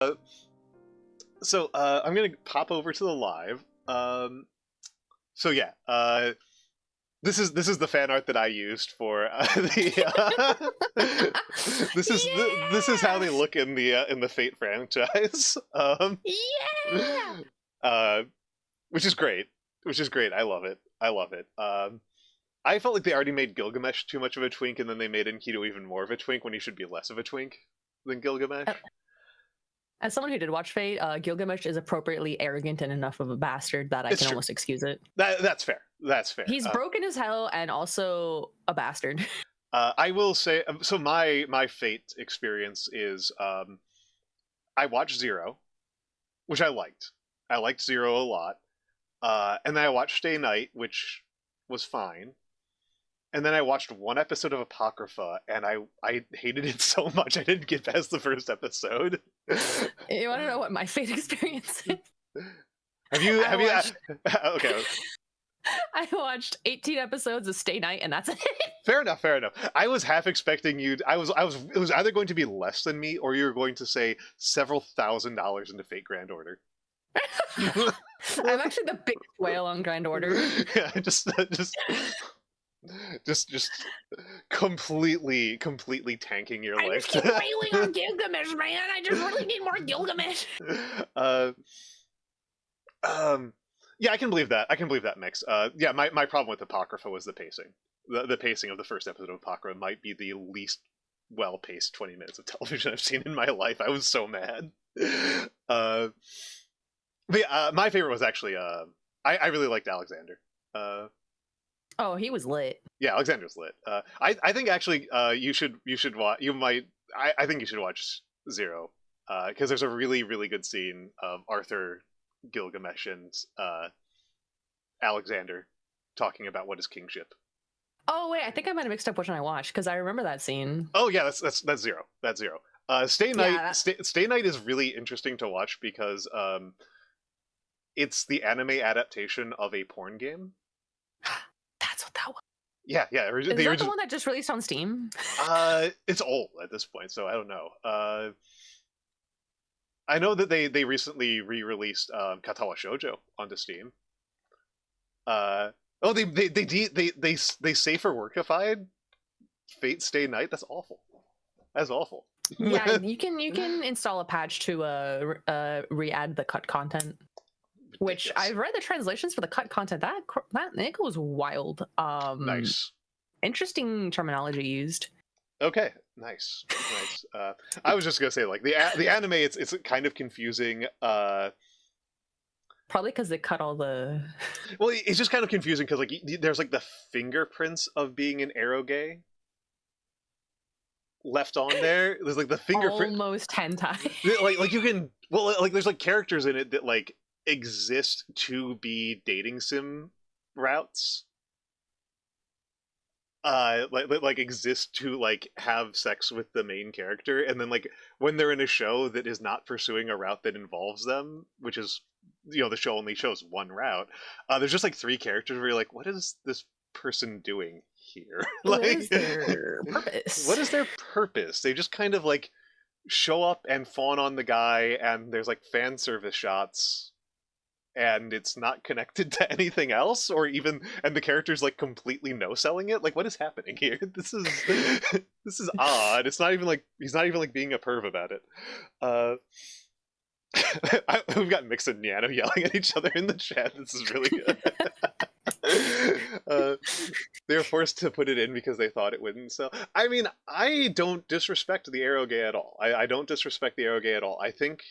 Uh, so I'm gonna pop over to the live. So yeah, this is the fan art that I used for the. This is how Yeah! they look in the Fate franchise. Yeah! Uh, which is great. Which is great. I love it. I love it. I felt like they already made Gilgamesh too much of a twink, and then they made Enkidu even more of a twink when he should be less of a twink than Gilgamesh. As someone who did watch Fate, Gilgamesh is appropriately arrogant and enough of a bastard that I It's can true. almost excuse it. That's fair. That's fair. He's broken as hell and also a bastard. I will say so. My Fate experience is I watched Zero, which I liked. I liked Zero a lot, and then I watched Stay Night, which was fine. And then I watched one episode of Apocrypha, and I hated it so much I didn't get past the first episode. You want to know what my Fate experience is? Have you okay. I watched 18 episodes of Stay Night, and that's it. Fair enough. I was half expecting you. It was either going to be less than me, or you were going to say several $1,000s into Fate Grand Order. I'm actually the big whale on Grand Order. Yeah, just completely tanking your I life. just keep wailing on Gilgamesh, man. I just really need more Gilgamesh. Yeah, I can believe that. I can believe that mix. Yeah, my problem with Apocrypha was the pacing. The pacing of the first episode of Apocrypha might be the least well-paced 20 minutes of television I've seen in my life. I was so mad. But yeah, my favorite was actually I really liked Alexander. Oh, he was lit. Yeah, Alexander's lit. I think actually you should watch. I think you should watch Zero because there's a really good scene of Arthur, Gilgamesh, and Alexander talking about what is kingship. Oh wait, I think I might have mixed up which one I watched because I remember that scene. Oh yeah, that's Zero. That's Zero. Stay Night. Stay Night is really interesting to watch because it's the anime adaptation of a porn game. That's what that was. Yeah. Is that the one that just released on Steam? It's old at this point, so I don't know. I know that they recently re-released Katawa Shoujo onto Steam. They safer workified Fate Stay Night. That's awful. That's awful. Yeah, you can install a patch to re-add the cut content. Which I've read the translations for the cut content. That it goes wild. Nice. Interesting terminology used. Okay, nice. I was just gonna say, like the anime, it's kind of confusing. Probably because they cut all the. Well, it's just kind of confusing because like there's like the fingerprints of being an eroge left on there. There's like the fingerprint. Almost hentai. like you can like there's like characters in it that like exist to be dating sim routes. Like exist to like have sex with the main character, and then like when they're in a show that is not pursuing a route that involves them, which is the show only shows one route. There's just like three characters where you're like, what is this person doing here? Like, what is their purpose? What is their purpose? They just kind of like show up and fawn on the guy, and there's like fan service shots. And it's not connected to anything else, or even, and the character's like completely no-selling it. Like, what is happening here? This is odd. It's not even like he's not even like being a perv about it. We've got Mix and Niano yelling at each other in the chat. This is really good. They were forced to put it in because they thought it wouldn't sell. I mean, I don't disrespect the eroge at all. I don't disrespect the eroge at all. I think.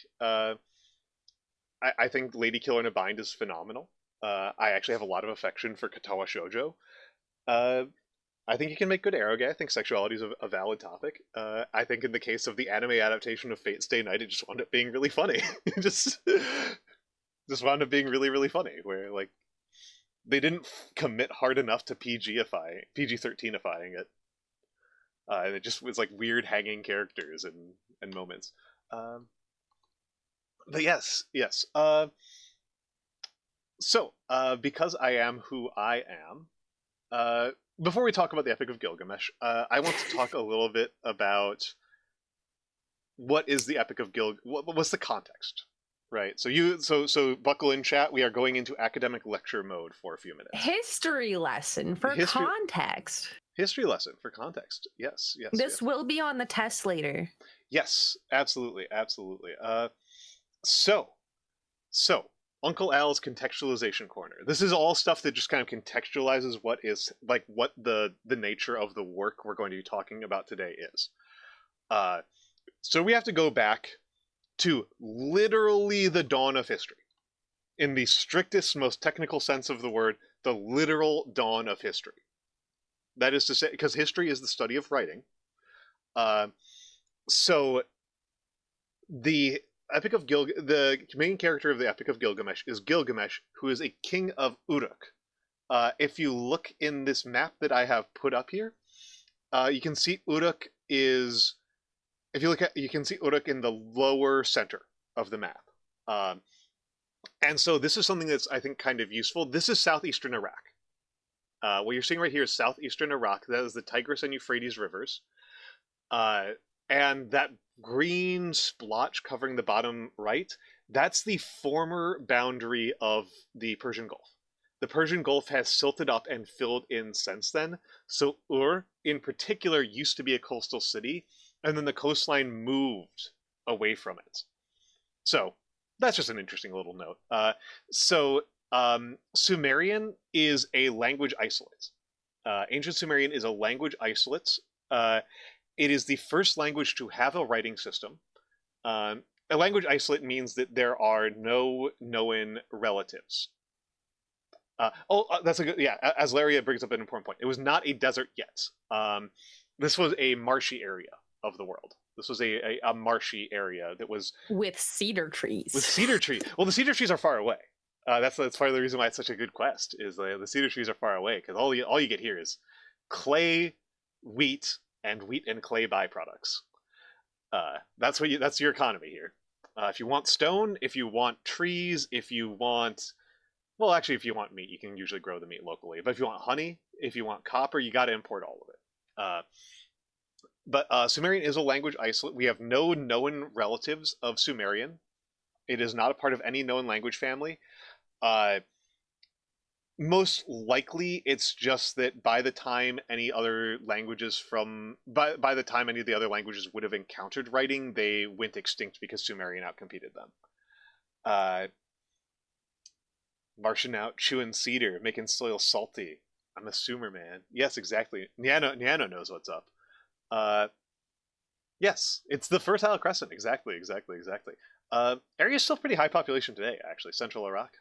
I think Lady Killer in a Bind is phenomenal. I actually have a lot of affection for Katawa Shoujo. I think you can make good eroge. I think sexuality is a valid topic. I think in the case of the anime adaptation of Fate Stay Night, it just wound up being really funny. just wound up being really funny, where like they didn't commit hard enough to PG-13ifying it. And it just was like weird hanging characters and moments. But yes. So, because I am who I am, before we talk about the Epic of Gilgamesh, I want to talk a little bit about what is the Epic of what's the context, right? So buckle in, chat. We are going into academic lecture mode for a few minutes. History lesson for context. History lesson for context. Yes. This will be on the test later. Yes, absolutely. So Uncle Al's contextualization corner. This is all stuff that just kind of contextualizes what the nature of the work we're going to be talking about today is. So we have to go back to literally the dawn of history. In the strictest, most technical sense of the word, the literal dawn of history. That is to say, because history is the study of writing. So the the main character of the Epic of Gilgamesh is Gilgamesh, who is a king of Uruk. If you look in this map that I have put up here, you can see Uruk is. If you look at, you can see Uruk in the lower center of the map. And so this is something that's, I think, kind of useful. This is southeastern Iraq. What you're seeing right here is southeastern Iraq. That is the Tigris and Euphrates rivers. And that green splotch covering the bottom right, that's the former boundary of the Persian Gulf. The Persian Gulf has silted up and filled in since then. So Ur, in particular, used to be a coastal city, and then the coastline moved away from it. So that's just an interesting little note. Sumerian is a language isolate. Ancient Sumerian is a language isolate. It is the first language to have a writing system. A language isolate means that there are no known relatives. That's a good, yeah, as Laria brings up an important point. It was not a desert yet. This was a marshy area of the world. This was a marshy area that was... With cedar trees. With cedar trees. Well, the cedar trees are far away. That's part of the reason why it's such a good quest, is the cedar trees are far away, because all you get here is clay, wheat and clay byproducts. That's your economy here. If you want stone, if you want trees, if you want... Well, actually, if you want meat, you can usually grow the meat locally. But if you want honey, if you want copper, you got to import all of it. But Sumerian is a language isolate. We have no known relatives of Sumerian. It is not a part of any known language family. Most likely, it's just that by the time any other languages by the time any of the other languages would have encountered writing, they went extinct because Sumerian outcompeted them. Marching out, chewing cedar, making soil salty. I'm a Sumer man. Yes, exactly. Niano knows what's up. Yes, it's the Fertile Crescent. Exactly. Area's still pretty high population today, actually, central Iraq.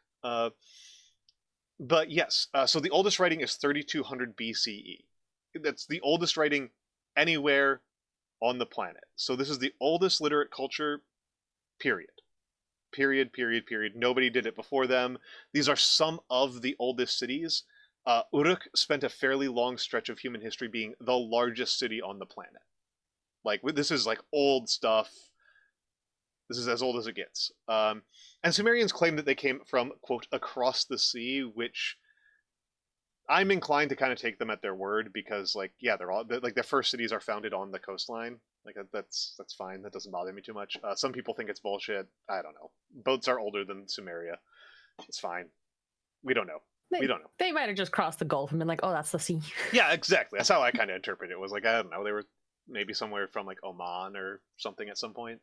But yes, so the oldest writing is 3200 BCE. That's the oldest writing anywhere on the planet. So this is the oldest literate culture, period. Period. Nobody did it before them. These are some of the oldest cities. Uruk spent a fairly long stretch of human history being the largest city on the planet. Like, this is like old stuff. This is as old as it gets. And Sumerians claim that they came from, quote, across the sea, which I'm inclined to kind of take them at their word, because, like, yeah, their first cities are founded on the coastline. Like, that's fine. That doesn't bother me too much. Some people think it's bullshit. I don't know. Boats are older than Sumeria. It's fine. We don't know. We don't know. They might have just crossed the Gulf and been like, oh, that's the sea. Yeah, exactly. That's how I kind of interpret it. It was like, I don't know. They were maybe somewhere from, like, Oman or something at some point.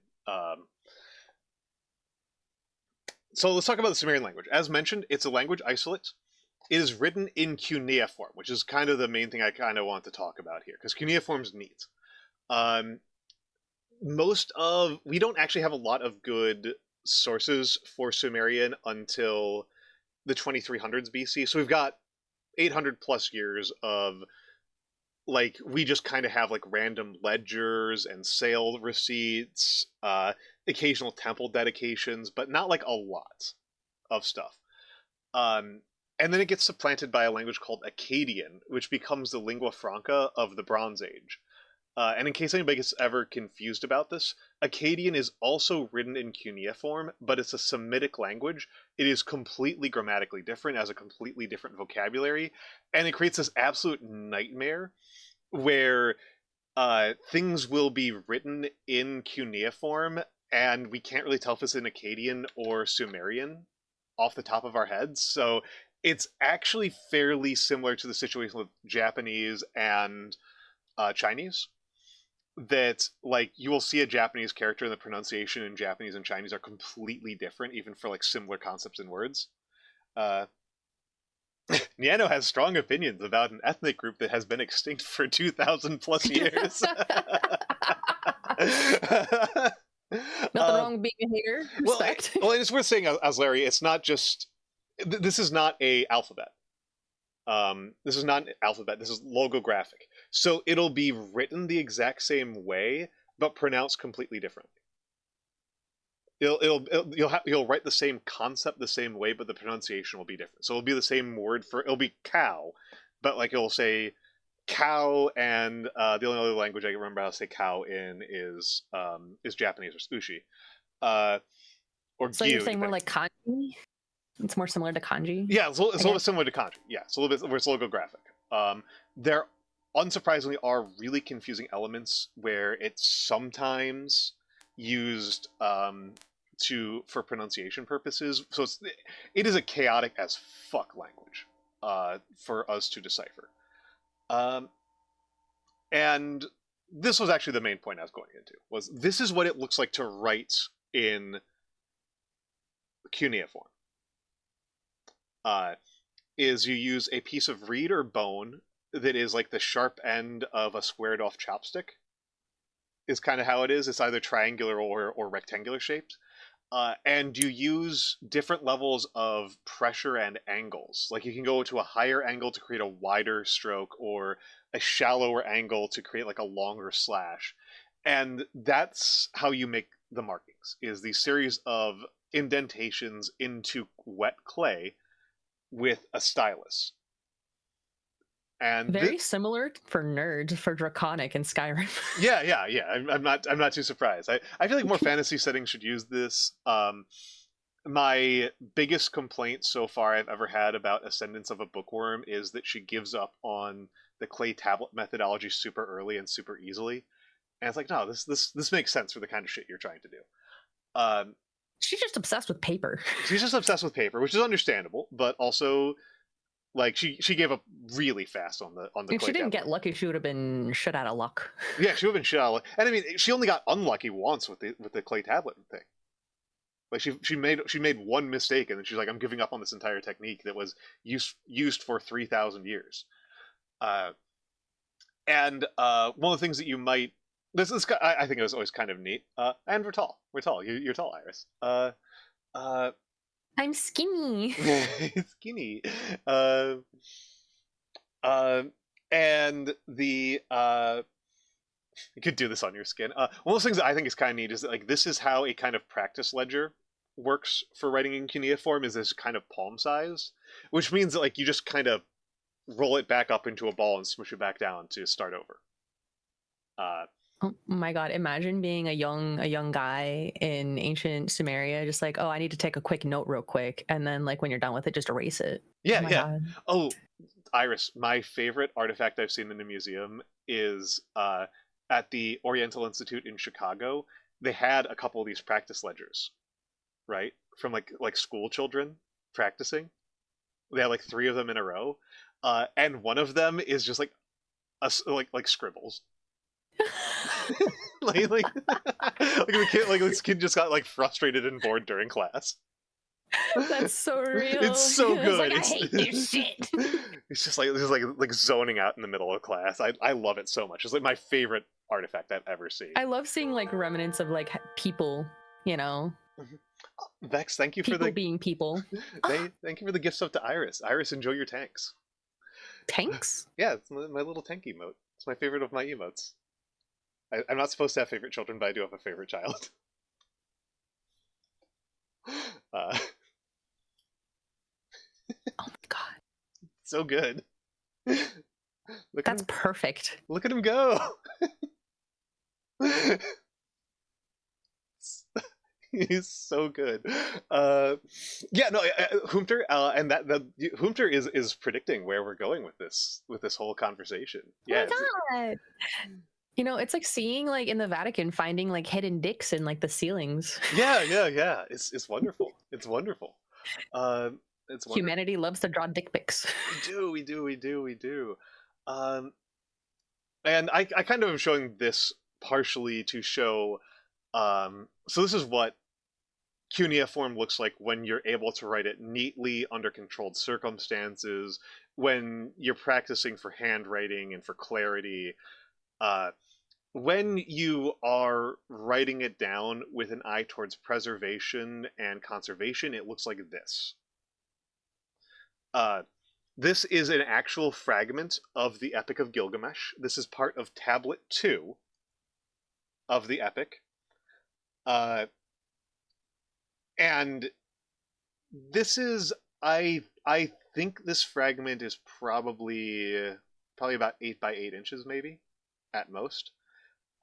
So let's talk about the Sumerian language. As mentioned, it's a language isolate. It is written in cuneiform, which is kind of the main thing I kind of want to talk about here, because cuneiform's neat. We don't actually have a lot of good sources for Sumerian until the 2300s BC. So we've got 800 plus years of, like, we just kind of have like random ledgers and sale receipts, occasional temple dedications, but not like a lot of stuff. And then it gets supplanted by a language called Akkadian, which becomes the lingua franca of the Bronze Age. And in case anybody gets ever confused about this, Akkadian is also written in cuneiform, but it's a Semitic language. It is completely grammatically different, has a completely different vocabulary, and it creates this absolute nightmare where things will be written in cuneiform, and we can't really tell if it's in Akkadian or Sumerian off the top of our heads. So it's actually fairly similar to the situation with Japanese and Chinese. That, like, you will see a Japanese character and the pronunciation in Japanese and Chinese are completely different, even for like similar concepts in words. Uh, Niano has strong opinions about an ethnic group that has been extinct for 2,000 plus years. Nothing wrong with being a hater. Respect. Well, it's worth saying, as Larry, it's not just. This is not a alphabet. This is not an alphabet. This is logographic. So it'll be written the exact same way, but pronounced completely differently. You'll write the same concept the same way, but the pronunciation will be different. So it'll be the same word for it'll be cow, but like it'll say cow, and the only other language I can remember how to say cow in is Japanese or Tsushi, or so gyu, you're saying more like kanji? It's more similar to kanji. Yeah, it's a little bit similar to kanji. Yeah, it's a little bit where it's logographic. There, unsurprisingly, are really confusing elements where it's sometimes used for pronunciation purposes. So it is a chaotic as fuck language for us to decipher. And this was actually the main point I was going into. Was this is what it looks like to write in cuneiform. Is you use a piece of reed or bone that is like the sharp end of a squared off chopstick. Is kind of how it is. It's either triangular or rectangular shaped. And you use different levels of pressure and angles. Like you can go to a higher angle to create a wider stroke, or a shallower angle to create like a longer slash. And that's how you make the markings, is these series of indentations into wet clay with a stylus. And very similar for nerds for Draconic and Skyrim. yeah. I'm not too surprised. I feel like more fantasy settings should use this. My biggest complaint so far I've ever had about Ascendance of a Bookworm is that she gives up on the clay tablet methodology super early and super easily. And it's like, no, this makes sense for the kind of shit you're trying to do. She's just obsessed with paper. She's just obsessed with paper, which is understandable, but also, like, she gave up really fast on the If she didn't get lucky, she would have been shit out of luck. Yeah, she would have been shit out of luck. And I mean, she only got unlucky once with the clay tablet thing. Like she made one mistake, and then she's like, I'm giving up on this entire technique that was used for 3,000 years. And one of the things that you might I think it was always kind of neat. And we're tall. We're tall. You're tall, Iris. I'm skinny. Skinny. And the you could do this on your skin. One of those things that I think is kind of neat is that, like, this is how a kind of practice ledger works for writing in cuneiform, is this kind of palm size, which means that, like, you just kind of roll it back up into a ball and smush it back down to start over. Oh my god, imagine being a young guy in ancient Sumeria, just like, oh, I need to take a quick note real quick, and then, like, when you're done with it, just erase it. Yeah, oh yeah. God. Oh, Iris, my favorite artifact I've seen in a museum is at the Oriental Institute in Chicago. They had a couple of these practice ledgers, right? From like school children practicing. They had like 3 of them in a row. And one of them is just like scribbles. like this kid just got like frustrated and bored during class. That's so real. It's so good. Like, I hate this shit. It's just like zoning out in the middle of class. I love it so much. It's like my favorite artifact I've ever seen. I love seeing like remnants of like people, you know. Vex, thank you for being people. Thank you for the gift stuff to Iris. Iris, enjoy your tanks. Tanks? Yeah, it's my little tank emote. It's my favorite of my emotes. I'm not supposed to have favorite children, but I do have a favorite child. Oh my god. So good. That's perfect. Look at him go. He's so good. Yeah, no, Humter, and that Humter is predicting where we're going with this whole conversation. Yeah. Oh my god. You know, it's like seeing like in the Vatican finding like hidden dicks in like the ceilings. Yeah. It's wonderful. It's wonderful. Um, it's wonderful. Humanity loves to draw dick pics. We do. Um, and I kind of am showing this partially to show. So this is what cuneiform looks like when you're able to write it neatly under controlled circumstances, when you're practicing for handwriting and for clarity. Uh, when you are writing it down with an eye towards preservation and conservation, it looks like this. Uh, this is an actual fragment of the Epic of Gilgamesh. This is part of Tablet 2 of the Epic. Uh, and this is I think this fragment is probably about 8 by 8 inches, maybe at most.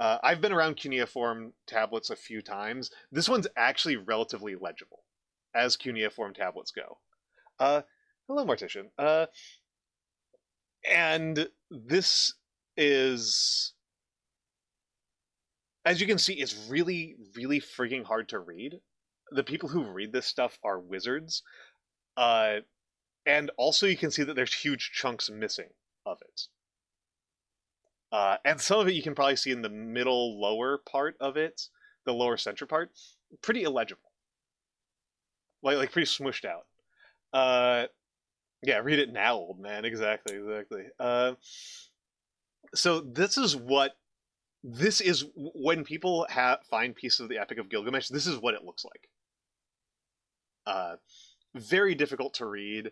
I've been around cuneiform tablets a few times. This one's actually relatively legible, as cuneiform tablets go. Uh, Hello, Mortician. And this is, as you can see, it's really, really freaking hard to read. The people who read this stuff are wizards. Uh, and also you can see that there's huge chunks missing of it. And some of it you can probably see in the middle lower part of it, the lower center part, pretty illegible, like pretty smushed out. Uh, yeah, read it now, old man. Exactly. So this is when people find pieces of the Epic of Gilgamesh. This is what it looks like. Very difficult to read.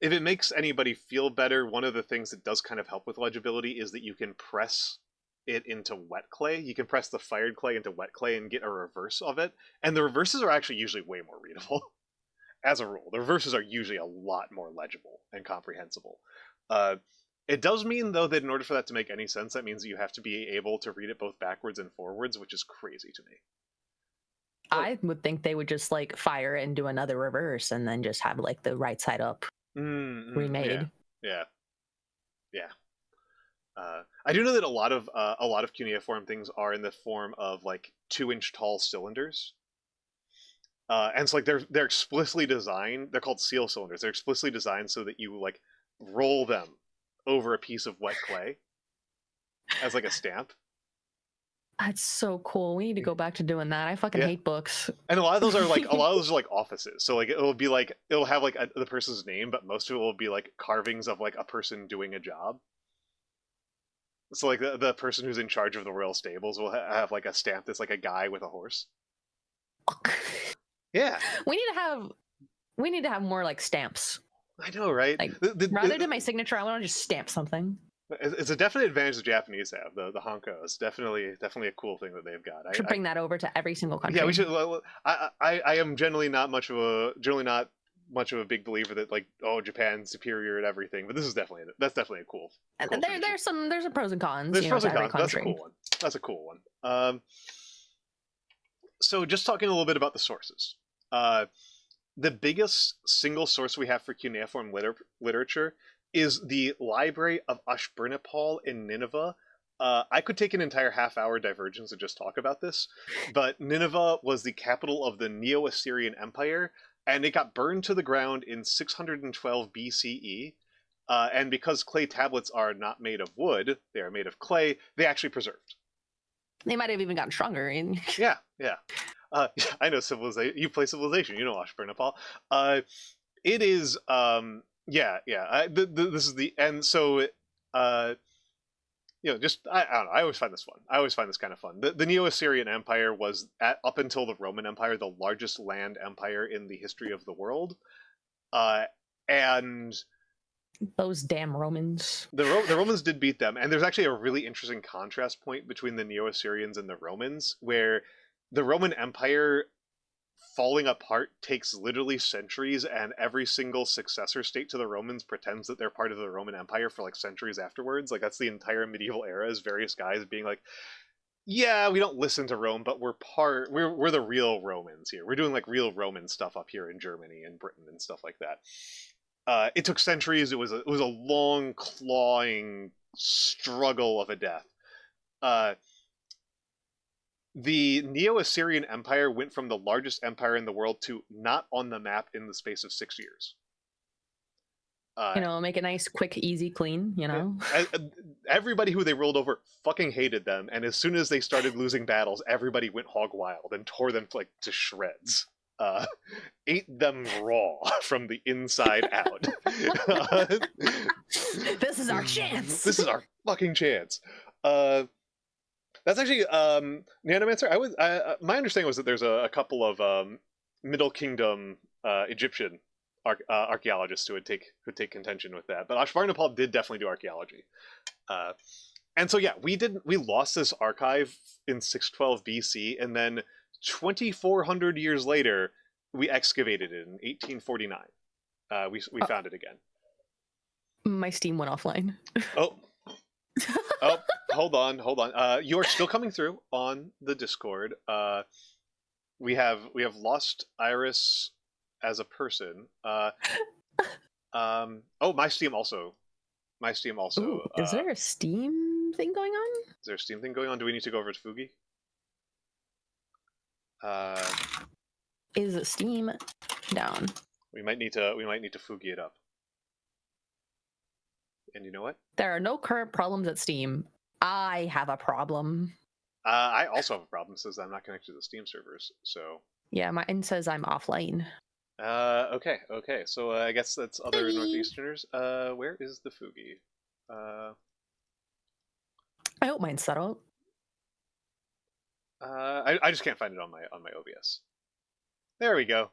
If it makes anybody feel better, one of the things that does kind of help with legibility is that you can press it into wet clay. You can press the fired clay into wet clay and get a reverse of it. And the reverses are actually usually way more readable. As a rule, the reverses are usually a lot more legible and comprehensible. It does mean, though, that in order for that to make any sense, that means that you have to be able to read it both backwards and forwards, which is crazy to me. I would think they would just like fire it and do another reverse and then just have like the right side up remade. Yeah. I do know that a lot of cuneiform things are in the form of like 2-inch tall cylinders. And so like they're explicitly designed. They're called seal cylinders. They're explicitly designed so that you like roll them over a piece of wet clay as like a stamp. That's so cool. We need to go back to doing that. I fucking hate books. And a lot of those are like offices. So like it'll have like the person's name, but most of it will be like carvings of like a person doing a job. So like the person who's in charge of the royal stables will have like a stamp that's like a guy with a horse. Yeah. We need to have more like stamps. I know, right? Like rather than my signature, I want to just stamp something. It's a definite advantage the Japanese have. The Honko is definitely a cool thing that they've got. I should bring that over to every single country. Yeah, we should. I am generally not much of a big believer that like Japan's superior at everything, but this is definitely a cool. There's a pros and cons. There's pros and cons. That's a cool one. So just talking a little bit about the sources. The biggest single source we have for cuneiform literature is the Library of Ashburnipal in Nineveh. I could take an entire half-hour divergence to just talk about this, but Nineveh was the capital of the Neo-Assyrian Empire, and it got burned to the ground in 612 BCE. And because clay tablets are not made of wood, they are made of clay, they actually preserved. They might have even gotten stronger. Yeah. I know Civilization. You play Civilization. You know Ashburnipal. It is. This is the end. So, just I don't know. I always find this fun. I always find this kind of fun. The Neo-Assyrian Empire was up until the Roman Empire the largest land empire in the history of the world, and those damn Romans. The Romans did beat them, and there's actually a really interesting contrast point between the Neo-Assyrians and the Romans, where the Roman Empire falling apart takes literally centuries, and every single successor state to the Romans pretends that they're part of the Roman Empire for like centuries afterwards. Like that's the entire medieval era, is various guys being like, yeah, we don't listen to Rome, but we're the real Romans here. We're doing like real Roman stuff up here in Germany and Britain and stuff like that. It took centuries. It was a long, clawing struggle of a death. The Neo-Assyrian Empire went from the largest empire in the world to not on the map in the space of 6 years. Make it nice, quick, easy, clean, Everybody who they ruled over fucking hated them, and as soon as they started losing battles, everybody went hog wild and tore them to shreds. Ate them raw from the inside out. This is our chance. This is our fucking chance. That's actually Nanomancer. My understanding was that there's a couple of Middle Kingdom Egyptian archaeologists who would take contention with that, but Ashvarnapal did definitely do archaeology. And so yeah, we lost this archive in 612 BC, and then 2,400 years later, we excavated it in 1849. We found it again. My Steam went offline. Oh, hold on. You are still coming through on the Discord. We have lost Iris as a person. My Steam also. Ooh, is there a Steam thing going on? Is there a Steam thing going on? Do we need to go over to Fugi? Is Steam down? We might need to Fugi it up. And you know what? There are no current problems at Steam. I have a problem. I also have a problem. It says I'm not connected to the Steam servers. So yeah, mine says I'm offline. Okay. So I guess that's other Northeasterners. Where is the Fugi? I hope mine's settled. I just can't find it on my OBS. There we go.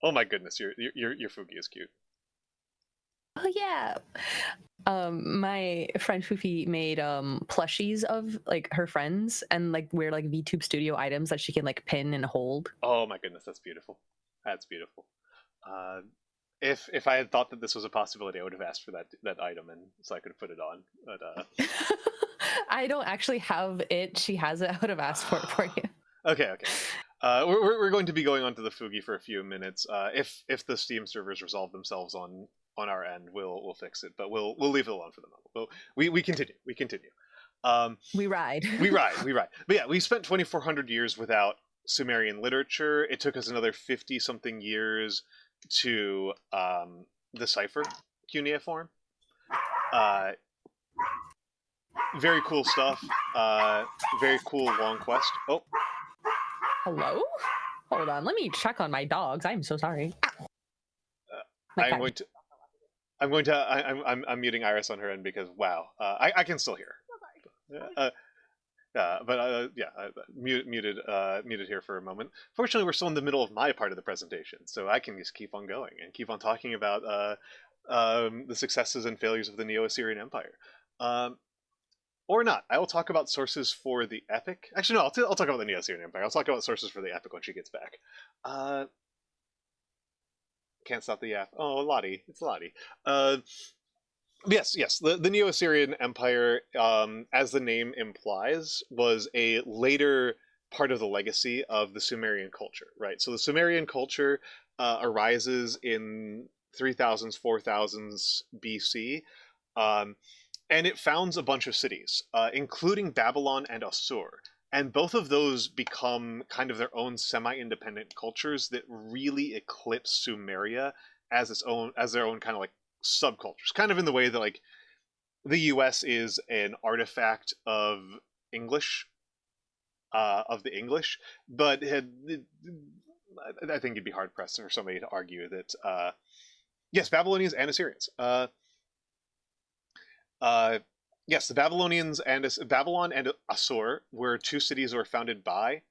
Oh my goodness, your Fugi is cute. Oh yeah. My friend Fufi made plushies of her friends, and weird VTube studio items that she can pin and hold. Oh my goodness, that's beautiful. That's beautiful. If I had thought that this was a possibility, I would have asked for that item, and so I could put it on. But I don't actually have it. She has it. I would have asked for it for you. Okay. We're going to be going on to the Fugi for a few minutes. If the Steam servers resolve themselves on our end, we'll fix it. But we'll leave it alone for the moment. We continue. We ride. we ride. But yeah, we spent 2,400 years without Sumerian literature. It took us another 50-something years to decipher cuneiform. Very cool stuff. Very cool long quest. Oh. Hello? Hold on, let me check on my dogs. I'm so sorry. I'm muting Iris on her end because wow, I can still hear her. Muted here for a moment. Fortunately, we're still in the middle of my part of the presentation, so I can just keep on going and keep on talking about the successes and failures of the Neo-Assyrian Empire. Or not. I will talk about sources for the Epic. Actually, no, I'll talk about the Neo-Assyrian Empire. I'll talk about sources for the Epic when she gets back. Can't stop the yapp. Oh, Lottie. It's Lottie. Yes. The Neo-Assyrian Empire, as the name implies, was a later part of the legacy of the Sumerian culture, right? So the Sumerian culture arises in 3000s, 4000s BC, and it founds a bunch of cities, including Babylon and Assur. And both of those become kind of their own semi-independent cultures that really eclipse Sumeria as their own kind of subcultures, kind of in the way that the U.S. is an artifact of English, of the English, but I think it'd be hard pressed for somebody to argue that yes, Babylonians and Assyrians. Yes, the Babylonians and Babylon and Assur were two cities that were founded by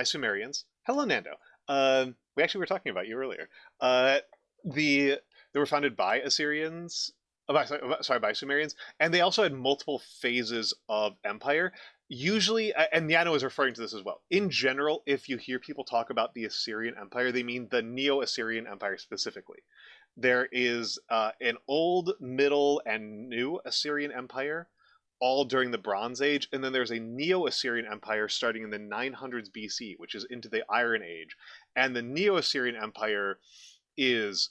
Sumerians. Hello, Nando. We actually were talking about you earlier. They were founded by Assyrians. By Sumerians, and they also had multiple phases of empire. Usually, and Yano is referring to this as well. In general, if you hear people talk about the Assyrian Empire, they mean the Neo-Assyrian Empire specifically. There is an old, middle, and new Assyrian Empire, all during the Bronze Age, and then there's a Neo-Assyrian Empire starting in the 900s BC, which is into the Iron Age. And the Neo-Assyrian Empire is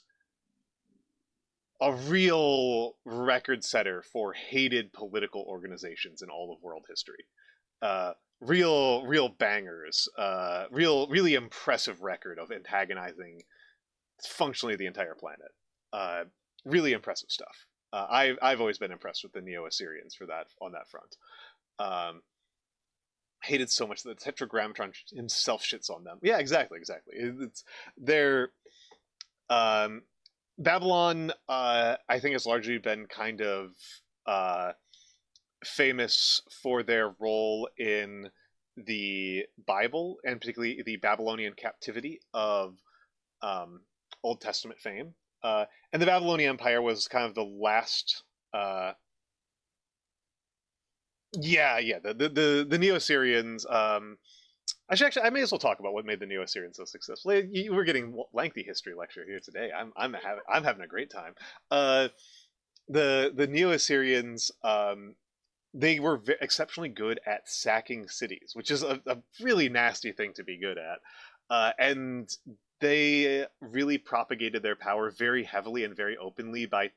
a real record setter for hated political organizations in all of world history. Real bangers. Really impressive record of antagonizing functionally the entire planet. Uh, really impressive stuff. I've always been impressed with the Neo Assyrians for that on that front. Um, Hated so much that the Tetragrammaton himself shits on them. Yeah, exactly. It's they're um, Babylon. I think has largely been kind of uh, famous for their role in the Bible and particularly the Babylonian captivity of um, Old Testament fame. And the Babylonian Empire was kind of the last. Yeah. The Neo Assyrians. Actually, I may as well talk about what made the Neo Assyrians so successful. We're getting lengthy history lecture here today. I'm having a great time. Uh, the Neo Assyrians. They were exceptionally good at sacking cities, which is a really nasty thing to be good at. And they really propagated their power very heavily and very openly by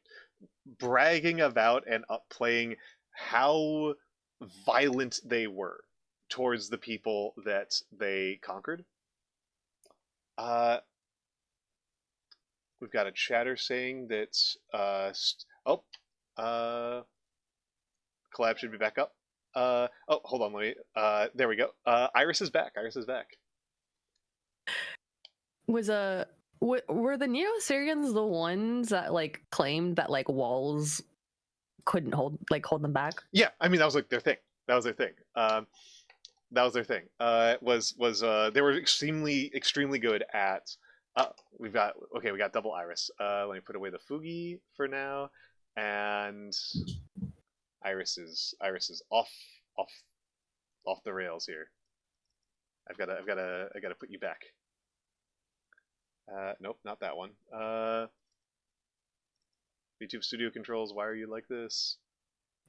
bragging about and upplaying how violent they were towards the people that they conquered. Uh, we've got a chatter saying that uh, collab should be back up. Hold on, let me. There we go. Iris is back. Iris is back. Was were the Neo-Assyrians the ones that like claimed that like walls couldn't hold them back? Yeah, I mean that was like their thing. That was their thing. That was their thing. Was they were extremely good at. We got double Iris. Let me put away the Fugi for now, and Iris is off off the rails here. I gotta put you back. Nope, not that one. YouTube Studio controls. Why are you like this?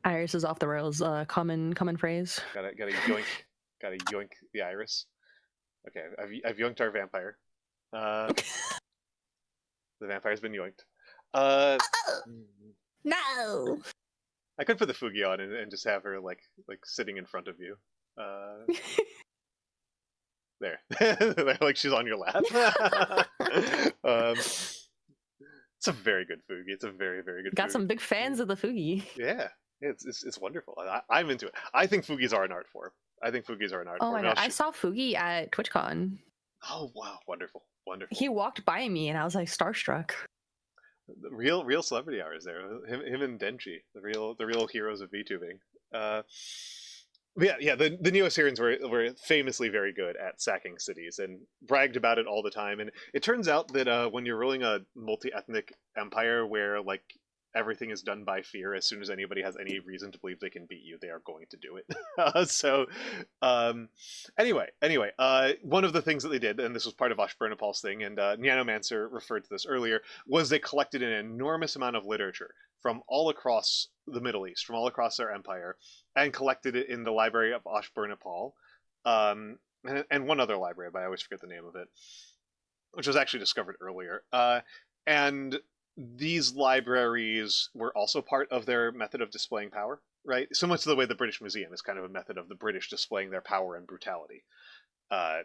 Iris is off the rails. Common phrase. Gotta yoink the Iris. Okay, I've yoinked our vampire. The vampire's been yoinked. No. I could put the Fugi on and just have her like sitting in front of you. There, like she's on your lap. It's a very good Fugi. It's a very good. Got Fugi. some big fans of the Fugi. Yeah, it's wonderful. I'm into it. I think Fugis are an art form. Oh my god, I saw Fugi at TwitchCon. Oh wow, wonderful. He walked by me and I was like starstruck. The real celebrity hours there. Him and Denchi, the real heroes of VTubing. The Neo-Assyrians were famously very good at sacking cities and bragged about it all the time. And it turns out that when you're ruling a multi-ethnic empire where like everything is done by fear, as soon as anybody has any reason to believe they can beat you, they are going to do it. Anyway, one of the things that they did, and this was part of Ashburnipal's thing, and Nanomancer referred to this earlier, was they collected an enormous amount of literature from all across the Middle East, from all across their empire, and collected it in the library of Ashburnipal, and one other library, but I always forget the name of it, which was actually discovered earlier. And these libraries were also part of their method of displaying power, right? Similar to the way the British Museum is kind of a method of the British displaying their power and brutality at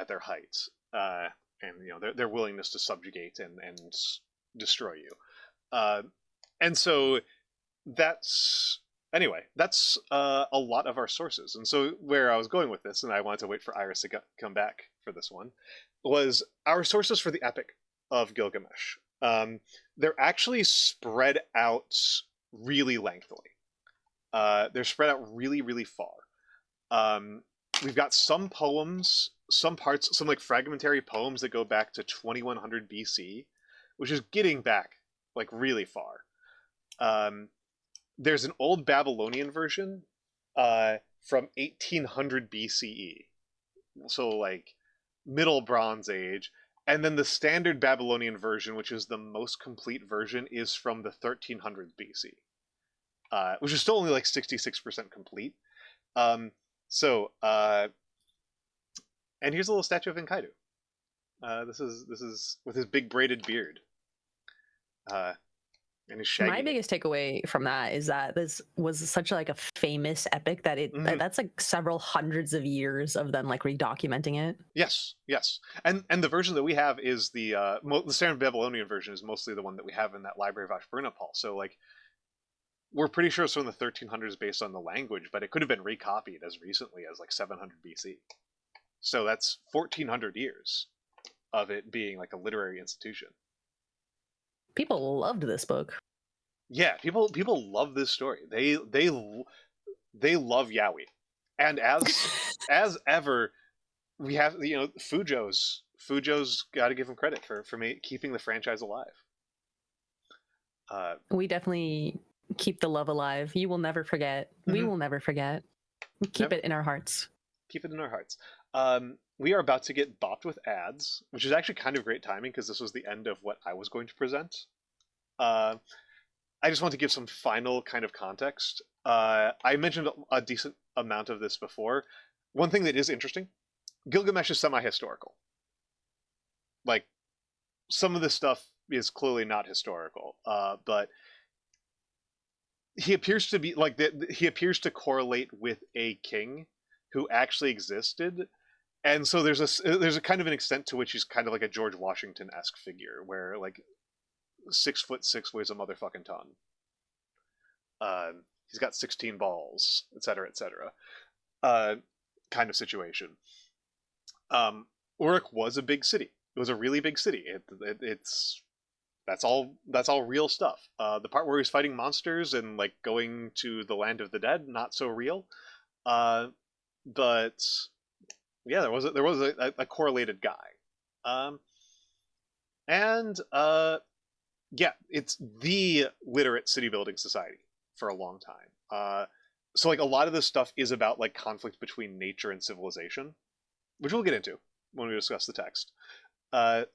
their heights, and their willingness to subjugate and destroy you. And so that's a lot of our sources. And so where I was going with this, and I wanted to wait for Iris to come back for this one, was our sources for the Epic of Gilgamesh. They're actually spread out really lengthily. They're spread out really far. We've got some poems, some like fragmentary poems that go back to 2100 BC, which is getting back like really far. There's an old Babylonian version from 1800 BCE, so like Middle Bronze Age, and then the standard Babylonian version, which is the most complete version, is from the 1300s BC, which is still only like 66% complete. And here's a little statue of Enkidu. This is with his big braided beard. uh, and he's My shagging it. biggest takeaway from that is that this was such like a famous epic that that's like several hundreds of years of them like redocumenting it. Yes, yes, and the version that we have is the standard Babylonian version is mostly the one that we have in that Library of Ashburnapal. So like, we're pretty sure it's from the 1300s based on the language, but it could have been recopied as recently as like 700 BC. So that's 1400 years of it being like a literary institution. People loved this book. Yeah, people love this story. They love yaoi, and as ever, we have Fujo's got to give him credit for keeping the franchise alive. We definitely keep the love alive. You will never forget. We will never forget. Keep it in our hearts. Keep it in our hearts. We are about to get bopped with ads, which is actually kind of great timing because this was the end of what I was going to present. I just want to give some final kind of context. I mentioned a decent amount of this before. One thing that is interesting, Gilgamesh is semi-historical. Like, some of this stuff is clearly not historical, but he appears to be like he appears to correlate with a king who actually existed, and so there's a kind of an extent to which he's kind of like a George Washington-esque figure, where like 6'6" weighs a motherfucking ton. He's got 16 balls, etc., etc. Kind of situation. Uruk was a big city. It was a really big city. It's that's all real stuff. The part where he's fighting monsters and like going to the land of the dead, not so real. But yeah, there was a correlated guy. And yeah, it's the literate city building society for a long time. So like a lot of this stuff is about like conflict between nature and civilization, which we'll get into when we discuss the text. But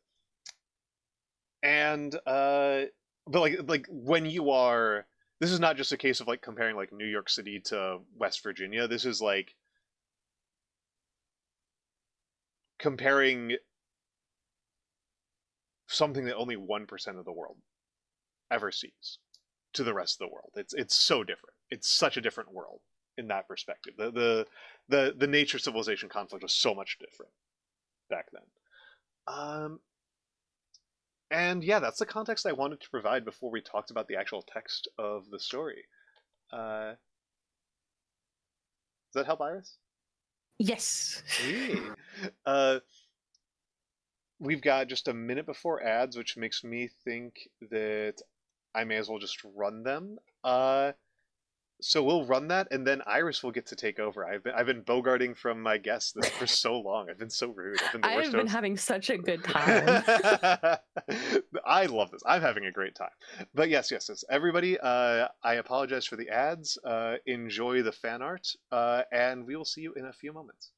like when you are, this is not just a case of like comparing like New York City to West Virginia. This is like comparing something that only 1% of the world ever sees to the rest of the world. It's so different. It's such a different world in that perspective. The nature civilization conflict was so much different back then. And yeah, that's the context I wanted to provide before we talked about the actual text of the story. Does that help, Iris? Yes. We've got just a minute before ads, which makes me think that I may as well just run them. So we'll run that, and then Iris will get to take over. I've been bogarting from my guests this for so long. I've been so rude. I've been the worst I've been host. having such a good time. I love this. I'm having a great time. But yes. Everybody, I apologize for the ads. Enjoy the fan art, and we will see you in a few moments.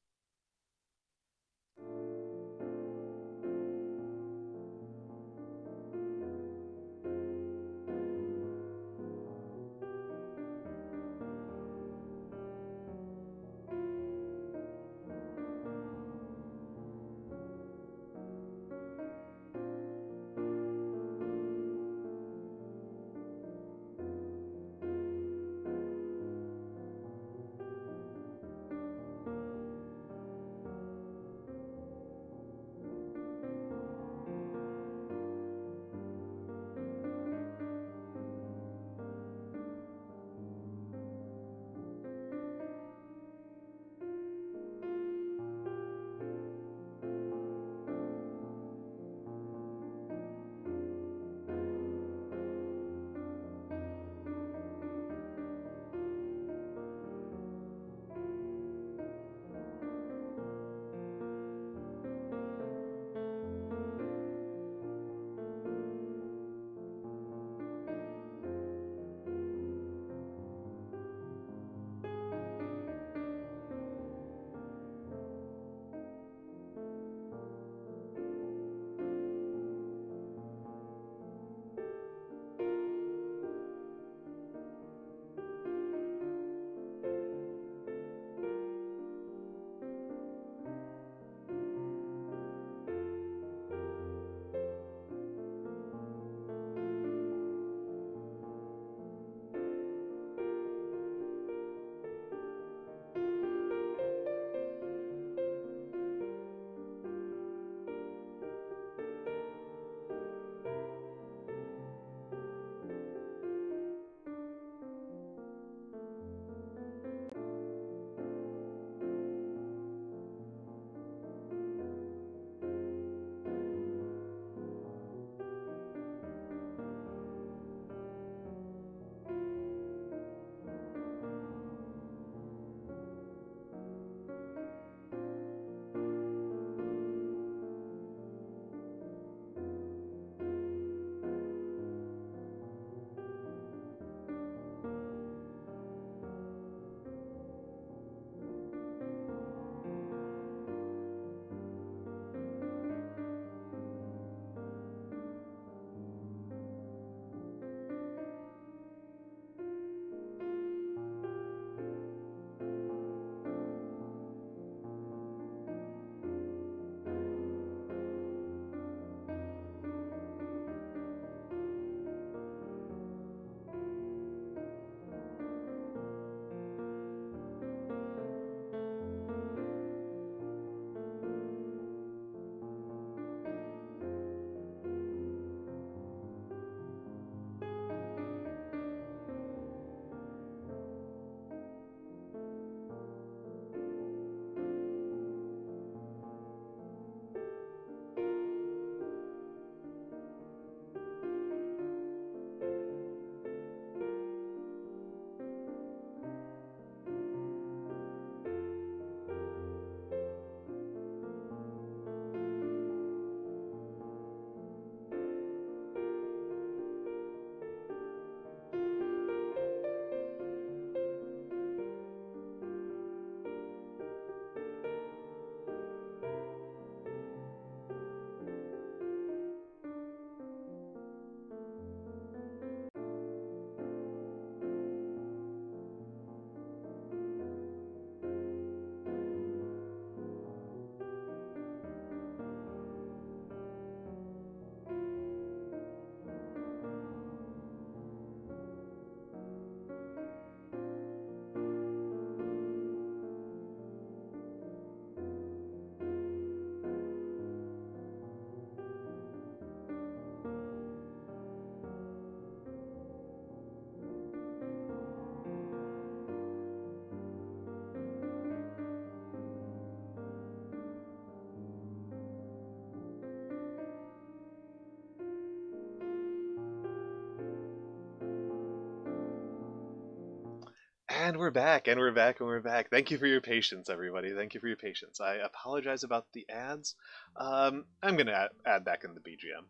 And we're back, and we're back, and we're back. Thank you for your patience, everybody. Thank you for your patience. I apologize about the ads. I'm gonna add back in the BGM.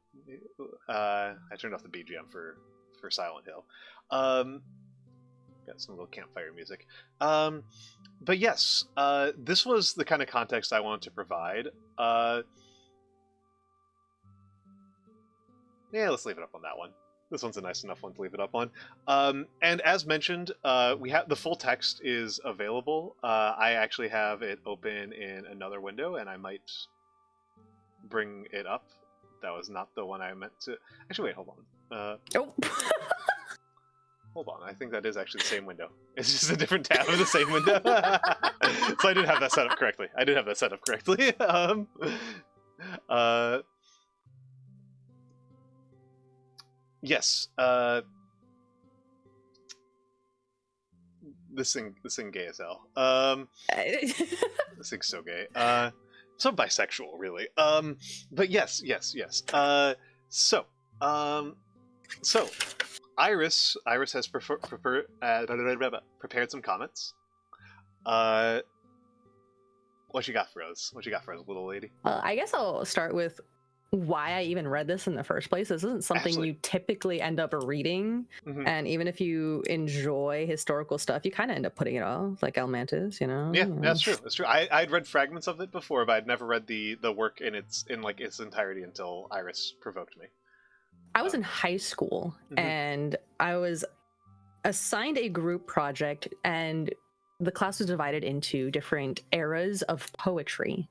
I turned off the BGM for Silent Hill. Got some little campfire music. But yes, this was the kind of context I wanted to provide. Yeah, let's leave it up on that one. This one's a nice enough one to leave it up on. And as mentioned, we have the full text is available. I actually have it open in another window, and I might bring it up. That was not the one I meant to. Actually, wait, hold on. Oh. Hold on, I think that is actually the same window. It's just a different tab of the same window. So I did have that set up correctly. Yes. This thing gay as hell. This thing's so gay. So bisexual, really. But yes. So Iris has prepared some comments. What you got for us? Little lady? I guess I'll start with why I even read this in the first place. This isn't something Absolutely. you typically end up reading, and even if you enjoy historical stuff, you kind of end up putting it off, like Almantas, you know. Yeah, that's true. I'd read fragments of it before, but I'd never read the work in its entirety until Iris provoked me. I was in high school, and I was assigned a group project, and the class was divided into different eras of poetry.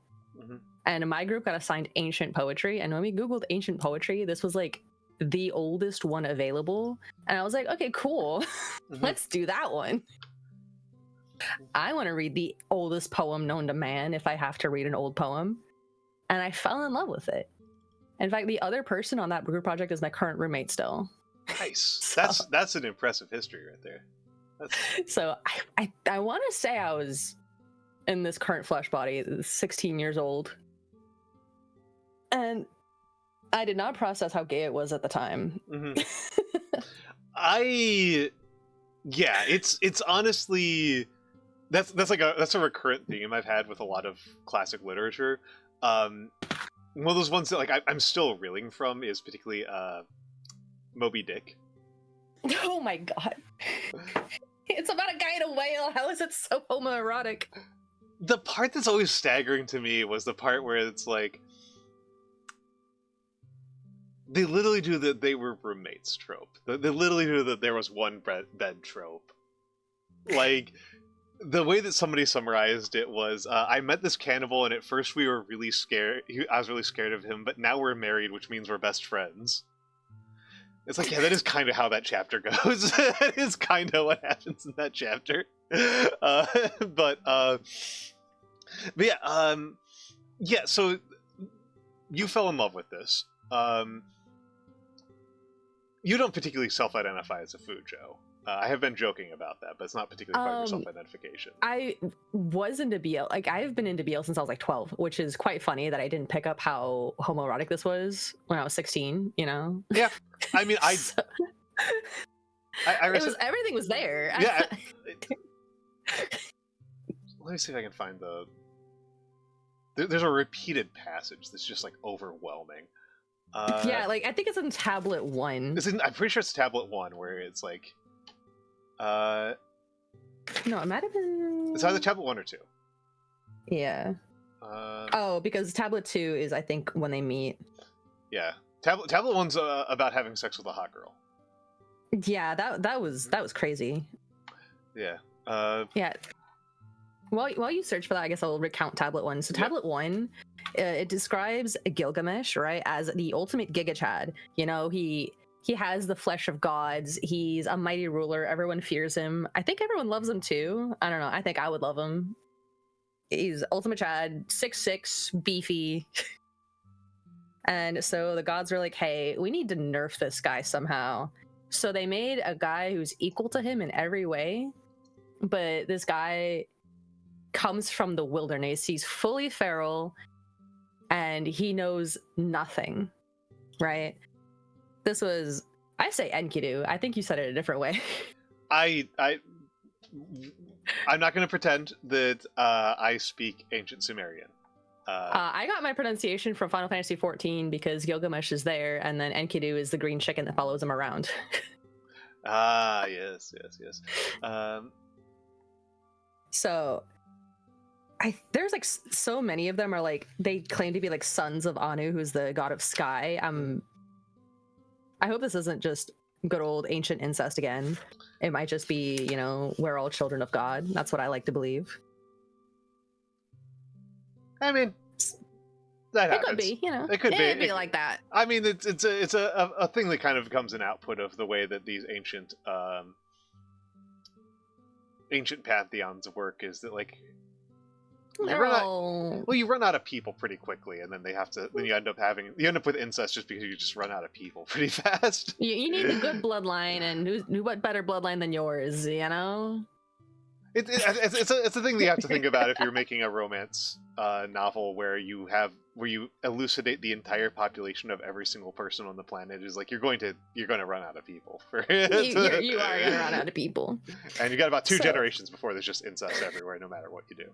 And my group got assigned ancient poetry, and when we Googled ancient poetry, this was like the oldest one available. And I was like, okay, cool. Let's do that one. I want to read the oldest poem known to man if I have to read an old poem. And I fell in love with it. In fact, the other person on that group project is my current roommate still. Nice. So, that's an impressive history right there. So I want to say I was in this current flesh body, 16 years old. And I did not process how gay it was at the time. It's honestly that's a recurrent theme I've had with a lot of classic literature. One of those ones that like I'm still reeling from is particularly Moby Dick. Oh my god. It's about a guy in a whale. How is it so homoerotic? The part that's always staggering to me was the part where it's like they literally do that they were roommates trope. They literally do that there was one bed trope. Like, the way that somebody summarized it was, I met this cannibal and at first we were really scared. I was really scared of him, but now we're married, which means we're best friends. It's like, yeah, that is kind of how that chapter goes. That is kind of what happens in that chapter. Yeah, so you fell in love with this. You don't particularly self-identify as a Fujo. I have been joking about that, but it's not particularly part of your self-identification. I was into BL. Like, I've been into BL since I was like 12, which is quite funny that I didn't pick up how homoerotic this was when I was 16, you know? Yeah. I mean, everything was there. Yeah. Let me see if I can find there's a repeated passage that's just like overwhelming. Yeah, like I think it's in tablet 1. I'm pretty sure it's tablet 1 where it's like no, it might have been, it's either tablet 1 or 2. Yeah. Because tablet 2 is, I think, when they meet. Yeah, tablet 1's about having sex with a hot girl. Yeah, that was crazy. Yeah. Yeah. While you search for that, I guess I'll recount tablet 1. So tablet 1, it describes Gilgamesh, right, as the ultimate Giga Chad. You know, he has the flesh of gods. He's a mighty ruler. Everyone fears him. I think everyone loves him too. I don't know. I think I would love him. He's ultimate Chad, 6'6", beefy. And so the gods were like, hey, we need to nerf this guy somehow. So they made a guy who's equal to him in every way. But this guy comes from the wilderness. He's fully feral and he knows nothing, right? This was, I say Enkidu. I think you said it a different way. I I'm not going to pretend that I speak Ancient Sumerian. I got my pronunciation from Final Fantasy XIV because Gilgamesh is there, and then Enkidu is the green chicken that follows him around. Yes. So, there's like so many of them are like they claim to be like sons of Anu, who's the god of sky. I hope this isn't just good old ancient incest again. It might just be, you know, we're all children of God. That's what I like to believe. I mean, that happens. It could be, you know. It could be. It'd be like that. I mean, it's a thing that kind of becomes an output of the way that these ancient pantheons work. Is that like you run out of people pretty quickly, and then you end up with incest just because you just run out of people pretty fast. You need a good bloodline, and what better bloodline than yours, you know? It's a thing that you have to think about if you're making a romance novel where you elucidate the entire population of every single person on the planet. Is like you're going to run out of people. You are going to run out of people, and you got about two generations before there's just incest everywhere, no matter what you do.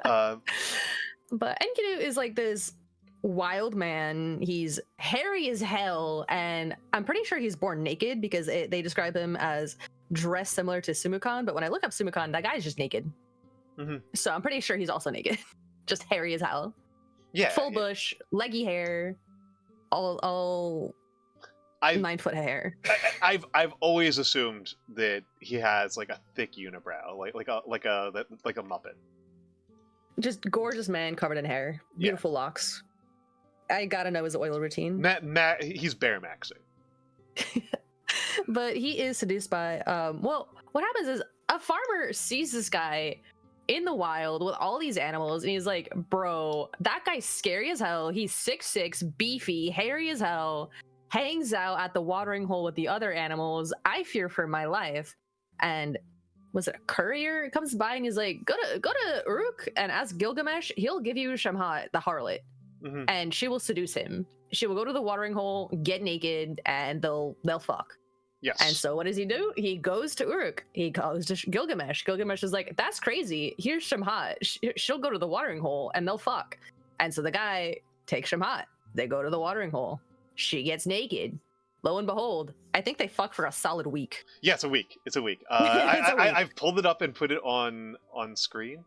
But Enkidu is like this wild man. He's hairy as hell, and I'm pretty sure he's born naked because they describe him as dressed similar to Sumukan, but when I look up Sumukan, that guy's just naked. Mm-hmm. So I'm pretty sure he's also naked. Just hairy as hell. Yeah. Full bush, leggy hair, all 9 foot hair. I've always assumed that he has like a thick unibrow, like a Muppet. Just gorgeous man covered in hair, beautiful locks. I gotta know his oil routine. He's bear maxing. But he is seduced by what happens is a farmer sees this guy in the wild with all these animals, and he's like, bro, that guy's scary as hell. He's 6'6", beefy, hairy as hell, hangs out at the watering hole with the other animals. I fear for my life. And was it a courier comes by and he's like, go to Uruk and ask Gilgamesh, he'll give you Shamhat, the harlot. Mm-hmm. And she will seduce him. She will go to the watering hole, get naked, and they'll fuck. Yes. And so what does he do? He goes to Uruk. He goes to Gilgamesh. Gilgamesh is like, that's crazy. Here's Shamhat. She'll go to the watering hole and they'll fuck. And so the guy takes Shamhat. They go to the watering hole. She gets naked. Lo and behold, I think they fuck for a solid week. Yeah, it's a week. I've pulled it up and put it on screen.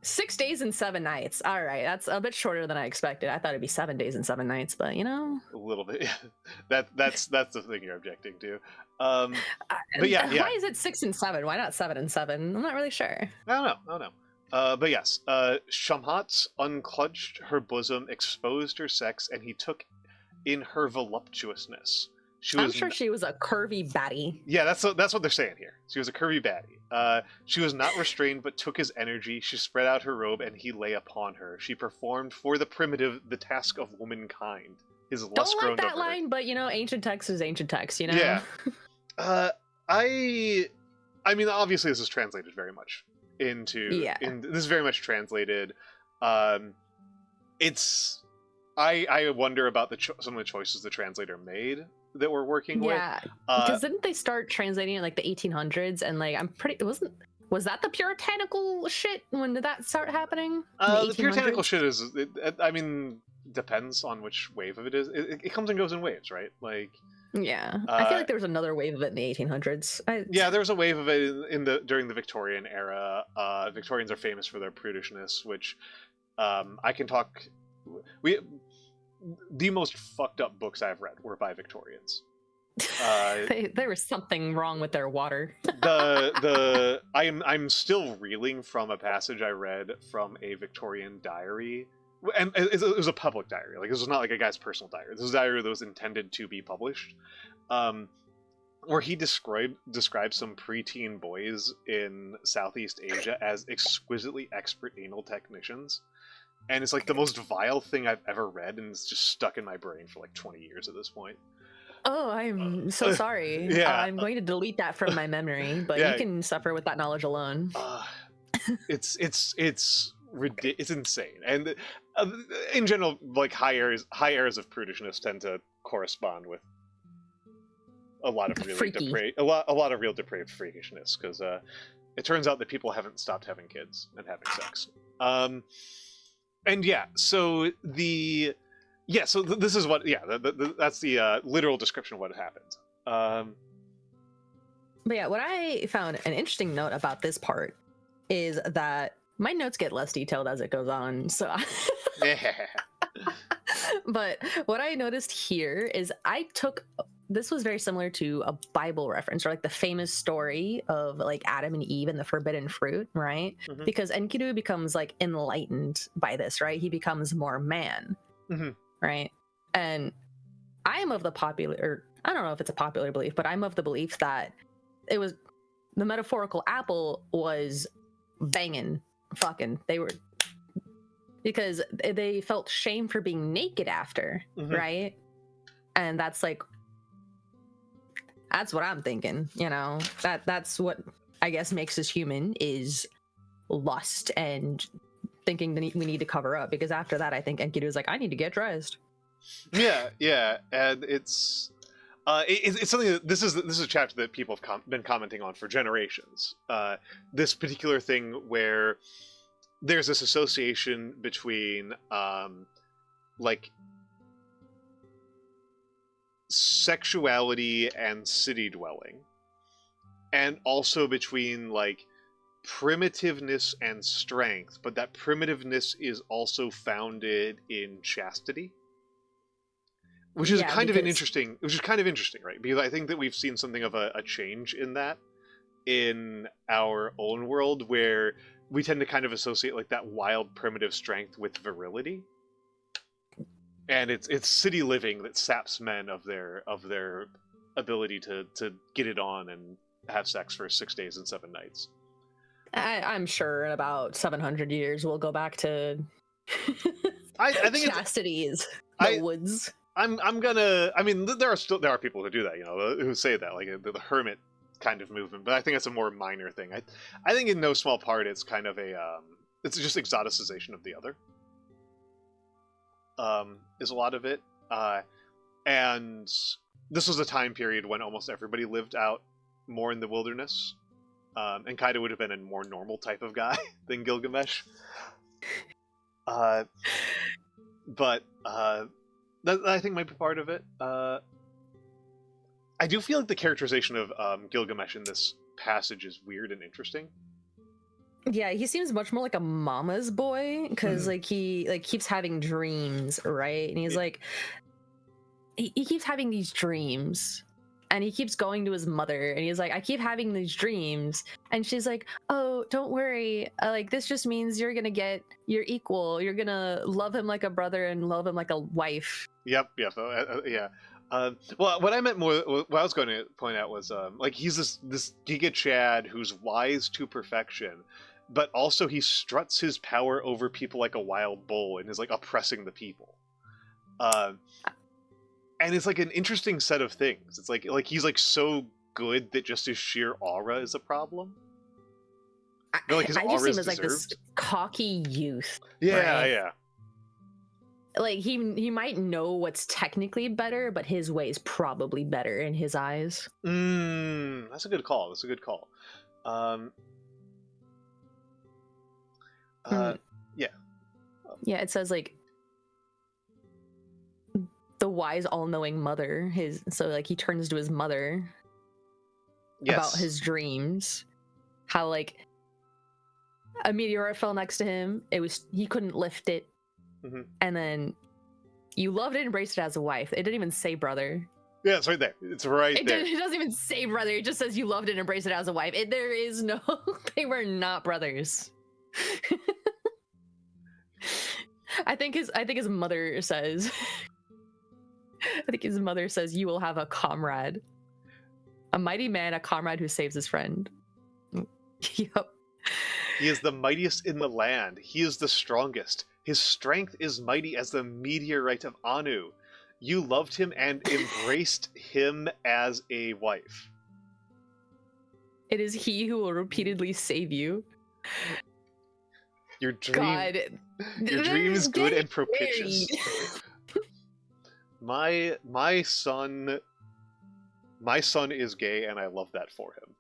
6 days and 7 nights. All right, that's a bit shorter than I expected. I thought it'd be 7 days and 7 nights, but you know, a little bit. Yeah. That's the thing you're objecting to. But yeah. Why is it 6 and 7? Why not 7 and 7? I'm not really sure. I don't know. But yes, Shamhat unclunched her bosom, exposed her sex, and he took in her voluptuousness. I'm sure she was a curvy baddie. Yeah, that's what they're saying here. She was a curvy baddie. She was not restrained, but took his energy. She spread out her robe, and he lay upon her. She performed for the primitive the task of womankind. His lust don't like that over line, her. But you know, ancient text is ancient text. You know. Yeah. I mean, obviously, this is translated very much into. Yeah. This is very much translated. It's. I wonder about some of the choices the translator made that we're working with. Yeah, because didn't they start translating in like the 1800s? And like was that the puritanical shit? When did that start happening? The puritanical shit is, I mean, depends on which wave of it is. It comes and goes in waves, right? Like, yeah, I feel like there was another wave of it in the 1800s. Yeah, there was a wave of it during the Victorian era. Victorians are famous for their prudishness, which I can talk. The most fucked up books I've read were by Victorians. There was something wrong with their water. I'm still reeling from a passage I read from a Victorian diary, and it was a public diary. Like, this was not like a guy's personal diary. This was a diary that was intended to be published, where he described some preteen boys in Southeast Asia as exquisitely expert anal technicians. And it's like the most vile thing I've ever read, and it's just stuck in my brain for like 20 years at this point. Oh, I'm so sorry. Yeah, I'm going to delete that from my memory, but you can suffer with that knowledge alone. It's insane, and in general, like high airs of prudishness tend to correspond with a lot of really Freaky. depraved, a lot of real depraved freakishness, because it turns out that people haven't stopped having kids and having sex. And yeah, so this is what, that's the literal description of what happens. But yeah, what I found an interesting note about this part is that my notes get less detailed as it goes on. So, but what I noticed here is this was very similar to a Bible reference, or like the famous story of like Adam and Eve and the forbidden fruit, right? Mhm. Because Enkidu becomes like enlightened by this, right? He becomes more man, right? And I am of the I don't know if it's a popular belief, but I'm of the belief that it was the metaphorical apple was banging, fucking. They were, because they felt shame for being naked after, right? And that's what I'm thinking, that's what I guess makes us human, is lust and thinking that we need to cover up, because after that I think Enkidu is like, I need to get dressed. Yeah, and it's something that this is a chapter that people have been commenting on for generations. This particular thing where there's this association between like sexuality and city dwelling, and also between like primitiveness and strength, but that primitiveness is also founded in chastity. Which is kind of interesting, right? Because I think that we've seen something of a change in that in our own world, where we tend to kind of associate like that wild primitive strength with virility, and it's city living that saps men of their ability to get it on and have sex for 6 days and 7 nights. I'm sure in about 700 years we'll go back to I think chastity is the woods. I mean, there are people who do that, who say that, like the hermit kind of movement, but I think it's a more minor thing. I think in no small part it's kind of it's just exoticization of the other. Is a lot of it. And this was a time period when almost everybody lived out more in the wilderness. And Kaida would have been a more normal type of guy than Gilgamesh. But that I think might be part of it. I do feel like the characterization of Gilgamesh in this passage is weird and interesting. Yeah, he seems much more like a mama's boy, because like he keeps having dreams, right? And he's like, he keeps having these dreams, and he keeps going to his mother, and he's like, I keep having these dreams, and she's like, oh, don't worry, like this just means you're gonna get your equal, you're gonna love him like a brother and love him like a wife. Yep, yeah. Well, what I meant more, what I was going to point out was, like, he's this Giga Chad who's wise to perfection, but also he struts his power over people like a wild bull and is like oppressing the people. And it's like an interesting set of things. It's like he's like so good that just his sheer aura is a problem. Like his I just see him as deserved. like this cocky youth. Yeah, right? yeah. Like he might know what's technically better, but his way is probably better in his eyes. That's a good call. Yeah. Yeah, it says like the wise, all-knowing mother. So like he turns to his mother about his dreams. How like a meteor fell next to him. He couldn't lift it. And then you loved it and embraced it as a wife. It didn't even say brother. Yeah, it's right there. It's right there. It doesn't even say brother. It just says you loved it and embraced it as a wife. There is no... They were not brothers. I think his mother says... I think his mother says, you will have a comrade. A mighty man, a comrade who saves his friend. Yep. He is the mightiest in the land. He is the strongest. His strength is mighty as the meteorite of Anu. You loved him and embraced him as a wife. It is he who will repeatedly save you. Your dream is good and propitious. My son My son is gay, and I love that for him.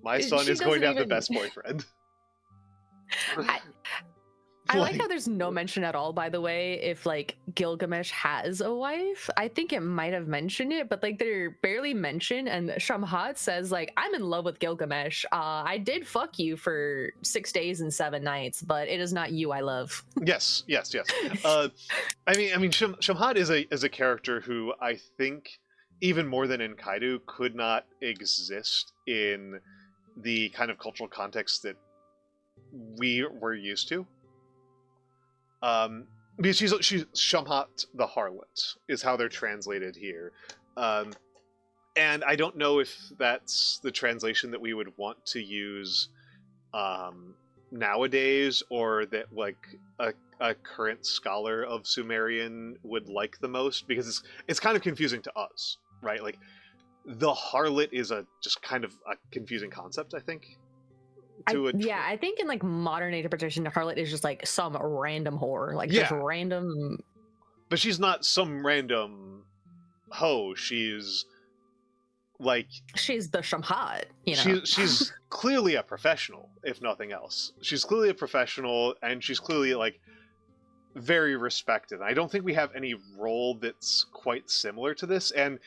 My son She is going doesn't to have the even. best boyfriend. I like how there's no mention at all, by the way, if like Gilgamesh has a wife. I think it might have mentioned it, but like they're barely mentioned. And Shamhat says like, "I'm in love with Gilgamesh. I did fuck you for 6 days and 7 nights, but it is not you I love." Yes. Shamhat is a character who I think, even more than in Kaido, could not exist in the kind of cultural context that we were used to. Because she's Shamhat the harlot is how they're translated here, and I don't know if that's the translation that we would want to use nowadays, or that like a current scholar of Sumerian would like the most, because it's kind of confusing to us, right? Like the harlot is just kind of a confusing concept, I think. I think in like modern interpretation, the harlot is just like some random whore, like just random. But she's not some random hoe. She's like she's the Shamhat, you know. She's clearly a professional, if nothing else. She's clearly a professional, and she's clearly like very respected. I don't think we have any role that's quite similar to this, and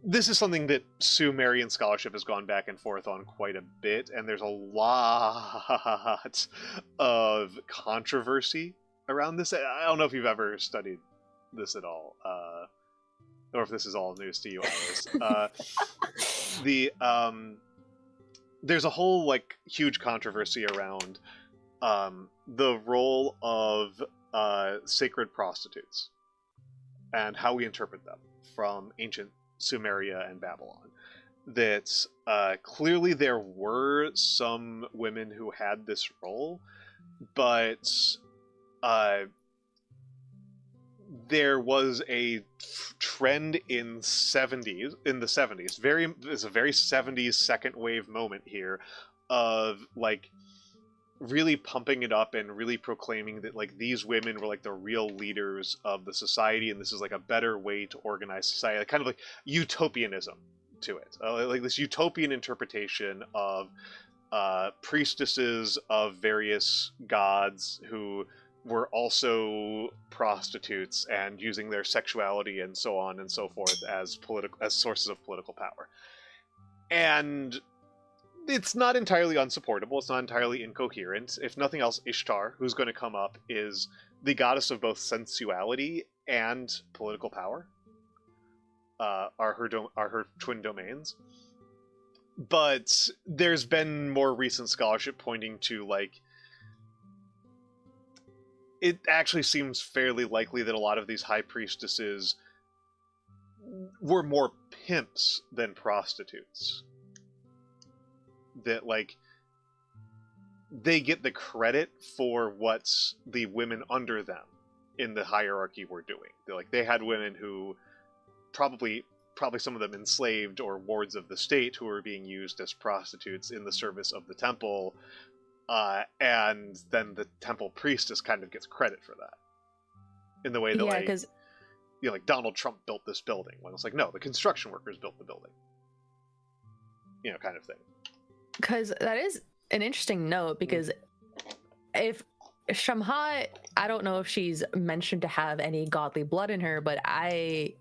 this is something that Sumerian scholarship has gone back and forth on quite a bit, and there's a lot of controversy around this. I don't know if you've ever studied this at all, or if this is all news to you, Iris. There's a whole like huge controversy around the role of sacred prostitutes and how we interpret them from ancient Sumeria and Babylon. That clearly there were some women who had this role, but there was a trend in the 70s. It's a very 70s second wave moment here of like really pumping it up and really proclaiming that like these women were like the real leaders of the society, and this is like a better way to organize society, like, kind of like utopianism to it, like this utopian interpretation of priestesses of various gods who were also prostitutes and using their sexuality and so on and so forth as sources of political power. And it's not entirely unsupportable. It's not entirely incoherent. If nothing else, Ishtar, who's going to come up, is the goddess of both sensuality and political power. Are her twin domains. But there's been more recent scholarship pointing to like it actually seems fairly likely that a lot of these high priestesses were more pimps than prostitutes. That like they get the credit for what the women under them in the hierarchy were doing. They had women who probably some of them enslaved or wards of the state who were being used as prostitutes in the service of the temple, and then the temple priestess kind of gets credit for that in the way that like Donald Trump built this building, when it's like, no, the construction workers built the building, kind of thing. Because that is an interesting note, because if Shamhat, I don't know if she's mentioned to have any godly blood in her, but I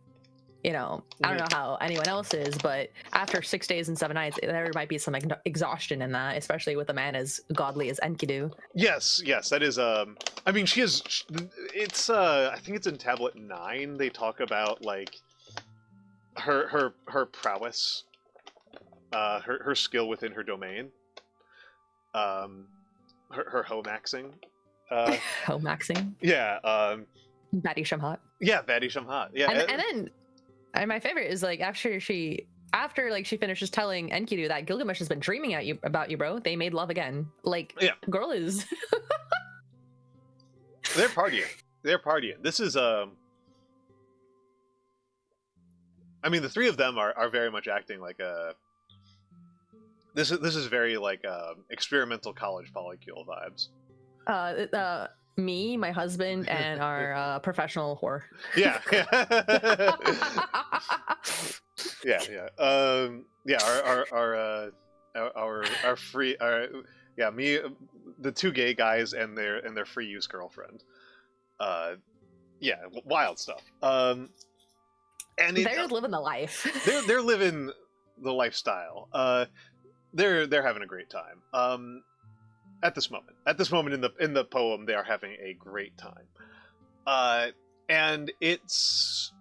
don't know how anyone else is, but after 6 days and 7 nights, there might be some exhaustion in that, especially with a man as godly as Enkidu. Yes, that is. I mean, she is. It's. I think it's in Tablet 9. They talk about like her prowess, her skill within her domain, her homaxing. Homaxing. Yeah. Batty Shamhat. Yeah, Batty Shamhat. Yeah, and then. And my favorite is like after she finishes telling Enkidu that Gilgamesh has been dreaming about you, bro. They made love again. Like, yeah. Girl is. They're partying. This is I mean, the three of them are very much acting like a. This is very like experimental college polycule vibes. Me, my husband, and our professional whore. Yeah. Yeah, yeah. Yeah, our free, yeah, me, the two gay guys and their free use girlfriend. Uh, yeah, wild stuff. And They're just living the life. they're living the lifestyle. They're having a great time. At this moment in the poem, they are having a great time. And it's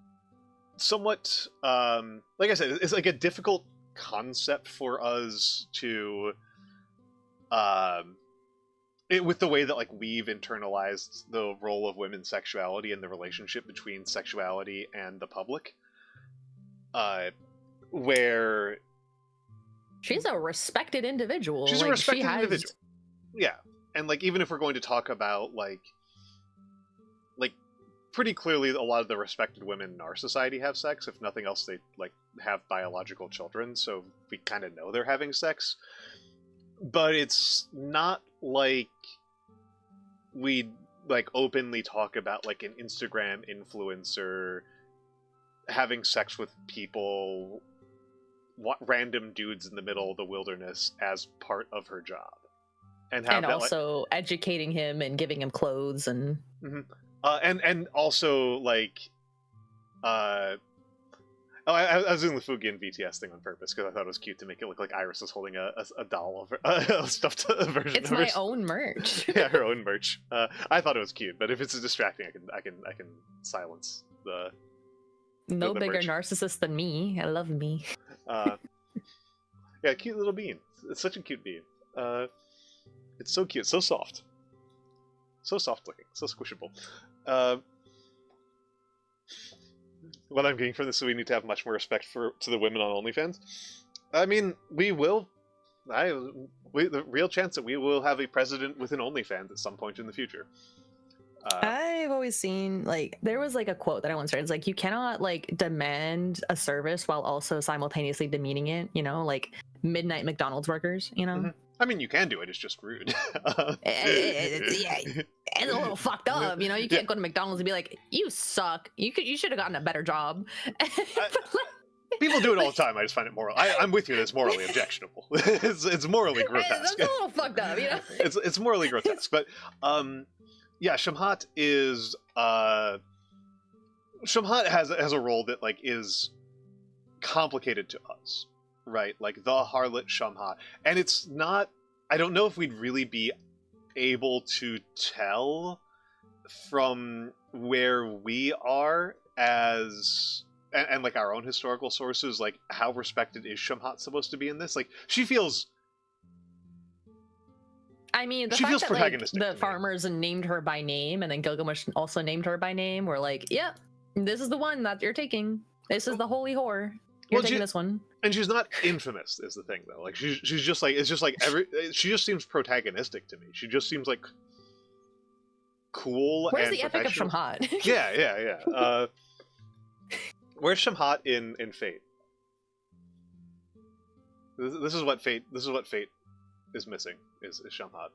somewhat, like I said, it's like a difficult concept for us to, with the way that like we've internalized the role of women's sexuality and the relationship between sexuality and the public, where she's a respected individual. she's like, a respected she has... individual. Yeah, and like even if we're going to talk about like pretty clearly a lot of the respected women in our society have sex. If nothing else, they like have biological children, so we kind of know they're having sex. But it's not like we like openly talk about like an Instagram influencer having sex with people, random dudes in the middle of the wilderness as part of her job, and also like, educating him and giving him clothes and. Mm-hmm. And also like, I was doing the Fugian BTS thing on purpose because I thought it was cute to make it look like Iris was holding a doll of a stuffed version. It's of my own merch. Yeah, her own merch. I thought it was cute, but if it's distracting, I can silence the. No the bigger merch. narcissist than me. I love me. Yeah, cute little bean. It's such a cute bean. It's so cute, so soft. So soft looking, so squishable. What I'm getting from this is we need to have much more respect to the women on OnlyFans. I mean, we will. The real chance that we will have a president with an OnlyFans at some point in the future. I've always seen, like, there was like a quote that I once read. It's like, you cannot like demand a service while also simultaneously demeaning it. You know, like midnight McDonald's workers. You know. Mm-hmm. I mean, you can do it. It's just rude. Yeah, it's a little fucked up. You know, you can't go to McDonald's and be like, "You suck. You should have gotten a better job." People do it all the time. I just find it moral. I'm with you. It's morally objectionable. It's morally grotesque. It's a little fucked up, you know. It's morally grotesque, but yeah, Shamhat is Shamhat has a role that like is complicated to us. Right, like the harlot Shamhat. And it's not... I don't know if we'd really be able to tell from where we are as... And like our own historical sources, like how respected is Shamhat supposed to be in this? Like, she feels... I mean, the fact that like, the farmers named her by name, and then Gilgamesh also named her by name, we're like, yep, this is the one that you're taking. This is the holy whore. You're taking this one. And she's not infamous, is the thing, though. Like she's just like, it's just like she just seems protagonistic to me. She just seems like cool. Where's and the Epic of Shamhat? Yeah. Where's Shamhat in Fate? This is what Fate is missing. Is Shamhat.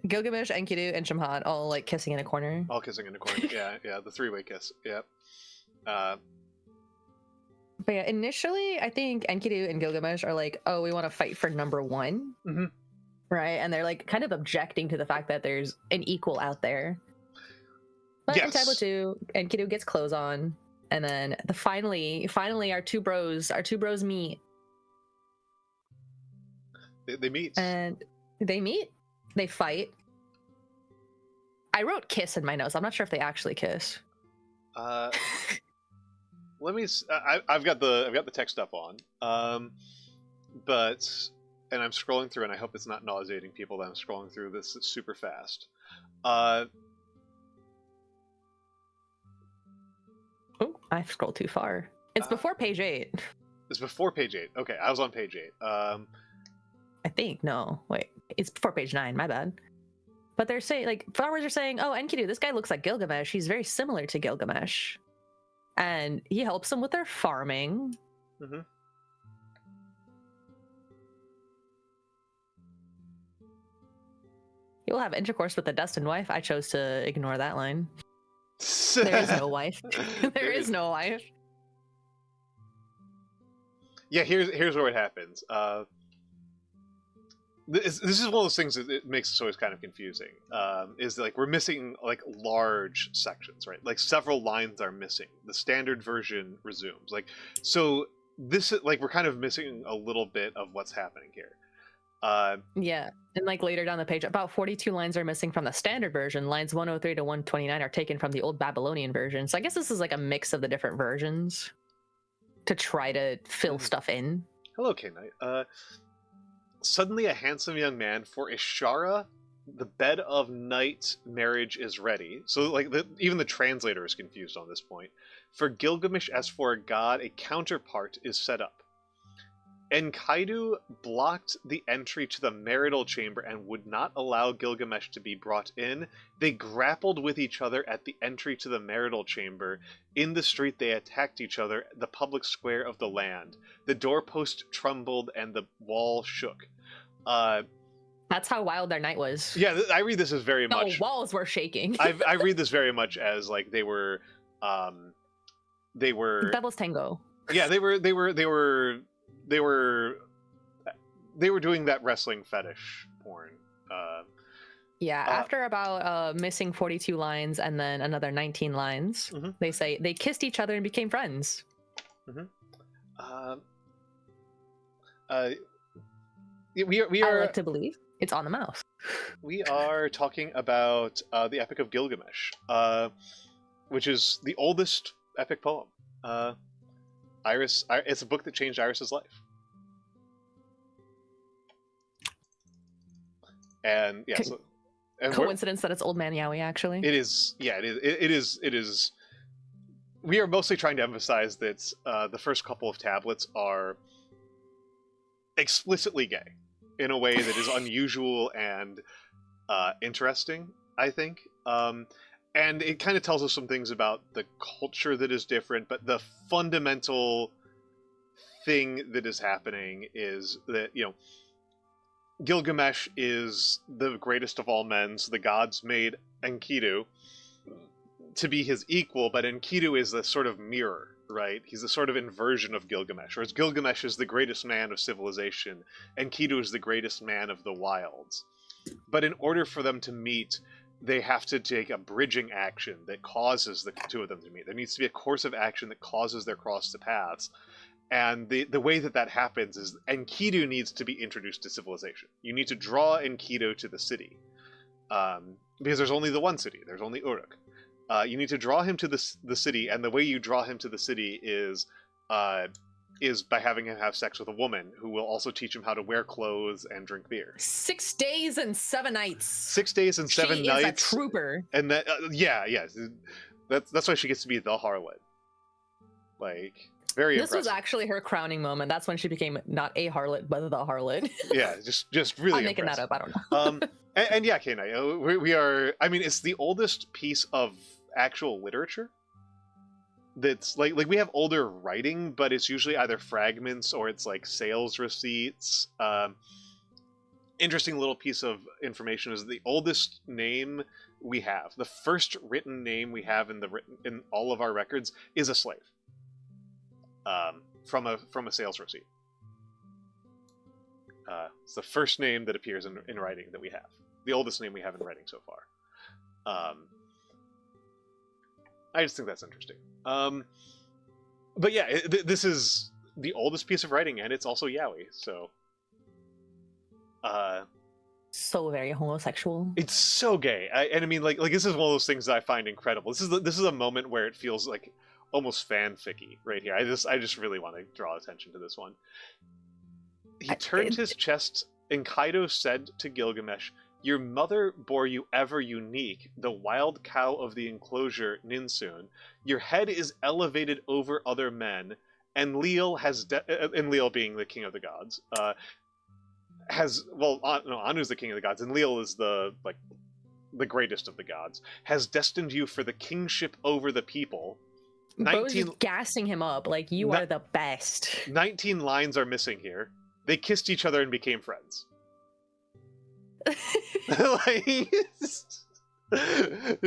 Gilgamesh, Enkidu, and Shamhat all like kissing in a corner. All kissing in a corner. Yeah. The three-way kiss. Yeah. But yeah, initially, I think Enkidu and Gilgamesh are like, oh, we want to fight for number one. Mm-hmm. Right? And they're like kind of objecting to the fact that there's an equal out there. But in Tablet 2, Enkidu gets clothes on. And then finally, our two bros meet. They meet. And they meet. They fight. I wrote kiss in my notes. I'm not sure if they actually kiss. Let me. I've got the text up on, but and I'm scrolling through, and I hope it's not nauseating people that I'm scrolling through this super fast. Oh, I scrolled too far. It's before page 8. It's before page 8. Okay, I was on page 8. I think no. Wait, it's before page 9. My bad. But they're saying, like, farmers are saying, "Oh, Enkidu, this guy looks like Gilgamesh. He's very similar to Gilgamesh." And he helps them with their farming. Mm-hmm. He will have intercourse with the destined wife. I chose to ignore that line. There is no wife. There is no wife. yeah, here's where it happens. This is one of those things that it makes us always kind of confusing. Is like we're missing like large sections, right? Like several lines are missing. The standard version resumes. Like so this is like we're kind of missing a little bit of what's happening here. Yeah, and like later down the page, about 42 lines are missing from the standard version. Lines 103 to 129 are taken from the old Babylonian version. So I guess this is like a mix of the different versions to try to fill stuff in. Hello, K-Knight. Suddenly a handsome young man, for Ishara, the bed of night marriage is ready. So like even the translator is confused on this point. For Gilgamesh, as for a god, a counterpart is set up. Enkidu blocked the entry to the marital chamber and would not allow Gilgamesh to be brought in. They grappled with each other at the entry to the marital chamber. In the street they attacked each other, the public square of the land. The doorpost trembled and the wall shook. That's how wild their night was. Yeah, I read this as very much... The walls were shaking. I read this very much as like they were... Devil's Tango. Yeah, they were doing that wrestling fetish porn. Yeah, after about missing 42 lines and then another 19 lines, they say they kissed each other and became friends. We are. I like to believe it's on the mouth. We are talking about the Epic of Gilgamesh, which is the oldest epic poem. Iris, it's a book that changed Iris's life. And yeah, coincidence that it's Old Man Yaoi, actually. It is. Yeah, it is. We are mostly trying to emphasize that the first couple of tablets are explicitly gay in a way that is unusual and interesting, I think. And it kind of tells us some things about the culture that is different, but the fundamental thing that is happening is that, you know, Gilgamesh is the greatest of all men, so the gods made Enkidu to be his equal, but Enkidu is the sort of mirror, right? He's the sort of inversion of Gilgamesh, whereas Gilgamesh is the greatest man of civilization, Enkidu is the greatest man of the wilds. But in order for them to meet, they have to take a bridging action that causes the two of them to meet. There needs to be a course of action that causes their cross to paths. And the way that happens is Enkidu needs to be introduced to civilization. You need to draw Enkidu to the city. Because there's only the one city. There's only Uruk. You need to draw him to the city, and the way you draw him to the city is by having him have sex with a woman who will also teach him how to wear clothes and drink beer. 6 days and 7 nights. 6 days and 7 nights. She is a trooper. And that, yeah. That's why she gets to be the harlot. Like, very impressive. This was actually her crowning moment. That's when she became not a harlot, but the harlot. Yeah, just really I'm making impressive. that up, I don't know. and yeah, Kena, we are, I mean, it's the oldest piece of actual literature. That's like we have older writing, but it's usually either fragments or it's like sales receipts. Interesting little piece of information is the oldest name we have. The first written name we have in all of our records is a slave. From a sales receipt. It's the first name that appears in writing that we have. The oldest name we have in writing so far. I just think that's interesting. But yeah, this is the oldest piece of writing, and it's also yaoi. So, so very homosexual. It's so gay, and I mean, like this is one of those things that I find incredible. This is a moment where it feels like almost fanficky right here. I just really want to draw attention to this one. He turned his chest, and Kaido said to Gilgamesh, "Your mother bore you ever unique, the wild cow of the enclosure, Ninsun. Your head is elevated over other men, and Enlil Enlil being the king of the gods, Anu's the king of the gods, and Enlil is the greatest of the gods, has destined you for the kingship over the people." Bo's just gassing him up, like, you are the best. 19 lines are missing here. They kissed each other and became friends. Like,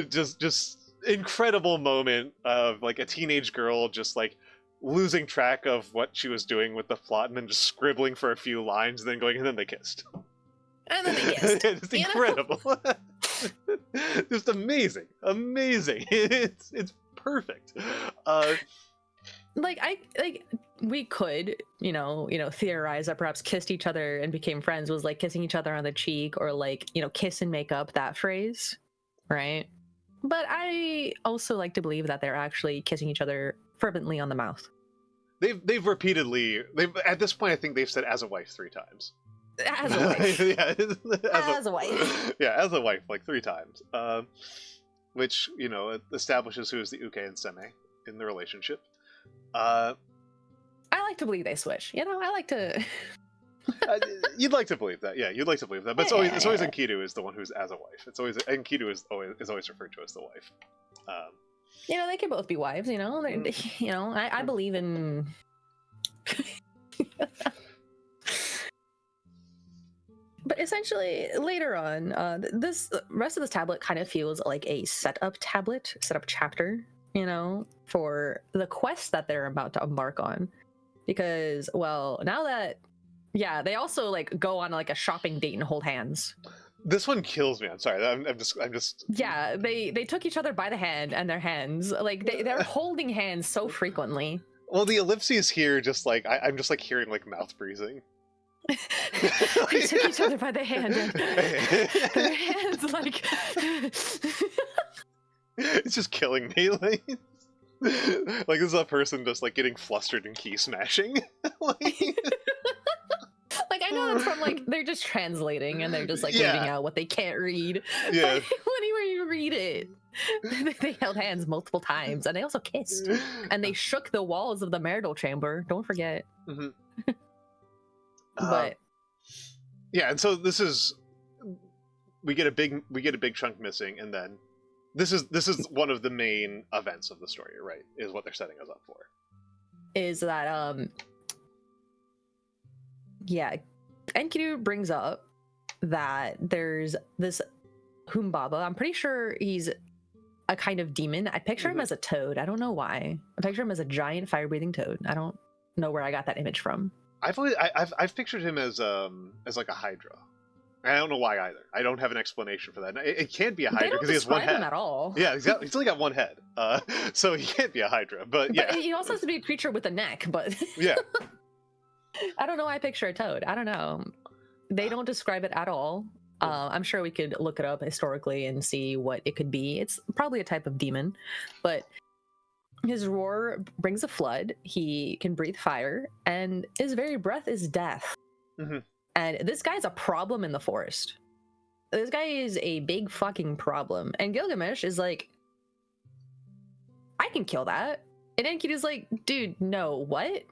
just incredible moment of like a teenage girl just like losing track of what she was doing with the plot and then just scribbling for a few lines and then going, and then they kissed. And then they kissed. It's incredible. Just amazing. It's perfect. We could, theorize that perhaps kissed each other and became friends was like kissing each other on the cheek, or like, kiss and make up, that phrase, right? But I also like to believe that they're actually kissing each other fervently on the mouth. They've repeatedly, at this point I think they've said as a wife 3 times. As a wife. Yeah, as a wife. Yeah, as a wife, like 3 times. Which, it establishes who is the uke and seme in the relationship. I like to believe they switch. I like to. You'd like to believe that, yeah. You'd like to believe that, but it's always Enkidu is the one who's as a wife. It's always Enkidu is always referred to as the wife. They can both be wives. I believe in. But essentially, later on, this rest of this tablet kind of feels like a setup chapter, for the quest that they're about to embark on. Because, well, now that, they also like go on like a shopping date and hold hands. This one kills me. I'm sorry. I'm just. Yeah, they took each other by the hand and their hands. Like they're holding hands so frequently. Well, the ellipses here, just like I'm just like hearing like mouth breathing. They took each other by the hand and their hands like. It's just killing me. Like this is a person just like getting flustered and key smashing. Like, I know it's from like they're just translating and they're just like leaving out what they can't read. Yeah. But when you read it, they held hands multiple times and they also kissed and they shook the walls of the marital chamber. Don't forget. Mm-hmm. But yeah, and so this is we get a big chunk missing, and then this is one of the main events of the story, right? Is what they're setting us up for. Is that Enkidu brings up that there's this Humbaba. I'm pretty sure he's a kind of demon. I picture him as a toad. I don't know why. I picture him as a giant fire-breathing toad. I don't know where I got that image from. I've pictured him as like a hydra. I don't know why either. I don't have an explanation for that. It can't be a hydra because he has one head. Him at all. Yeah, he's only got one head, so he can't be a hydra. But yeah, he also has to be a creature with a neck. But yeah, I don't know why I picture a toad. I don't know. They don't describe it at all. I'm sure we could look it up historically and see what it could be. It's probably a type of demon, but his roar brings a flood. He can breathe fire, and his very breath is death. Mm-hmm. And this guy's a problem in the forest. This guy is a big fucking problem. And Gilgamesh is like, I can kill that. And Enkidu's like, dude, no, what?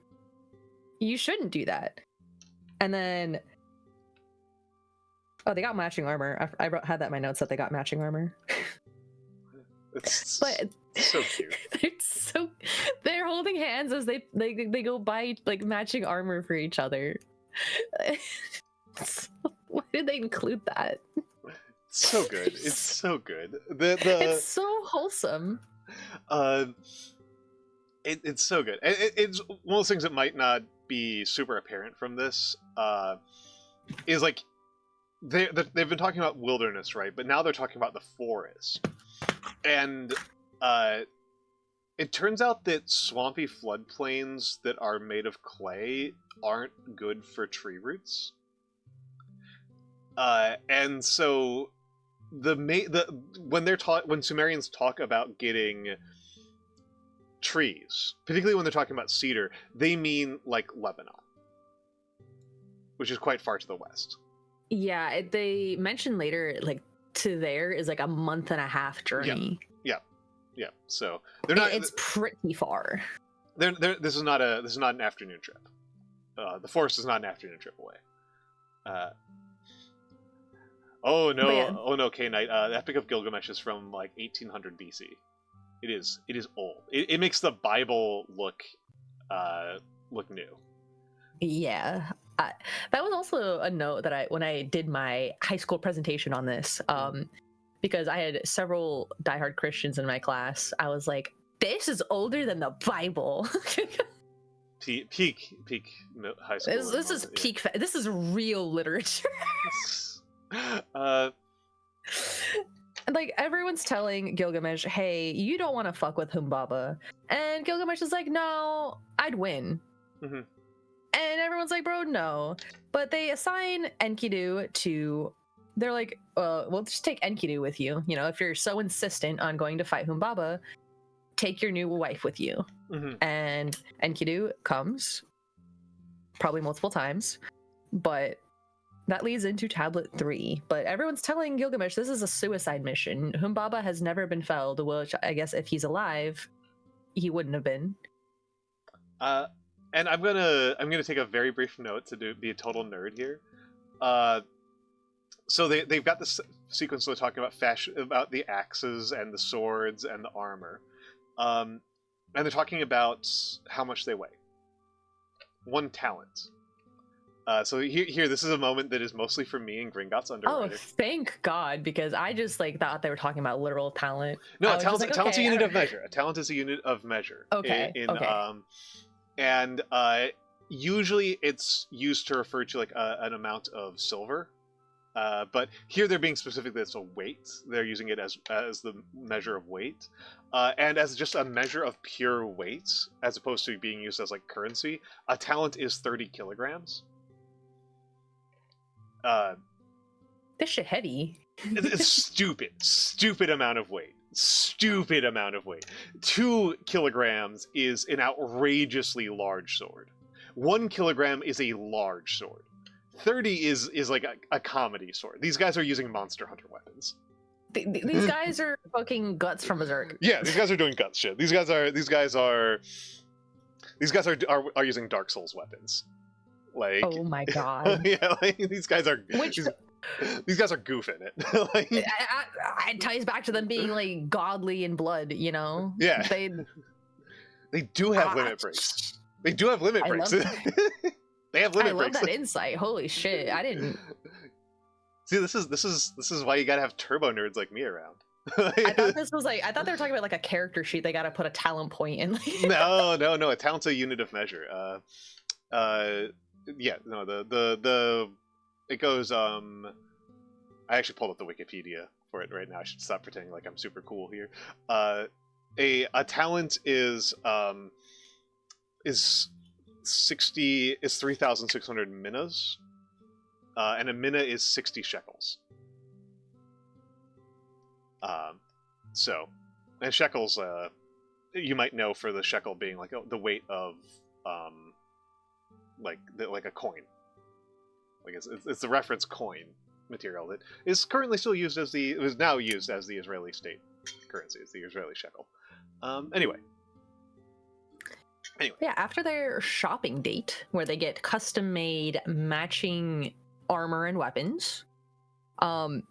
You shouldn't do that. And then, oh, they got matching armor. I had that in my notes that they got matching armor. But so cute. They're holding hands as they go buy like matching armor for each other. Why did they include that? So good. It's so good. It's so wholesome. It's so good. It's one of those things that might not be super apparent from this. Is like they've been talking about wilderness, right? But now they're talking about the forest, and it turns out that swampy floodplains that are made of clay aren't good for tree roots. And so when Sumerians talk about getting trees, particularly when they're talking about cedar, they mean like Lebanon, which is quite far to the west. Yeah, they mention later like to there is like a month and a half journey. Yeah. So they're not. It's pretty far. This is not an afternoon trip. The forest is not an afternoon trip away. Oh no, K-Knight. The Epic of Gilgamesh is from like 1800 BC. It is old. It makes the Bible look new. Yeah. That was also a note that when I did my high school presentation on this, because I had several diehard Christians in my class, I was like, this is older than the Bible. peak high school. This is peak. This is real literature. Like, everyone's telling Gilgamesh, hey, you don't want to fuck with Humbaba. And Gilgamesh is like, no, I'd win. Mm-hmm. And everyone's like, bro, no. But they assign Enkidu to... They're like, we'll just take Enkidu with you. You know, if you're so insistent on going to fight Humbaba, take your new wife with you. Mm-hmm. And Enkidu comes, probably multiple times, but... That leads into Tablet 3, but everyone's telling Gilgamesh this is a suicide mission. Humbaba has never been felled, which I guess if he's alive, he wouldn't have been. And I'm gonna take a very brief note to be a total nerd here. So they've got this sequence where they're talking about about the axes and the swords and the armor, and they're talking about how much they weigh. 1 talent. So here, this is a moment that is mostly for me and Gringotts underwriter. Oh, thank God, because I just thought they were talking about literal talent. No, talent's a unit of measure. A talent is a unit of measure. Okay. And usually it's used to refer to like an amount of silver. But here they're being specific that it's a weight. They're using it as the measure of weight, and as just a measure of pure weight, as opposed to being used as like currency. A talent is 30 kilograms. This shit heavy. It's stupid amount of weight. 2 kilograms is an outrageously large sword. 1 kilogram is a large sword. 30 is like a comedy sword. These guys are using Monster Hunter weapons. These guys are fucking guts from Berserk. Yeah, these guys are doing guts shit. These guys are using Dark Souls weapons. Like, oh my God. Yeah, like, these guys are goofing it. Like, it ties back to them being like godly in blood, you know? Yeah. They do have limit breaks. They do have limit breaks. They have limit breaks. I love that insight. Holy shit. I didn't. See, this is why you gotta have turbo nerds like me around. I thought they were talking about like a character sheet they gotta put a talent point in. No. A talent's a unit of measure. It goes, I actually pulled up the Wikipedia for it right now. I should stop pretending like I'm super cool here. A talent is 3,600 minas, and a mina is 60 shekels. And shekels, you might know for the shekel being like the weight of, like a coin. Like it's the reference coin material that is currently still used as it was now used as the Israeli state currency. It's the Israeli shekel. Anyway. Yeah, after their shopping date, where they get custom-made matching armor and weapons, the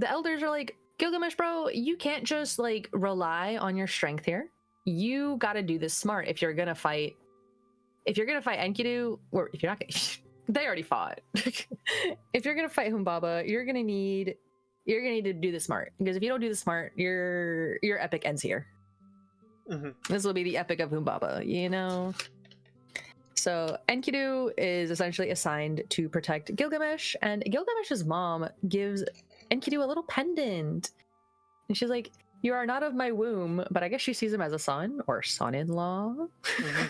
elders are like, Gilgamesh, bro, you can't just like rely on your strength here. You got to do this smart if you're gonna fight. If you're gonna fight Enkidu, or if you're not, they already fought. If you're gonna fight Humbaba, you're gonna need to do this smart, because if you don't do this smart, your epic ends here. Mm-hmm. This will be the Epic of Humbaba, you know? So Enkidu is essentially assigned to protect Gilgamesh, and Gilgamesh's mom gives Enkidu a little pendant. And she's like, you are not of my womb, but I guess she sees him as a son or son-in-law. Mm-hmm.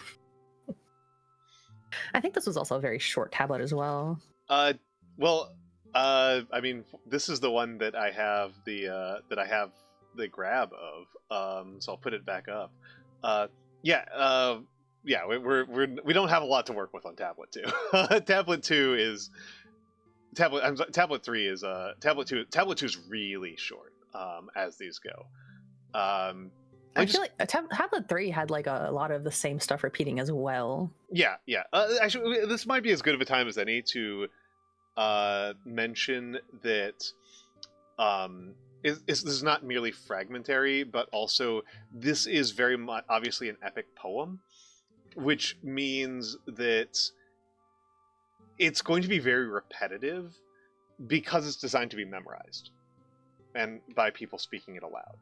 I think this was also a very short tablet as well. I mean, this is the one that I have the grab of, so I'll put it back up. We don't have a lot to work with on tablet 2. Tablet 2 is tablet 3 is tablet 2 is really short as these go. I feel like tablet 3 had like a lot of the same stuff repeating as well. Yeah. Actually, this might be as good of a time as any to mention that this is not merely fragmentary, but also this is very much obviously an epic poem, which means that it's going to be very repetitive because it's designed to be memorized and by people speaking it aloud.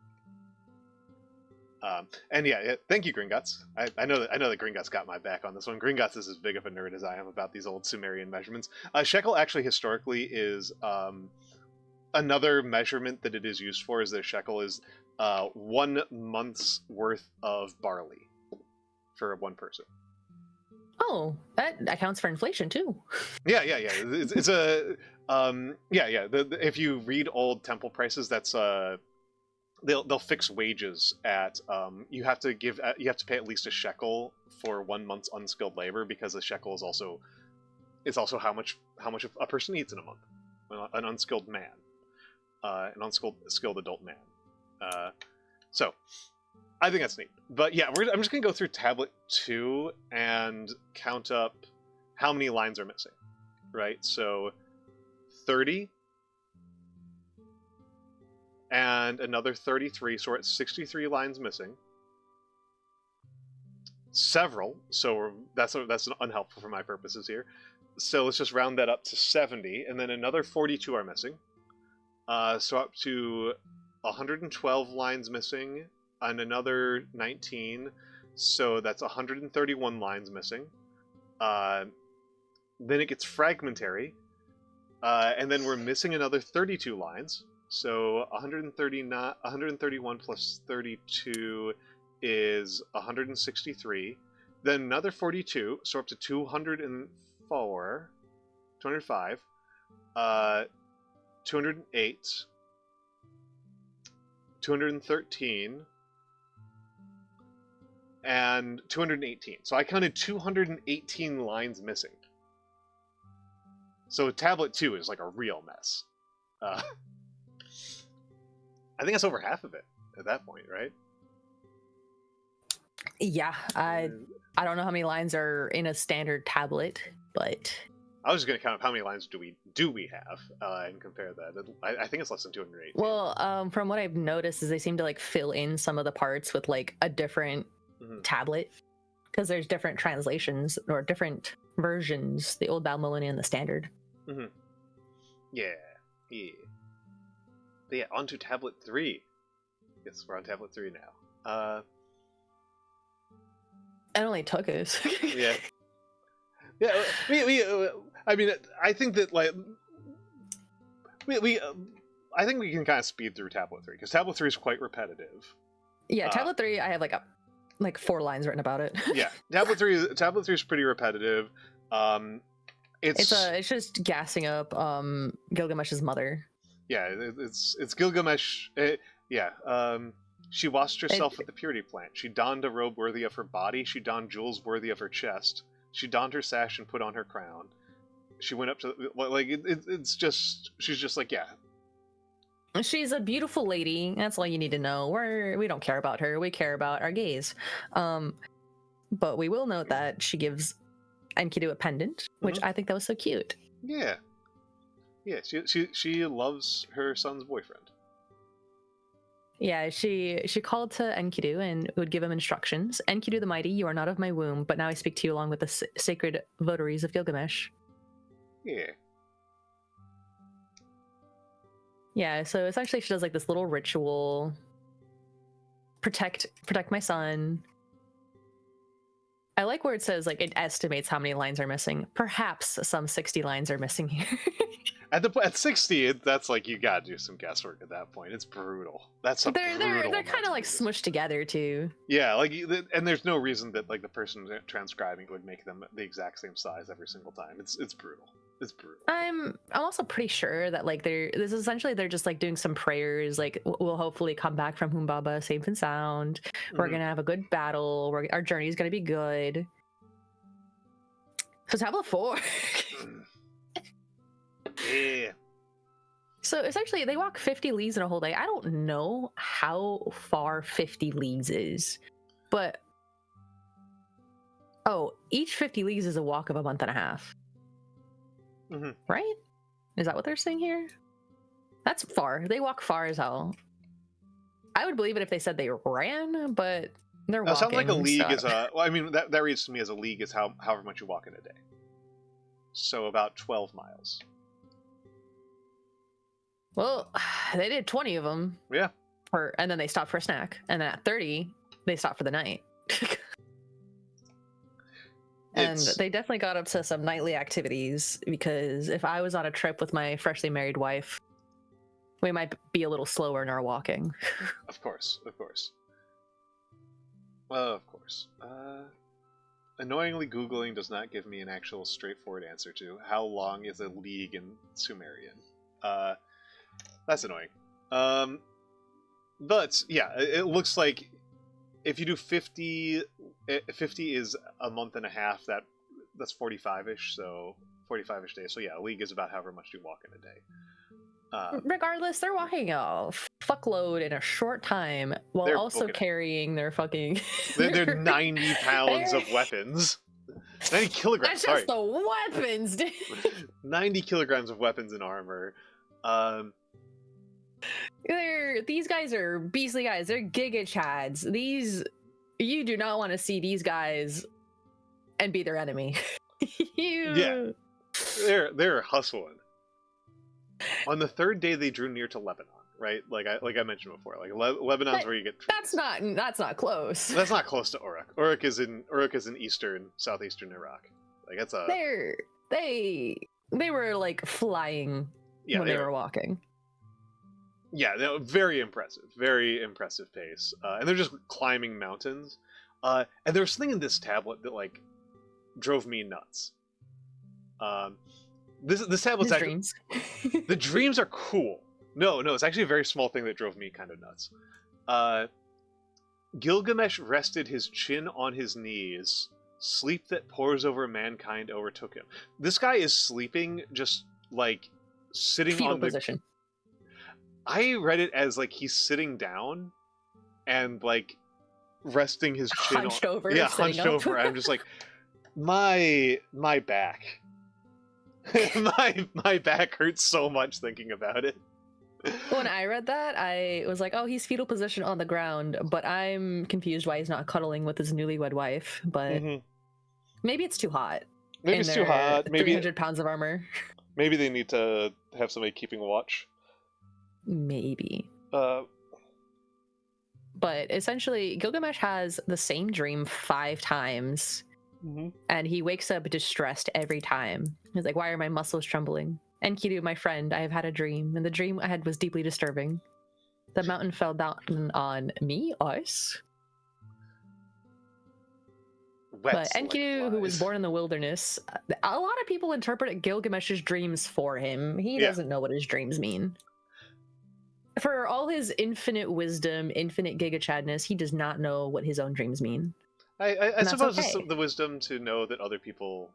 And yeah, thank you, Gringotts. I know that Gringotts got my back on this one. Gringotts is as big of a nerd as I am about these old Sumerian measurements. Shekel actually historically is another measurement that it is used for. Is that shekel is 1 month's worth of barley for one person. Oh, that accounts for inflation too. Yeah. It's a if you read old temple prices, that's they'll fix wages at you have to pay at least a shekel for 1 month's unskilled labor, because a shekel is also how much a person eats in a month. An unskilled man, an skilled adult man. So I think that's neat. But yeah, I'm just gonna go through tablet 2 and count up how many lines are missing. Right, so 30. And another 33, so we're at 63 lines missing. Several, so that's unhelpful for my purposes here. So let's just round that up to 70, and then another 42 are missing. So up to 112 lines missing, and another 19, so that's 131 lines missing. Then it gets fragmentary, and then we're missing another 32 lines. So 131 plus 32 is 163. Then another 42, so up to 204, 205, 208, 213, and 218. So I counted 218 lines missing. So tablet 2 is like a real mess. I think that's over half of it at that point, right? Yeah, I don't know how many lines are in a standard tablet, but I was just gonna count up how many lines do we have and compare that. I think it's less than 208. Well, from what I've noticed is they seem to like fill in some of the parts with like a different tablet, because there's different translations or different versions, the old Babylonian and the standard. Yeah. But yeah, on to tablet 3. Yes, we're on tablet 3 now. It only took us. Yeah. I mean, I think that like I think we can kind of speed through tablet 3, because tablet 3 is quite repetitive. Yeah, tablet 3, I have like 4 lines written about it. Yeah, tablet 3 is pretty repetitive. It's just gassing up Gilgamesh's mother. Yeah, it's Gilgamesh. She washed herself with the purity plant. She donned a robe worthy of her body. She donned jewels worthy of her chest. She donned her sash and put on her crown. She went up to it's just she's just like, yeah. She's a beautiful lady. That's all you need to know. We don't care about her. We care about our gaze. But we will note that she gives Enkidu a pendant, which I think that was so cute. Yeah. Yeah, she loves her son's boyfriend. Yeah, she called to Enkidu and would give him instructions. Enkidu the mighty, you are not of my womb, but now I speak to you along with the sacred votaries of Gilgamesh. Yeah. Yeah, so essentially she does like this little ritual. Protect my son. I like where it says like it estimates how many lines are missing. Perhaps some 60 lines are missing here. At 60, that's like you gotta do some guesswork at that point. It's brutal. They're kind of like smushed together too. Yeah, like, and there's no reason that like the person transcribing would make them the exact same size every single time. It's brutal. It's brutal. I'm also pretty sure that like they're just like doing some prayers. Like we'll hopefully come back from Humbaba safe and sound. We're gonna have a good battle. Our journey is gonna be good. So tablet 4. Yeah. So essentially, they walk 50 leagues in a whole day. I don't know how far 50 leagues is, but each 50 leagues is a walk of a month and a half. Right? Is that what they're saying here? That's far. They walk far as hell. I would believe it if they said they ran, but they're walking. It sounds like a league is a. Well, I mean, that reads to me as a league is however much you walk in a day. So about 12 miles. Well, they did 20 of them. Yeah. And then they stopped for a snack. And then at 30, they stopped for the night. And they definitely got up to some nightly activities, because if I was on a trip with my freshly married wife, we might be a little slower in our walking. Of course, of course. Of course. Annoyingly, Googling does not give me an actual straightforward answer to how long is a league in Sumerian. That's annoying. But yeah, it looks like if you do 50 is a month and a half. That's 45-ish, so 45-ish days. So yeah, a league is about however much you walk in a day. Regardless, they're walking a fuckload in a short time while also carrying their fucking... They're 90 pounds of weapons. 90 kilograms, That's just the weapons, dude. 90 kilograms of weapons and armor. These guys are beastly guys. They're Giga Chads. You do not want to see these guys and be their enemy. Yeah, they're hustling. On the third day, they drew near to Lebanon, right? Like I mentioned before, like Lebanon's where you get trees. That's not close. That's not close to Uruk. Uruk is in southeastern Iraq. Like that's a. They were like flying when they were walking. Yeah, very impressive pace, and they're just climbing mountains. And there was something in this tablet that like drove me nuts. This tablet's actually dreams. The dreams are cool. No, it's actually a very small thing that drove me kind of nuts. Gilgamesh rested his chin on his knees. Sleep that pours over mankind overtook him. This guy is sleeping, just like sitting fetal on the position. I read it as like he's sitting down and like resting his chin hunched over. Yeah, hunched over. I'm just like, my back. my back hurts so much thinking about it. When I read that, I was like, oh, he's fetal position on the ground, but I'm confused why he's not cuddling with his newlywed wife. But maybe it's too hot. Maybe it's too hot. Maybe 300 pounds of armor. Maybe they need to have somebody keeping watch. Maybe. But essentially, Gilgamesh has the same dream 5 times. And he wakes up distressed every time. He's like, why are my muscles trembling? Enkidu, my friend, I have had a dream, and the dream I had was deeply disturbing. The mountain fell down on me, us. But Enkidu, who was born in the wilderness, a lot of people interpret Gilgamesh's dreams for him. He doesn't know what his dreams mean. For all his infinite wisdom, infinite gigachadness, he does not know what his own dreams mean. I suppose it's the wisdom to know that other people's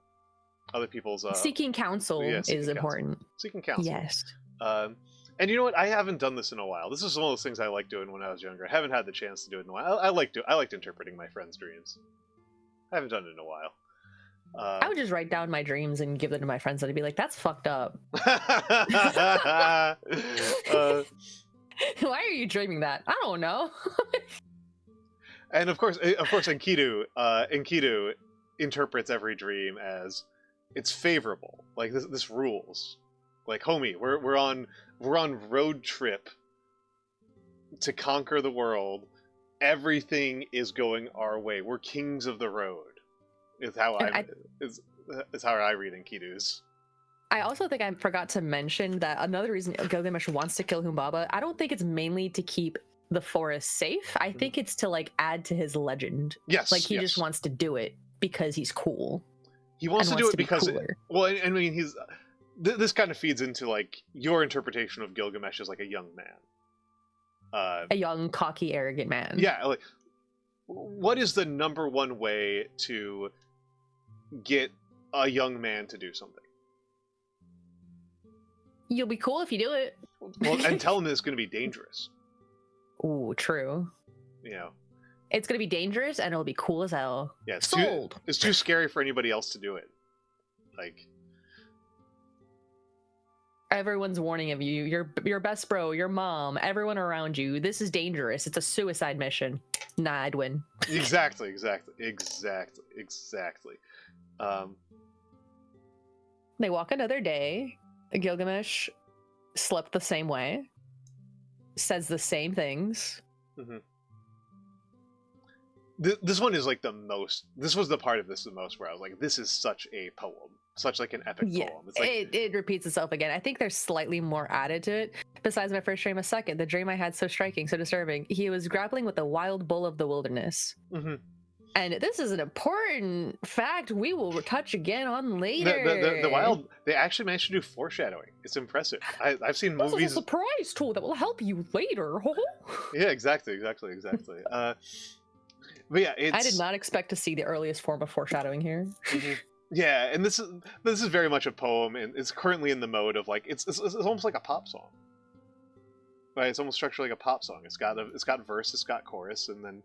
seeking counsel is important. Seeking counsel, yes. And you know what? I haven't done this in a while. This is one of those things I liked doing when I was younger. I haven't had the chance to do it in a while. I liked interpreting my friends' dreams. I haven't done it in a while. I would just write down my dreams and give them to my friends, and I'd be like, "That's fucked up." Why are you dreaming that? I don't know. And of course, Enkidu interprets every dream as it's favorable. Like this rules. Like, homie, we're on road trip to conquer the world. Everything is going our way. We're kings of the road. Is how I read Enkidu's. I also think I forgot to mention that another reason Gilgamesh wants to kill Humbaba, I don't think it's mainly to keep the forest safe. I think it's to like add to his legend. Yes. Like he just wants to do it because he's cool. He wants to do it because I mean he's this kind of feeds into like your interpretation of Gilgamesh as like a young man. A young, cocky, arrogant man. Yeah, like what is the number one way to get a young man to do something? You'll be cool if you do it. Well, and tell him it's going to be dangerous. Ooh, true. You know, it's going to be dangerous and it'll be cool as hell. Yeah, sold. It's too scary for anybody else to do it. Like everyone's warning of you. Your best bro, your mom, everyone around you. This is dangerous. It's a suicide mission. Nah, I'd win. Exactly. They walk another day. Gilgamesh slept the same way. Says the same things. this one is like the most. This was the part of this the most where I was like, this is such a poem, such like an epic poem. It's like it repeats itself again. I think there's slightly more added to it. Besides my first dream, a second. The dream I had so striking, so disturbing. He was grappling with the wild bull of the wilderness. mm-hmm. And this is an important fact we will touch again on later. The wild. They actually managed to do foreshadowing. It's impressive. I've seen movies. This is a surprise tool that will help you later. Yeah, exactly. But yeah, I did not expect to see the earliest form of foreshadowing here. Mm-hmm. Yeah, and this is very much a poem, and it's currently in the mode of like it's almost like a pop song. Right, it's almost structured like a pop song. It's got verse, it's got chorus, and then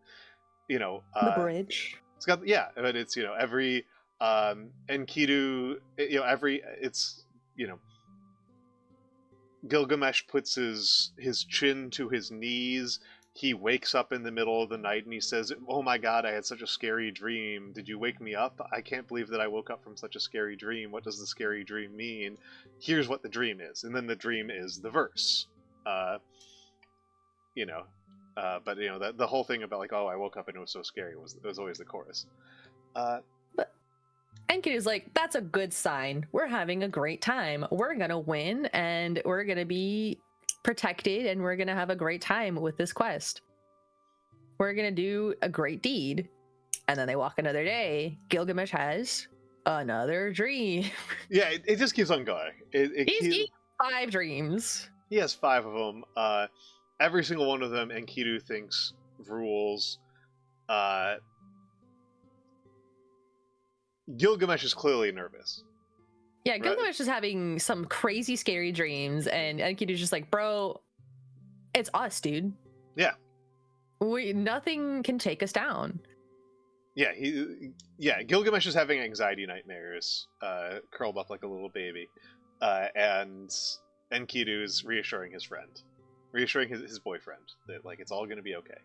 the bridge. It's got but it's every Enkidu Gilgamesh puts his chin to his knees. He wakes up in the middle of the night and he says, "Oh my God, I had such a scary dream. Did you wake me up? I can't believe that I woke up from such a scary dream. What does the scary dream mean? Here's what the dream is." And then the dream is the verse. But the whole thing about like, oh, I woke up and it was so scary was always the chorus. But Enkidu's like, that's a good sign. We're having a great time. We're gonna win and we're gonna be protected and we're gonna have a great time with this quest. We're gonna do a great deed. And then they walk another day. Gilgamesh has another dream. Yeah, it just keeps on going. He's 5 dreams. He has 5 of them. Every single one of them Enkidu thinks rules. Gilgamesh is clearly nervous. Yeah, Gilgamesh is having some crazy, scary dreams, and Enkidu's just like, bro, it's us, dude. Yeah. Nothing can take us down. Yeah, Gilgamesh is having anxiety nightmares, curled up like a little baby. And Enkidu's reassuring his friend. Reassuring his boyfriend that, like, it's all gonna be okay.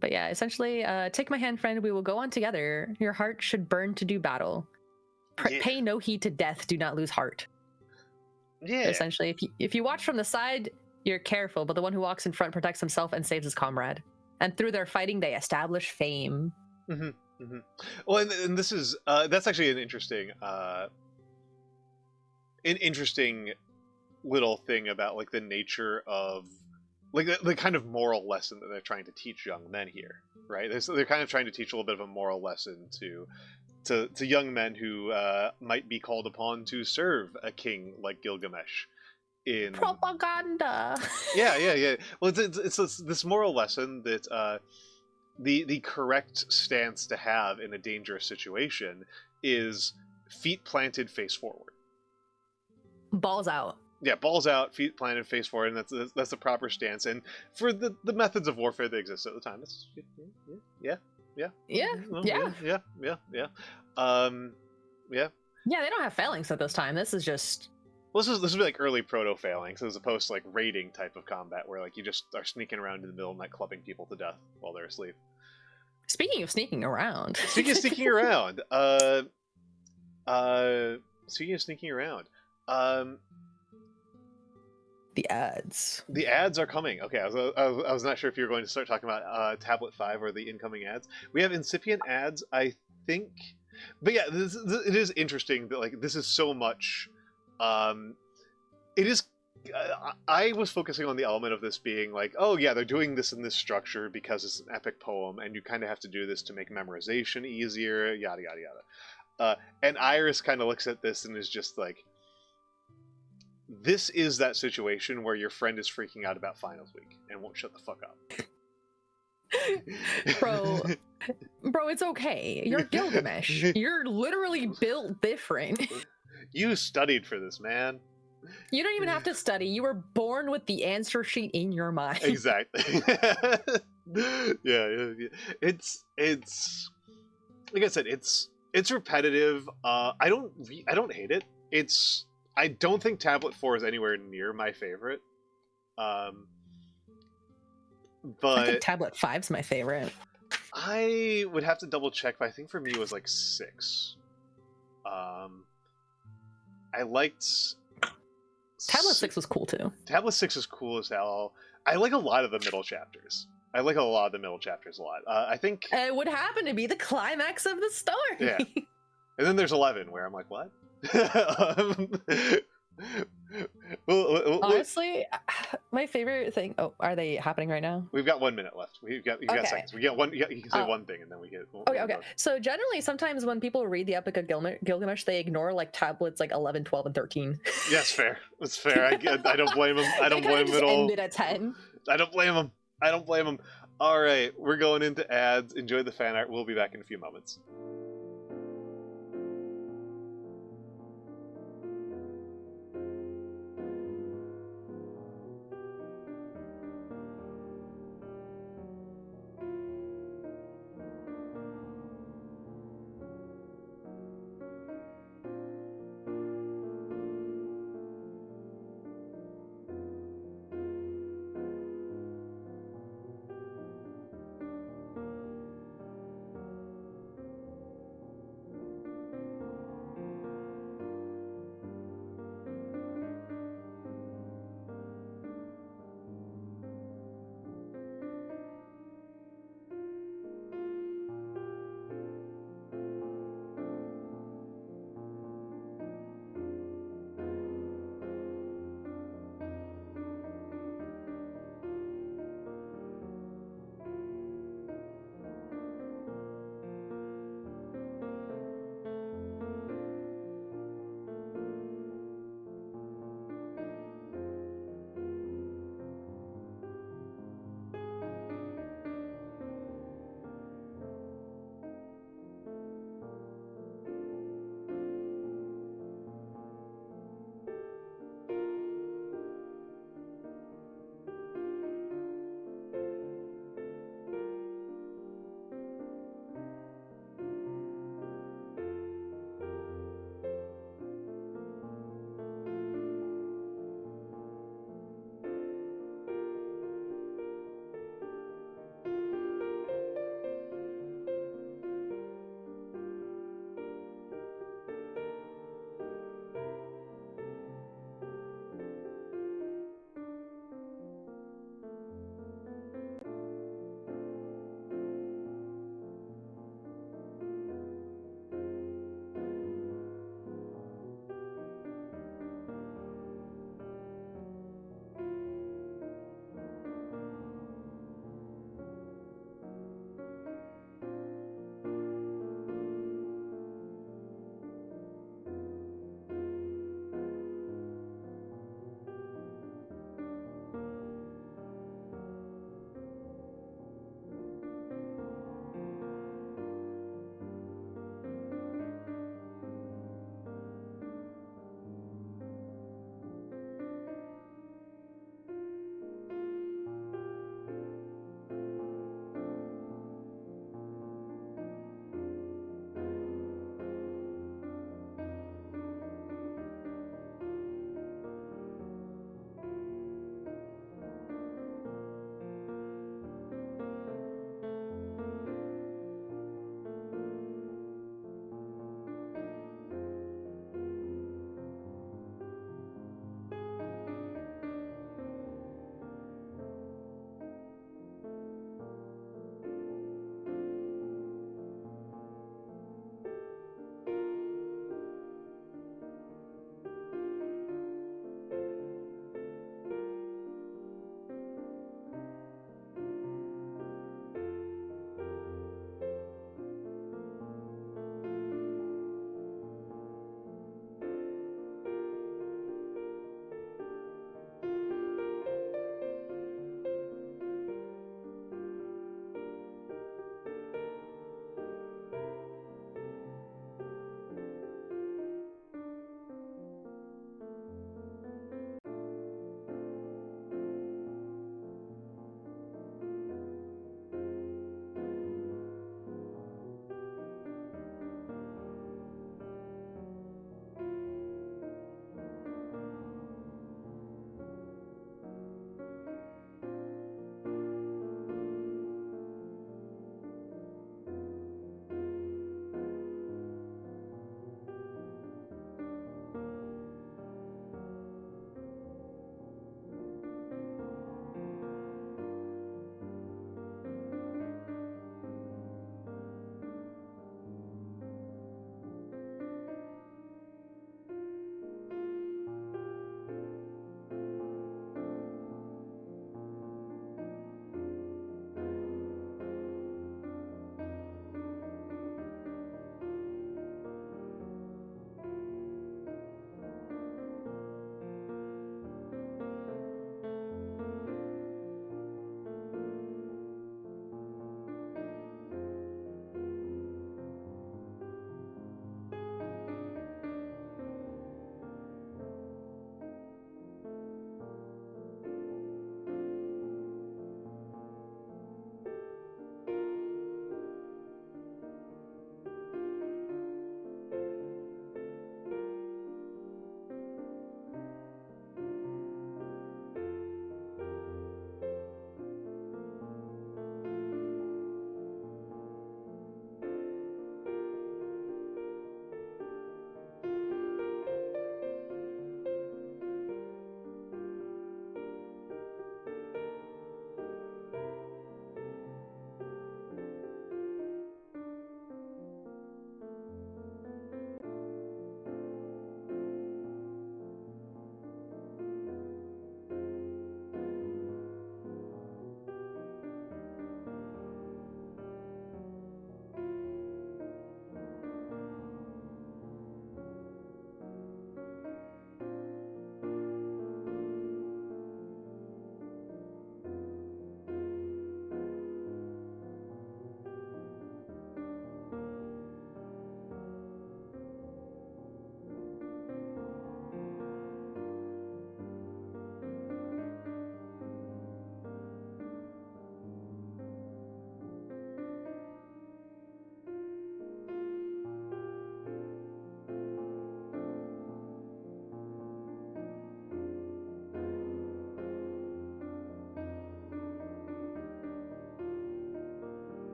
But yeah, essentially, take my hand, friend, we will go on together. Your heart should burn to do battle. Pay no heed to death, do not lose heart. Yeah. Essentially, if you watch from the side, you're careful, but the one who walks in front protects himself and saves his comrade. And through their fighting, they establish fame. Mm-hmm. Mm-hmm. Well, and this is that's actually an interesting little thing about like the nature of like the kind of moral lesson that they're trying to teach young men here, right? They're kind of trying to teach a little bit of a moral lesson to young men who might be called upon to serve a king like Gilgamesh. In propaganda. Yeah. Well, it's this moral lesson that the correct stance to have in a dangerous situation is feet planted, face forward. Balls out. Yeah, balls out, feet planted, face forward, and that's the proper stance. And for the methods of warfare that existed at the time, that's yeah. Yeah, they don't have phalanx at this time. This is just... Well, this would be like early proto-phalanx as opposed to like raiding type of combat where like you just are sneaking around in the middle of the night clubbing people to death while they're asleep. Speaking of sneaking around. Sneaking around. The ads. The ads are coming. Okay, I was not sure if you were going to start talking about Tablet 5 or the incoming ads. We have incipient ads, I think. But yeah, it is interesting that like this is so much. It is. I was focusing on the element of this being like, oh yeah, they're doing this in this structure because it's an epic poem, and you kind of have to do this to make memorization easier. Yada yada yada. And Iris kind of looks at this and is just like, this is that situation where your friend is freaking out about finals week and won't shut the fuck up. Bro, it's okay. You're Gilgamesh. You're literally built different. You studied for this, man. You don't even have to study. You were born with the answer sheet in your mind. Exactly. Yeah. It's like I said, it's repetitive. I don't hate it. I don't think Tablet 4 is anywhere near my favorite. But I think Tablet 5's my favorite. I would have to double check, but I think for me it was like 6. I liked... Tablet 6 was cool too. Tablet 6 is cool as hell. I like a lot of the middle chapters. I like a lot of the middle chapters a lot. I think, It would happen to be the climax of the story. Yeah. and then there's 11 where I'm like, what? Honestly, my favorite thing. Oh, are they happening right now? We've got 1 minute left. You've got Okay. seconds. We got one. You can say one thing, and then we get. Okay. So generally, sometimes when people read the Epic of Gilgamesh, they ignore like tablets like 11, 12, and 13. Yes, fair. That's fair. I don't blame them. I don't blame them at all. Ended at 10. I don't blame them. I don't blame them. All right, we're going into ads. Enjoy the fan art. We'll be back in a few moments.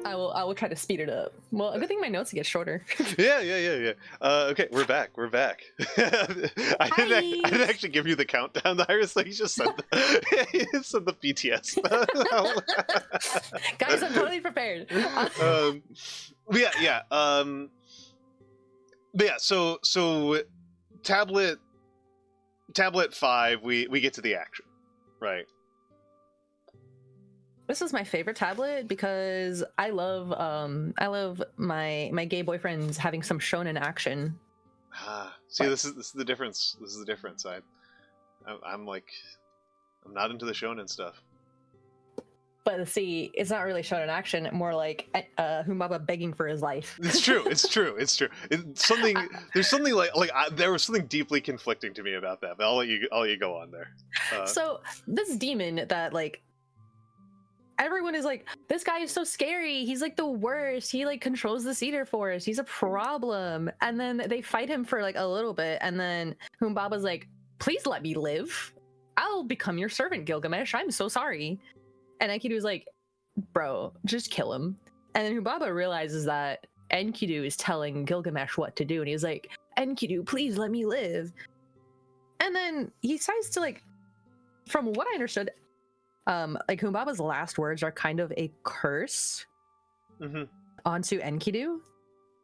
I will try to speed it up. Well, a good thing my notes get shorter. Yeah. Okay, we're back. I didn't actually give you the countdown, Iris. Like, he just said he said the BTS. Guys, I'm totally prepared. But yeah. So tablet 5, we get to the action, right? This is my favorite tablet because I love my gay boyfriends having some shonen action. See, this is the difference. This is the difference. I'm not into the shonen stuff. But see, it's not really shonen action. More like Humbaba begging for his life. It's true. It's something. There's something there was something deeply conflicting to me about that. But I'll let you go on there. So this demon that like. Everyone is like, this guy is so scary. He's like the worst. He like controls the cedar forest. He's a problem. And then they fight him for like a little bit. And then Humbaba's like, please let me live. I'll become your servant, Gilgamesh. I'm so sorry. And Enkidu's like, bro, just kill him. And then Humbaba realizes that Enkidu is telling Gilgamesh what to do. And he's like, Enkidu, please let me live. And then he decides to like, from what I understood, like Humbaba's last words are kind of a curse onto Enkidu.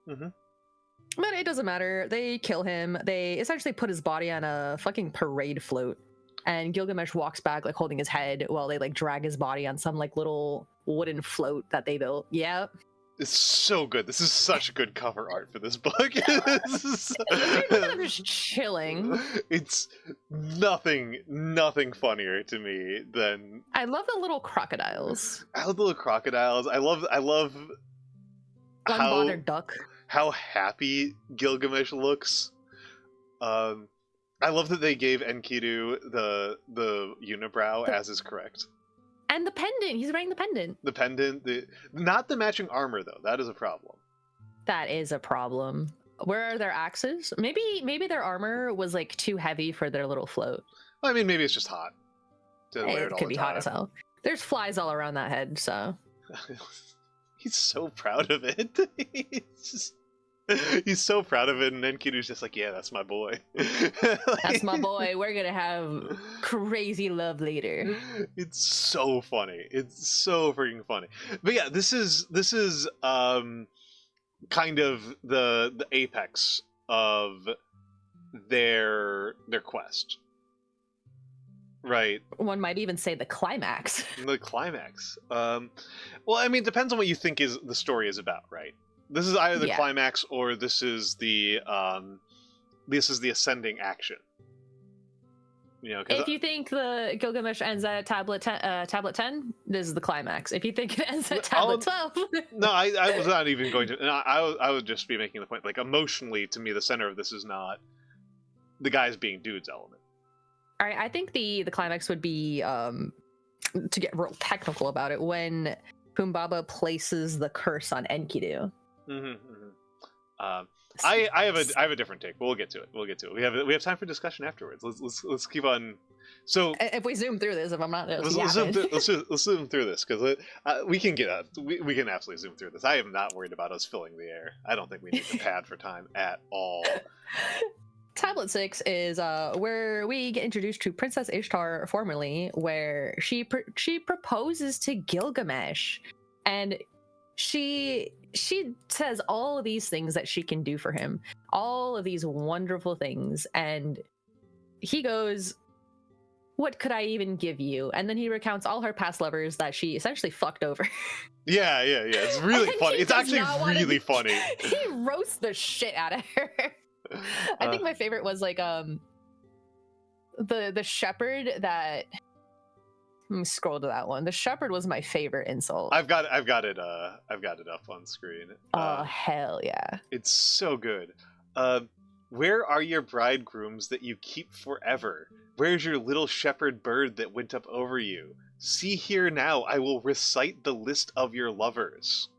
But it doesn't matter. They kill him. They essentially put his body on a fucking parade float. And Gilgamesh walks back like holding his head while they like drag his body on some like little wooden float that they built. Yep. It's so good. This is such good cover art for this book. I'm just chilling. It's nothing funnier to me than I love the little crocodiles. I love the little crocodiles. I love Unbothered duck. How happy Gilgamesh looks. I love that they gave Enkidu the unibrow as is correct. And the pendant. He's wearing the pendant. The pendant. Not the matching armor, though. That is a problem. That is a problem. Where are their axes? Maybe their armor was like too heavy for their little float. Well, I mean, maybe it's just hot. It could be hot as hell. There's flies all around that head, so. He's so proud of it. He's so proud of it, and Enkidu's just like, yeah, that's my boy. That's my boy. We're gonna have crazy love later. It's so funny. It's so freaking funny. But yeah, this is kind of the apex of their quest. Right. One might even say the climax. The climax. Well, I mean, it depends on what you think the story is about, right? This is either the climax or this is the ascending action. You know, if you think the Gilgamesh ends at tablet 10, this is the climax. If you think it ends at tablet 12, no, I was not even going to. No, I would just be making the point. Like emotionally, to me, the center of this is not the guys being dudes element. All right, I think the climax would be to get real technical about it when Humbaba places the curse on Enkidu. I have a different take, but we'll get to it. We have time for discussion afterwards. Let's keep on. So if we zoom through this, if I'm not, let's zoom through this because we can we can absolutely zoom through this. I am not worried about us filling the air. I don't think we need to pad for time at all. Tablet 6 is where we get introduced to Princess Ishtar formerly, where she proposes to Gilgamesh, and she says all of these things that she can do for him, all of these wonderful things, and he goes, what could I even give you? And then he recounts all her past lovers that she essentially fucked over. Yeah. It's really funny. It's actually really funny. He roasts the shit out of her. I think my favorite was like the shepherd that. Let me scroll to that one. The shepherd was my favorite insult. I've got it up on screen. Oh hell yeah! It's so good. Where are your bridegrooms that you keep forever? Where's your little shepherd bird that went up over you? See here now, I will recite the list of your lovers.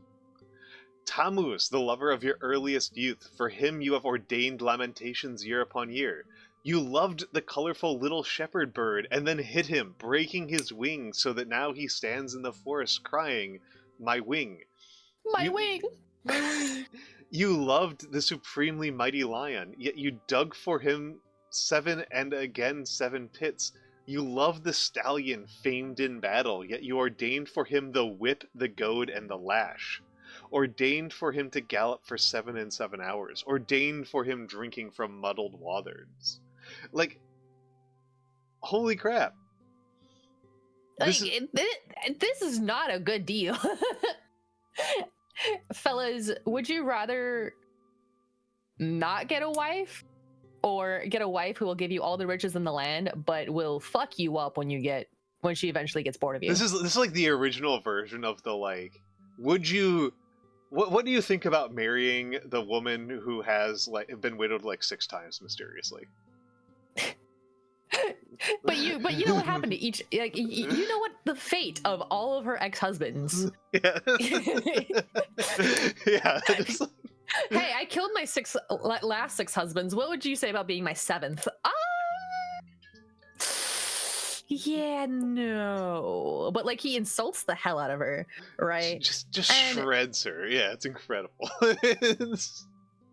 Tammuz, the lover of your earliest youth, for him you have ordained lamentations year upon year. You loved the colorful little shepherd bird and then hit him, breaking his wing so that now he stands in the forest crying, my wing. My You, wing. my wing. You loved the supremely mighty lion, yet you dug for him 7 and again 7 pits. You love the stallion famed in battle, yet you ordained for him the whip, the goad, and the lash. Ordained for him to gallop for 7 and 7 hours. Ordained for him drinking from muddled waters. Like, holy crap. This is not a good deal. Fellas, would you rather not get a wife, or get a wife who will give you all the riches in the land but will fuck you up when she eventually gets bored of you? This is like the original version of the, like, would you what do you think about marrying the woman who has like been widowed like 6 times mysteriously? but you know what happened to each, like, you know what the fate of all of her ex-husbands. Yeah. Yeah. Hey, I killed my last 6 husbands. What would you say about being my 7th? Yeah, no. But like, he insults the hell out of her, right? Just shreds her. Yeah, it's incredible.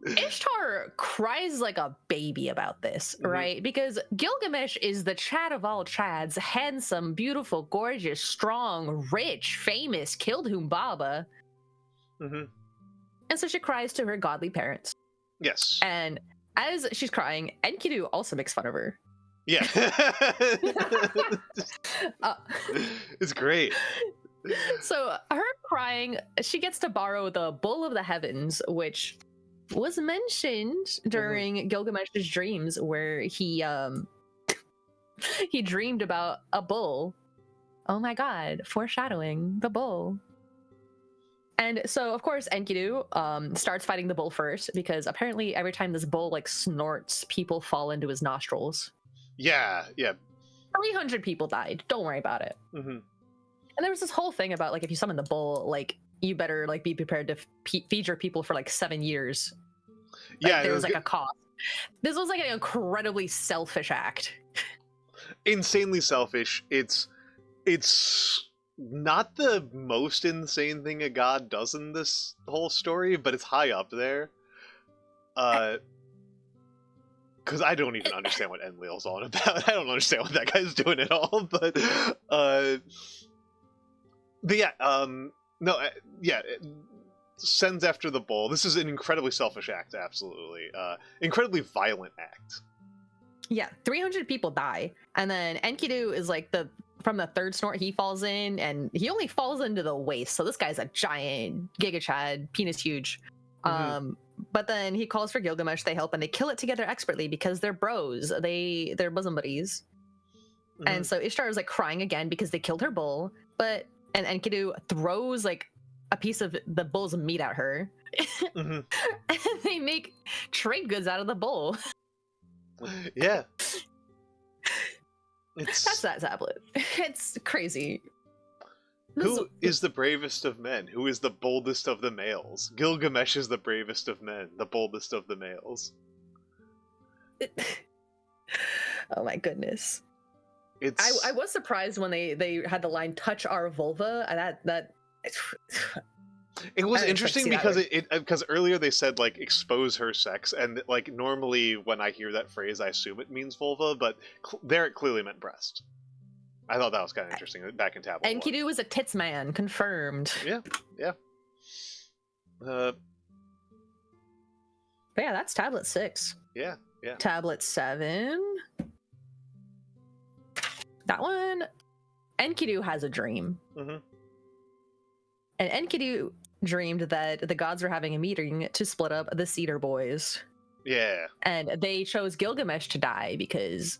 Ishtar cries like a baby about this, right? Because Gilgamesh is the Chad of all Chads, handsome, beautiful, gorgeous, strong, rich, famous, killed Humbaba. And so she cries to her godly parents. Yes. And as she's crying, Enkidu also makes fun of her. Yeah. It's great. So her crying, she gets to borrow the Bull of the Heavens, which was mentioned during Gilgamesh's dreams, where he dreamed about a bull. Oh my god, foreshadowing the bull. And so, of course, Enkidu starts fighting the bull first, because apparently every time this bull like snorts, people fall into his nostrils. Yeah, yeah. 300 people died. Don't worry about it. And there was this whole thing about, like, if you summon the bull, like, you better like be prepared to feed your people for like 7 years. Like, Yeah, there was like a cost. This was like an incredibly selfish act. Insanely selfish. It's not the most insane thing a god does in this whole story, but it's high up there. Because I don't even understand what Enlil's on about. I don't understand what that guy's doing at all. But yeah, no, yeah, sends after the bull. This is an incredibly selfish act, absolutely. Incredibly violent act. Yeah, 300 people die, and then Enkidu is like from the 3rd snort he falls in, and he only falls into the waist. So this guy's a giant Giga Chad, penis huge. But then he calls for Gilgamesh, they help, and they kill it together expertly because they're bros. They're bosom buddies. And so Ishtar is like crying again because they killed her bull, and Enkidu throws like a piece of the bull's meat at her. And they make trade goods out of the bull. Yeah. That's that tablet. It's crazy. Who is the bravest of men? Who is the boldest of the males? Gilgamesh is the bravest of men, the boldest of the males. Oh my goodness. I was surprised when they had the line "touch our vulva." It was interesting because earlier they said like expose her sex, and like normally when I hear that phrase I assume it means vulva, but there it clearly meant breast. I thought that was kind of interesting back in tablet. Enkidu was a tits man, confirmed. Yeah. But yeah, that's tablet 6. Yeah. Tablet 7. That one, Enkidu has a dream. And Enkidu dreamed that the gods were having a meeting to split up the Cedar Boys. Yeah. And they chose Gilgamesh to die because,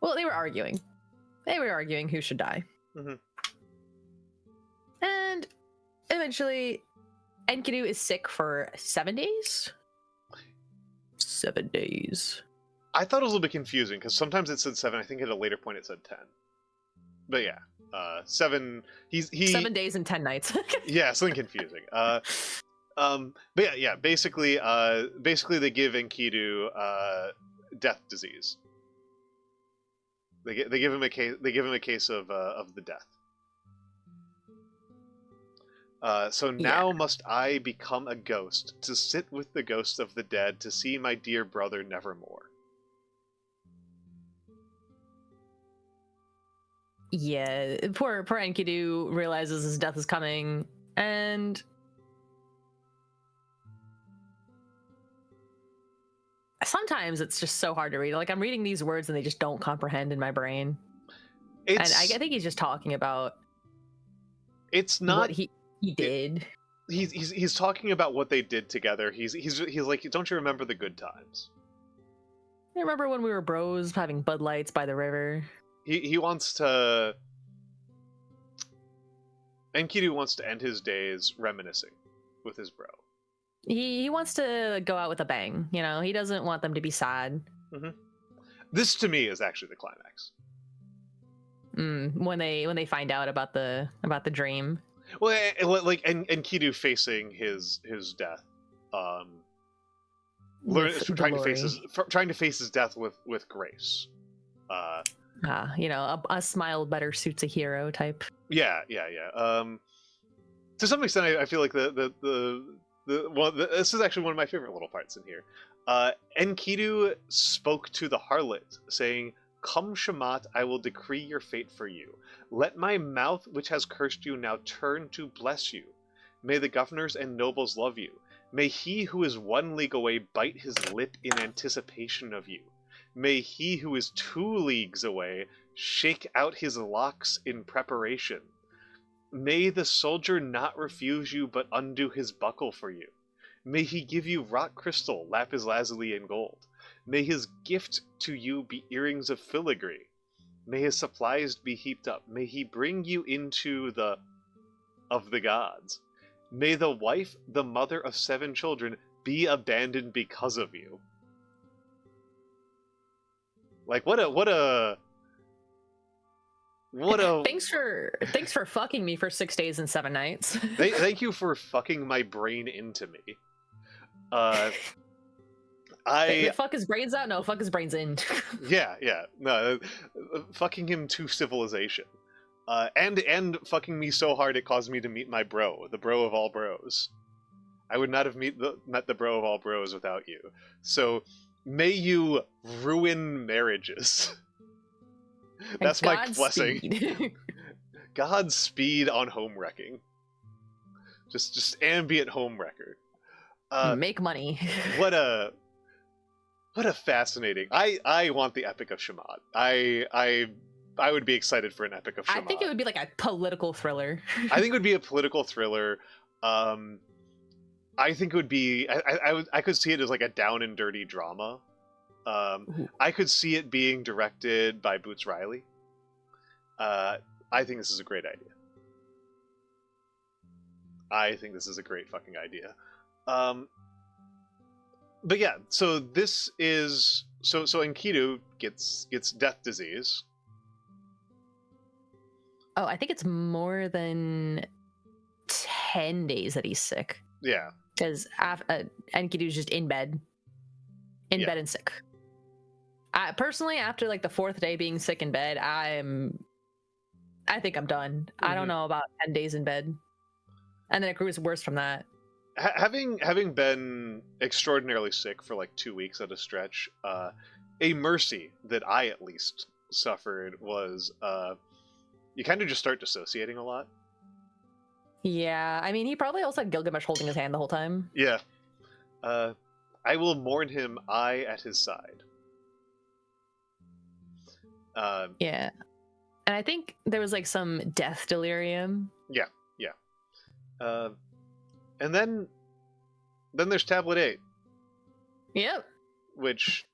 well, they were arguing. They were arguing who should die. And eventually, Enkidu is sick for 7 days. 7 days. I thought it was a little bit confusing because sometimes it said 7. I think at a later point it said 10. But yeah, 7. He 7 days and 10 nights. Yeah, something confusing. But yeah. Basically, they give Enkidu death disease. They give him a case. They give him a case of the death. So Yeah. now must I become a ghost, to sit with the ghosts of the dead, to see my dear brother nevermore. Yeah, poor Enkidu realizes his death is coming, and sometimes it's just so hard to read. Like, I'm reading these words and they just don't comprehend in my brain. And I think he's just talking about it's not what he did. He's talking about what they did together. He's like, don't you remember the good times? I remember when we were bros having Bud Lights by the river. He wants to. Enkidu wants to end his days reminiscing with his bro. He wants to go out with a bang. You know, he doesn't want them to be sad. Mm-hmm. This to me is actually the climax. When they find out about the dream. Well, like Enkidu facing his death, trying to face his death with grace. You know, a smile better suits a hero type. Yeah. To some extent, I feel like this is actually one of my favorite little parts in here. Enkidu spoke to the harlot, saying, "Come, Shamat, I will decree your fate for you. Let my mouth, which has cursed you, now turn to bless you. May the governors and nobles love you. May he who is 1 league away bite his lip in anticipation of you. May he who is 2 leagues away shake out his locks in preparation. May the soldier not refuse you, but undo his buckle for you. May he give you rock crystal, lapis lazuli, and gold. May his gift to you be earrings of filigree. May his supplies be heaped up. May he bring you into the of the gods. May the wife, the mother of 7 children, be abandoned because of you." Like, what a Thanks for fucking me for 6 days and 7 nights. Thank you for fucking my brain into me. Fuck his brains out? No, fuck his brains in. Yeah. No, fucking him to civilization. And fucking me so hard it caused me to meet my bro, the bro of all bros. I would not have met the bro of all bros without you. So, may you ruin marriages. That's my blessing. Godspeed on home wrecking. Just ambient home wrecker. Make money. What a fascinating. I want the Epic of Shamat. I would be excited for an Epic of Shamat. I think it would be like a political thriller. I think it would be a political thriller. I think it would be. I could see it as like a down and dirty drama. I could see it being directed by Boots Riley. I think this is a great idea. I think this is a great fucking idea. But yeah, so this is so Enkidu gets death disease. Oh, I think it's more than 10 days that he's sick. Yeah. Because Enkidu's just in bed and sick. Personally, after like the 4th day being sick in bed, I think I'm done. Mm-hmm. I don't know about 10 days in bed. And then it grew worse from that. Having been extraordinarily sick for like 2 weeks at a stretch, a mercy that I at least suffered was you kind of just start dissociating a lot. Yeah, I mean, he probably also had Gilgamesh holding his hand the whole time. Yeah. I will mourn him, I at his side. Yeah. And I think there was like some death delirium. Yeah. And then there's Tablet 8. Yep. Which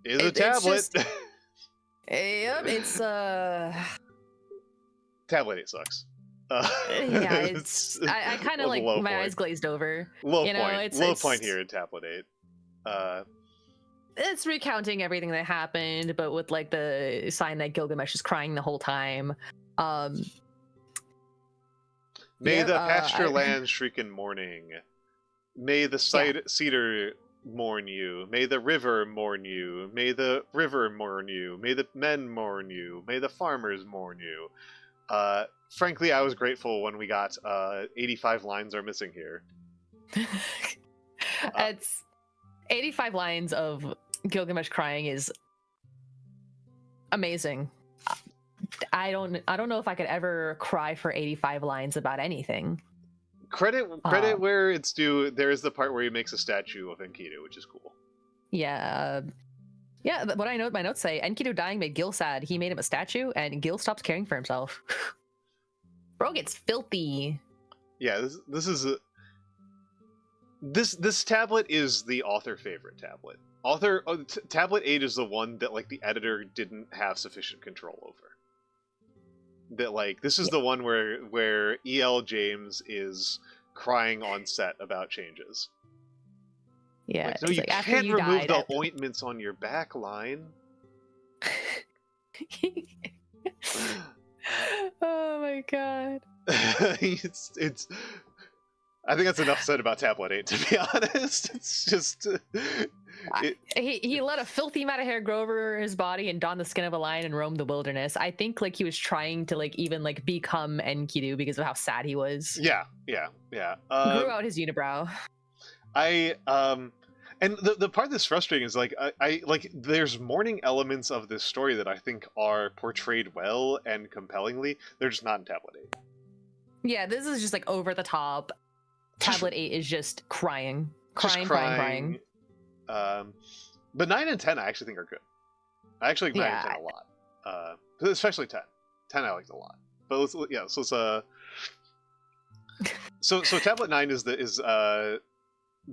is a tablet. Yep, it's Tablet 8 sucks. Yeah, it's I kind of like my eyes glazed over. Low point here in Tablet 8. It's recounting everything that happened, but with like the sign that Gilgamesh is crying the whole time. May the pasture land shriek in mourning. May the cedar mourn you. May the river mourn you. May the river mourn you. May the men mourn you. May the farmers mourn you. frankly, I was grateful when we got 85 lines are missing here. It's 85 lines of Gilgamesh crying is amazing. I don't know if I could ever cry for 85 lines about anything. Credit where it's due. There is the part where he makes a statue of Enkidu, which is cool. Yeah. Yeah, what I know, my notes say, Enkidu dying made Gil sad. He made him a statue, and Gil stops caring for himself. Bro gets filthy. Yeah, this tablet is the author favorite tablet. Tablet 8 is the one that like the editor didn't have sufficient control over. That like this is the one where E.L. James is crying on set about changes. Yeah, like, no, you like, can't remove the ointments on your back line. Oh my god. it's I think that's enough said about Tablet 8, to be honest. It's just he let a filthy amount of hair grow over his body and don the skin of a lion and roam the wilderness. I think like he was trying to like even like become Enkidu because of how sad he was. Yeah. Grew out his unibrow. And the part that's frustrating is like I like there's mourning elements of this story that I think are portrayed well and compellingly. They're just not in Tablet 8. Yeah, this is just like over the top. Tablet 8 is just crying. Crying. But 9 and 10 I actually think are good. I actually like 9 and 10 a lot. Especially 10. 10 I liked a lot. But let's so Tablet 9 is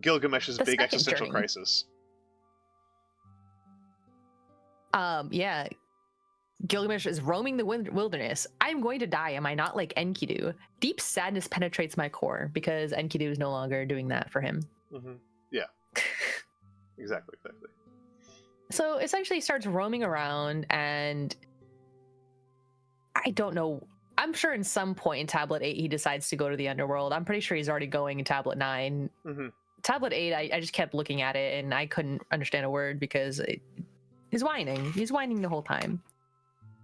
Gilgamesh's big existential crisis. Yeah. Gilgamesh is roaming the wilderness. I'm going to die. Am I not like Enkidu? Deep sadness penetrates my core because Enkidu is no longer doing that for him. Mm-hmm. Yeah. Exactly. So essentially he starts roaming around, and I don't know. I'm sure in some point in Tablet 8 he decides to go to the underworld. I'm pretty sure he's already going in Tablet 9. Mm-hmm. Tablet 8, I just kept looking at it and I couldn't understand a word because he's whining. He's whining the whole time.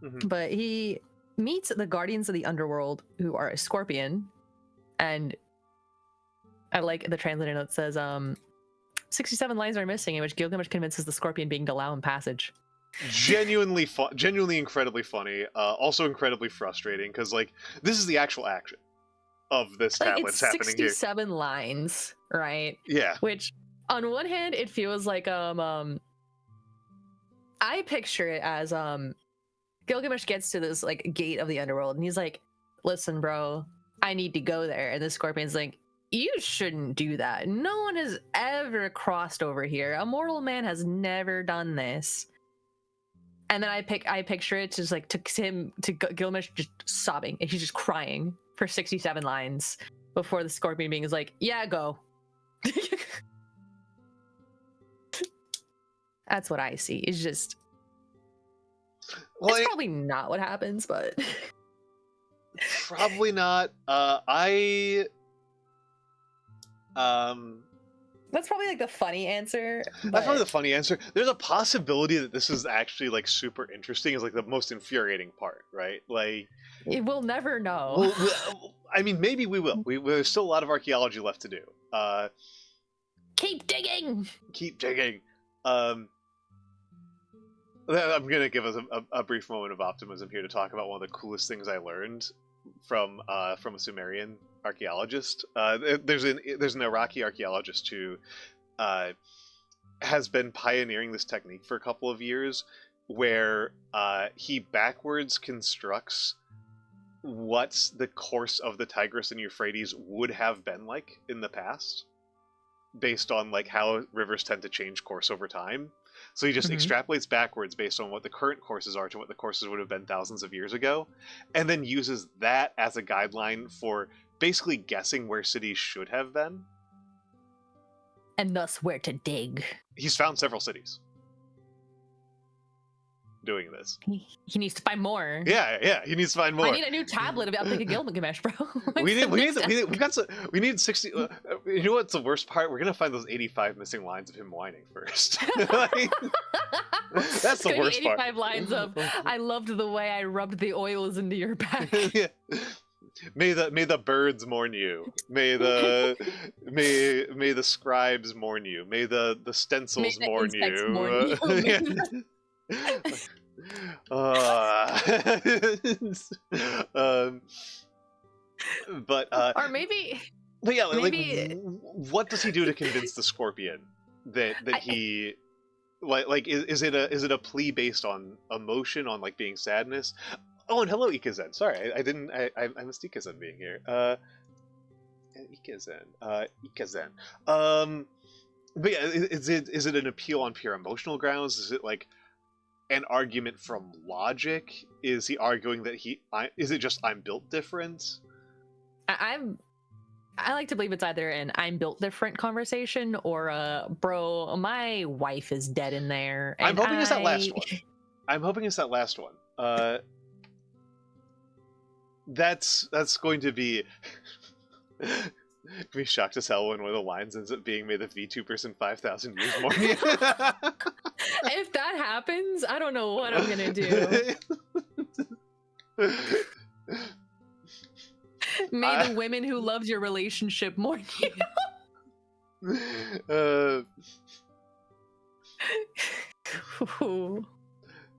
Mm-hmm. But he meets the guardians of the underworld, who are a scorpion, and I like the translator note says 67 lines are missing in which Gilgamesh convinces the scorpion being to allow him passage. Genuinely incredibly funny, also incredibly frustrating because like this is the actual action of this tablet it's happening 67 lines, right? Yeah. Which on one hand it feels like I picture it as Gilgamesh gets to this like gate of the underworld and he's like, listen bro, I need to go there, and the scorpion's like, you shouldn't do that. No one has ever crossed over here. A mortal man has never done this. And then I picture it just like to Gilgamesh just sobbing, and he's just crying for 67 lines before the scorpion being is like, yeah, go. That's what I see. It's just it's probably not what happens, but probably not. That's probably like the funny answer. That's probably the funny answer. There's a possibility that this is actually like super interesting, is like the most infuriating part, right? Like we'll never know. I mean, maybe we will. There's still a lot of archaeology left to do. Keep digging. Keep digging. I'm gonna give us a brief moment of optimism here to talk about one of the coolest things I learned from a Sumerian archaeologist. There's an Iraqi archaeologist who has been pioneering this technique for a couple of years, where he backwards constructs what the course of the Tigris and Euphrates would have been like in the past, based on like how rivers tend to change course over time. So he just extrapolates backwards based on what the current courses are to what the courses would have been thousands of years ago, and then uses that as a guideline for basically guessing where cities should have been. And thus where to dig. He's found several cities. doing this. He needs to find more. Yeah, he needs to find more. I need a new tablet of Epic of Gilgamesh, bro. We need 60. You know what's the worst part? We're gonna find those 85 missing lines of him whining first. Like, that's the worst 85 part. lines of I loved the way I rubbed the oils into your back. Yeah. May the birds mourn you. May the scribes mourn you. May the stencils mourn you. Mourn you. Or maybe. But yeah, like, what does he do to convince the scorpion that he like is it a plea based on emotion, on like being sadness? Oh, and hello, Ikazen. Sorry, I missed Ikazen being here. Ikazen. But yeah, is it an appeal on pure emotional grounds? Is it like an argument from logic? Is he arguing that is it just I'm built different? I like to believe it's either an I'm built different conversation or bro, my wife is dead in there. I'm hoping it's that last one. I'm hoping it's that last one. That's going to be be shocked as hell when one of the lines ends up being, "May the VTuber in 5,000 years mourn you." If that happens, I don't know what I'm gonna do. May the women who loved your relationship mourn you.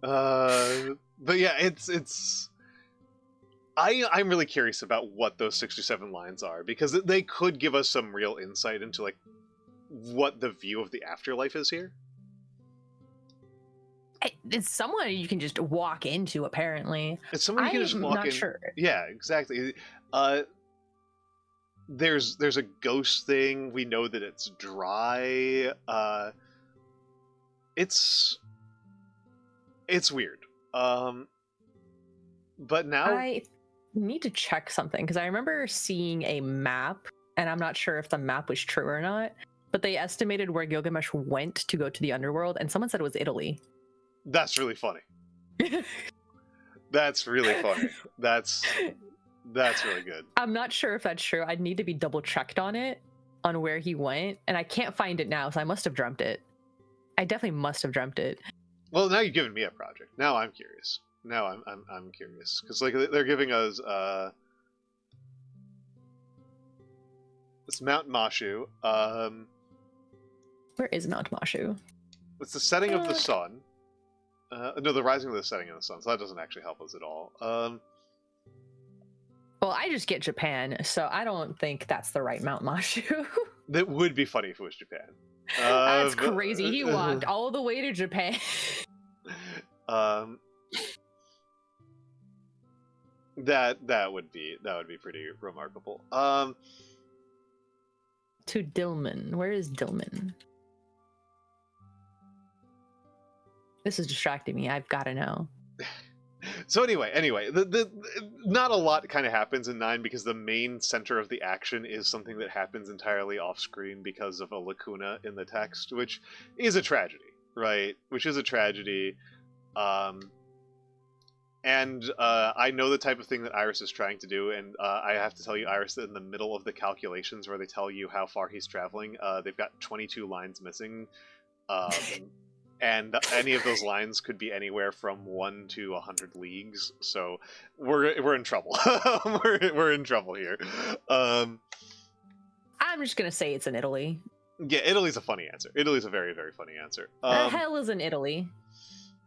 But yeah, it's. I'm really curious about what those 67 lines are, because they could give us some real insight into like what the view of the afterlife is here. It's someone you can just walk into, apparently. It's someone you can just walk in. I'm not sure. Yeah, exactly. There's a ghost thing. We know that it's dry. It's weird. But now I need to check something, because I remember seeing a map, and I'm not sure if the map was true or not, but they estimated where Gilgamesh went to go to the underworld, and someone said it was Italy. That's really funny. That's really funny. That's really good. I'm not sure if that's true. I'd need to be double checked on it, on where he went, and I can't find it now, so I must have dreamt it. I definitely must have dreamt it. Well, now you've given me a project. Now I'm curious. Now I'm curious, because like they're giving us it's Mount Mashu. Where is Mount Mashu? It's the setting of the sun. No, the rising of the setting of the sun. So that doesn't actually help us at all. Well, I just get Japan, so I don't think that's the right Mount Mashu. That would be funny if it was Japan. That's crazy. He walked all the way to Japan. That would be pretty remarkable. To Dilmun. Where is Dilmun? This is distracting me. I've got to know. So anyway, the not a lot kind of happens in 9, because the main center of the action is something that happens entirely off screen because of a lacuna in the text, which is a tragedy, right? Which is a tragedy. And I know the type of thing that Iris is trying to do, and I have to tell you, Iris, that in the middle of the calculations where they tell you how far he's traveling, they've got 22 lines missing. And any of those lines could be anywhere from 1 to 100 leagues, so we're in trouble. we're in trouble here. I'm just gonna say it's in Italy. Yeah, Italy's a funny answer. Italy's a very, very funny answer. The hell is in Italy?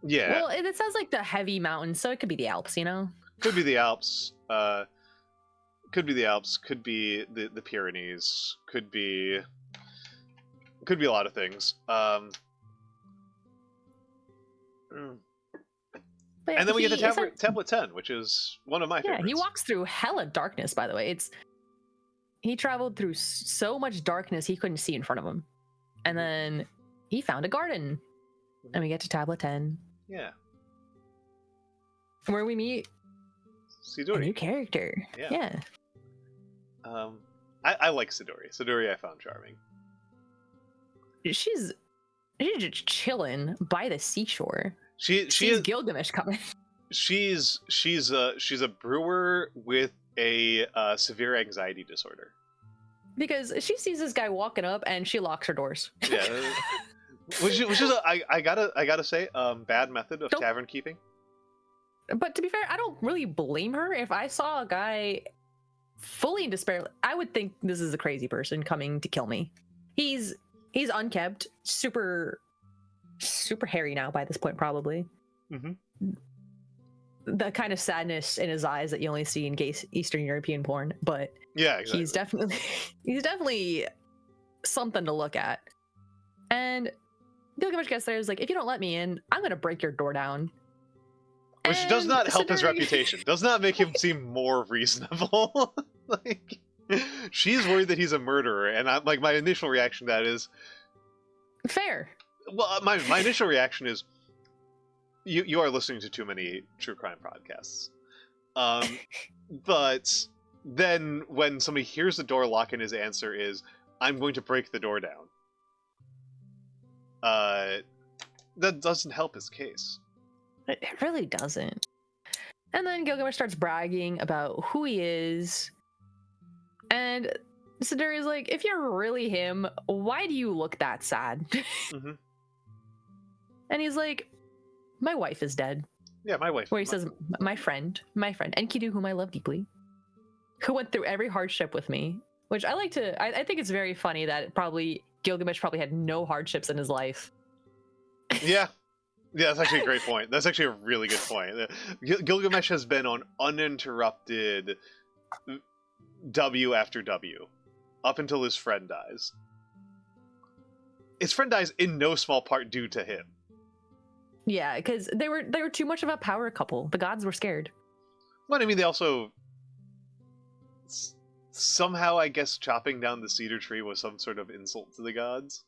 Yeah. Well, it sounds like the heavy mountains, so it could be the Alps, you know? Could be the Alps. Could be the Alps. Could be the Pyrenees. Could be a lot of things. And then we get to tablet 10, which is one of my favorites. Yeah, he walks through hella darkness, by the way. He traveled through so much darkness he couldn't see in front of him. And then he found a garden. And we get to tablet 10. Yeah. Where we meet Sidori. A new character. Yeah. I like Sidori. Sidori I found charming. She's just chilling by the seashore. She Sees is Gilgamesh coming. she's a brewer with a severe anxiety disorder. Because she sees this guy walking up and she locks her doors. Yeah, which is I gotta say bad method of Nope. tavern keeping. But to be fair, I don't really blame her. If I saw a guy fully in despair, I would think this is a crazy person coming to kill me. He's unkempt, super hairy now by this point, probably. Mm-hmm. The kind of sadness in his eyes that you only see in Eastern European porn, but Yeah, exactly. he's definitely something to look at. And Gilgamesh gets there, is like, if you don't let me in, I'm gonna break your door down. Which does not help his Cinder- reputation. Does not make him seem more reasonable. Like, she's worried that he's a murderer, and I'm like, my initial reaction to that is Fair. well, my initial reaction is you are listening to too many true crime podcasts. But then when somebody hears the door lock and his answer is, I'm going to break the door down, that doesn't help his case. It really doesn't. And then Gilgamesh starts bragging about who he is. And Cinder is like, if you're really him, why do you look that sad? Mm-hmm. And he's like, my wife is dead. Yeah, my wife. Where he says, my friend, Enkidu, whom I love deeply, who went through every hardship with me. Which I think it's very funny that Gilgamesh probably had no hardships in his life. Yeah. Yeah, that's actually a great point. That's actually a really good point. Gilgamesh has been on uninterrupted W after W up until his friend dies. His friend dies in no small part due to him. Yeah, because they were too much of a power couple. The gods were scared. Well, I mean, they also somehow, I guess, chopping down the cedar tree was some sort of insult to the gods.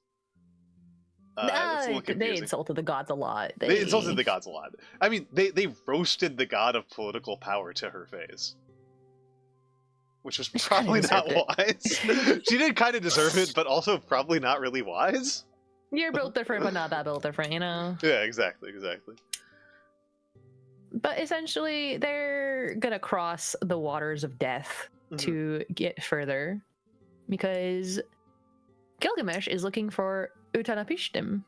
They insulted the gods a lot. They insulted the gods a lot. I mean, they roasted the god of political power to her face. Which was probably not wise. She did kind of deserve it, but also probably not really wise. You're built different, but not that built different, you know? Yeah, exactly. But essentially, they're gonna cross the waters of death to get further. Because Gilgamesh is looking for Utanapishtim.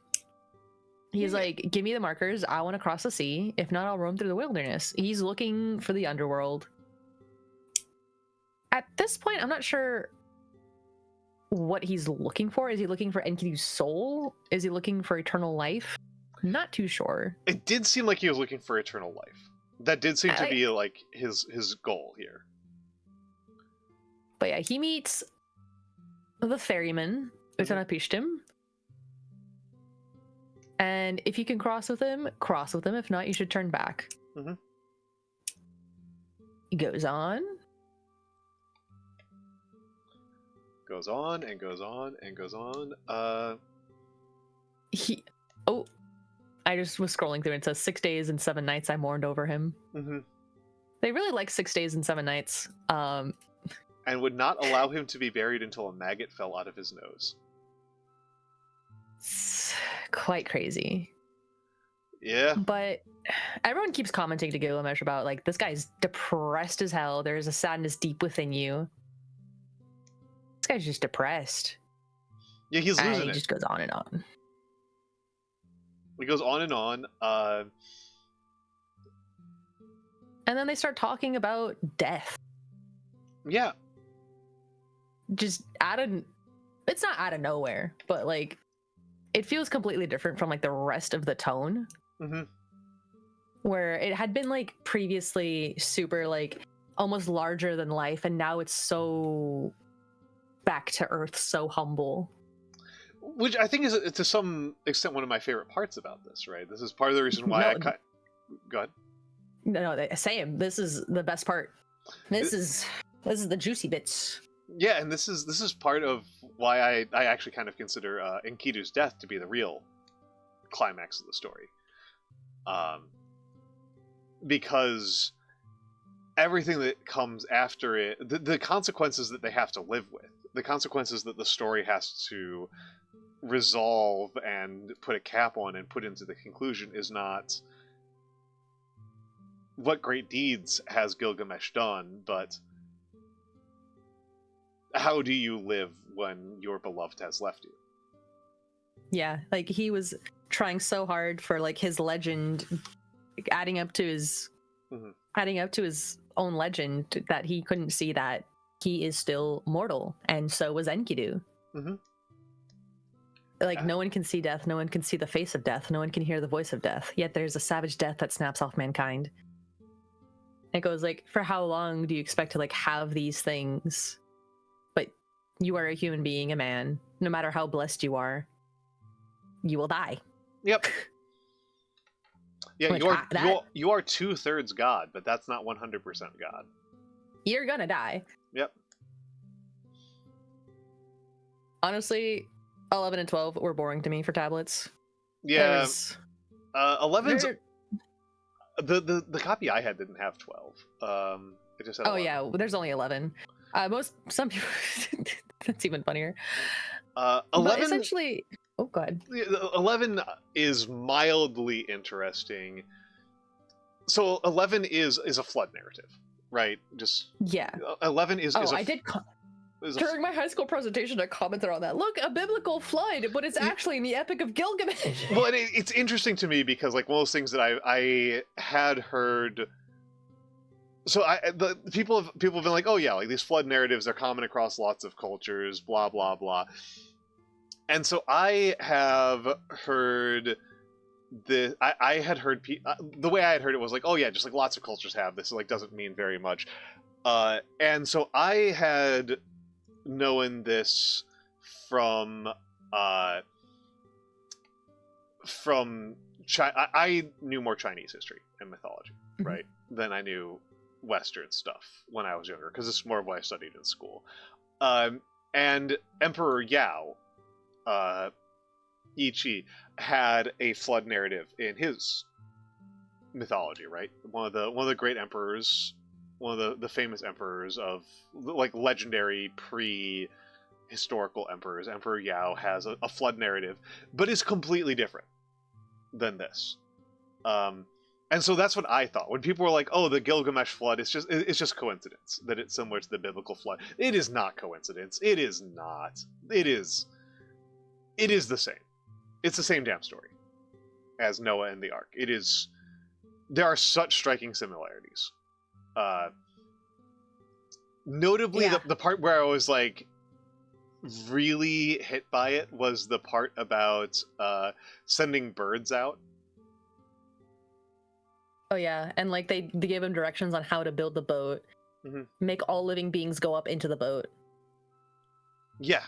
He's like, give me the markers, I want to cross the sea. If not, I'll roam through the wilderness. He's looking for the underworld. At this point, I'm not sure what he's looking for. Is he looking for Enkidu's soul? Is he looking for eternal life? Not too sure. It did seem like he was looking for eternal life. That did seem to be like his goal here. But yeah, he meets the ferryman, Utanapishtim. And if you can cross with him, cross with him. If not, you should turn back. Mm-hmm. He goes on. Goes on and goes on and goes on. I just was scrolling through and it says 6 days and 7 nights I mourned over him. Mm-hmm. They really like 6 days and 7 nights. And would not allow him to be buried until a maggot fell out of his nose. It's quite crazy. Yeah. But everyone keeps commenting to Gilgamesh about, like, this guy's depressed as hell. There's a sadness deep within you. This guy's just depressed. Yeah, he's losing it. He just goes on and on. He goes on and on. And then they start talking about death. Yeah. Just it's not out of nowhere, but like it feels completely different from like the rest of the tone. Mm-hmm. Where it had been like previously super like almost larger than life, and now it's so back to earth, so humble. Which I think is to some extent one of my favorite parts about this, right? This is part of the reason why go ahead. No, same. This is the best part. This is the juicy bits. Yeah, and this is part of why I actually kind of consider Enkidu's death to be the real climax of the story. Because everything that comes after it, the consequences that they have to live with, the consequences that the story has to resolve and put a cap on and put into the conclusion is not what great deeds has Gilgamesh done, but how do you live when your beloved has left you? Yeah, like he was trying so hard for like his legend, adding up to his own legend, that he couldn't see that he is still mortal, and so was Enkidu. Mm-hmm. Like, no one can see death, no one can see the face of death, no one can hear the voice of death, yet there's a savage death that snaps off mankind. It goes like, for how long do you expect to like have these things? But you are a human being, a man. No matter how blessed you are, you will die. Yep. Yeah, Which you are 2/3 God, but that's not 100% God. You're gonna die. Yep. Honestly, 11 and 12 were boring to me for tablets. Yeah. 11's the copy I had didn't have 12. It just had 11. Yeah, there's only 11. Some people that's even funnier. 11 but essentially, oh god. 11 is mildly interesting. So 11 is a flood narrative, right? Just yeah. 11 is I did during my high school presentation, I commented on that. Look, a biblical flood, but it's actually in the Epic of Gilgamesh. Well, and it's interesting to me because, like, one of those things that I had heard. So people have been like, oh yeah, like these flood narratives are common across lots of cultures, blah blah blah. And so I have heard I had heard the way I had heard it was like, oh yeah, just like lots of cultures have this. It like doesn't mean very much. And so I had known this from I knew more Chinese history and mythology, right, than I knew Western stuff when I was younger, because it's more of what I studied in school. And Emperor Yao, Yi had a flood narrative in his mythology, right? One of the great emperors, one of the famous emperors of like legendary pre-historical emperors. Emperor Yao has a flood narrative, but is completely different than this. And so that's what I thought when people were like, "Oh, the Gilgamesh flood it's just coincidence that it's similar to the biblical flood." It is not coincidence. It is not. It is the same. It's the same damn story as Noah and the Ark. It is. There are such striking similarities. Notably, yeah. the part where I was like really hit by it was the part about sending birds out. Oh yeah, and like they gave him directions on how to build the boat, make all living beings go up into the boat. Yeah,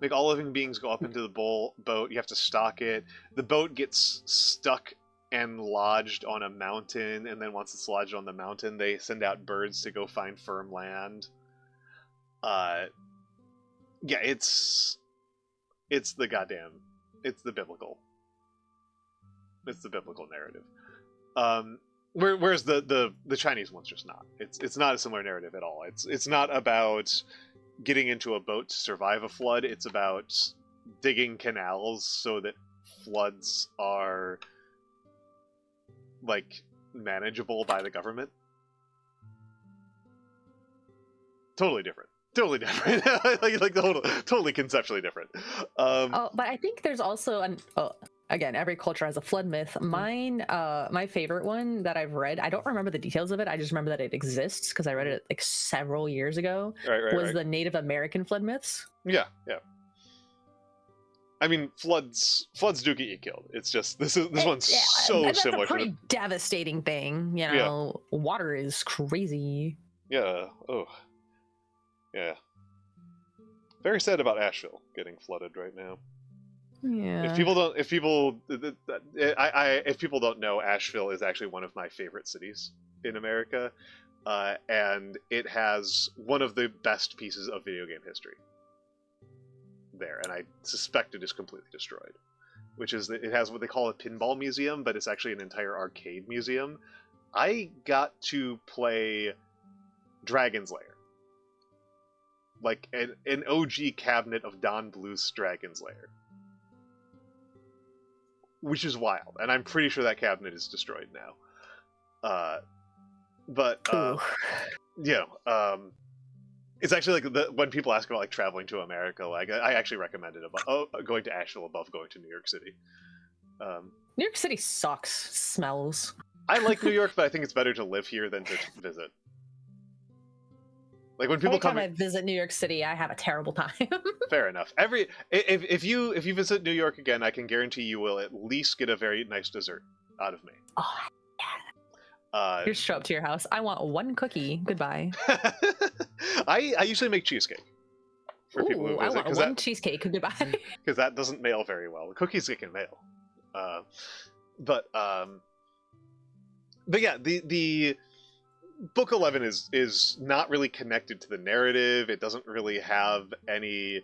make all living beings go up into the boat. You have to stock it. The boat gets stuck and lodged on a mountain, and then once it's lodged on the mountain, they send out birds to go find firm land. Yeah, it's the biblical narrative. Whereas the Chinese one's just not. It's not a similar narrative at all. It's not about getting into a boat to survive a flood. It's about digging canals so that floods are like manageable by the government. Totally different. like totally conceptually different. But I think there's also again, every culture has a flood myth. Mine, my favorite one that I've read, I don't remember the details of it. I just remember that it exists because I read it like several years ago. Was the Native American flood myths? Yeah. I mean, floods do get you killed. It's just this one's so that's similar. That's a pretty devastating thing, you know. Yeah. Water is crazy. Yeah. Oh. Yeah. Very sad about Asheville getting flooded right now. Yeah. If people don't know, Asheville is actually one of my favorite cities in America, and it has one of the best pieces of video game history there, and I suspect it is completely destroyed. Which is that it has what they call a pinball museum, but it's actually an entire arcade museum. I got to play Dragon's Lair. Like an OG cabinet of Don Bluth's Dragon's Lair which is wild. And I'm pretty sure that cabinet is destroyed now. But it's actually like when people ask about like traveling to America, like I actually recommend it going to Asheville above going to New York City. New York City sucks. Smells. I like New York, but I think it's better to live here than to visit. Like when people Every time I visit New York City, I have a terrible time. Fair enough. If you visit New York again, I can guarantee you will at least get a very nice dessert out of me. Oh, yeah. Just show up to your house. I want one cookie. Goodbye. I usually make cheesecake for people who visit. I want one cheesecake. Goodbye. Because that doesn't mail very well. Cookies it can mail. But yeah, the Book 11 is not really connected to the narrative. It doesn't really have any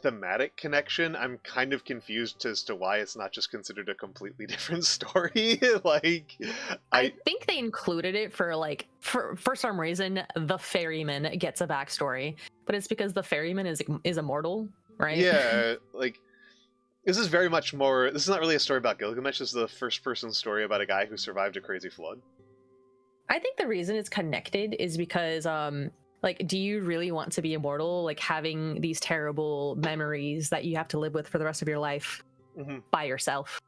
thematic connection. I'm kind of confused as to why it's not just considered a completely different story. Like I think they included it for some reason the ferryman gets a backstory, but it's because the ferryman is immortal, right? Yeah, like this is very much more. This is not really a story about Gilgamesh. This is the first person story about a guy who survived a crazy flood. I think the reason it's connected is because like, do you really want to be immortal, like having these terrible memories that you have to live with for the rest of your life by yourself?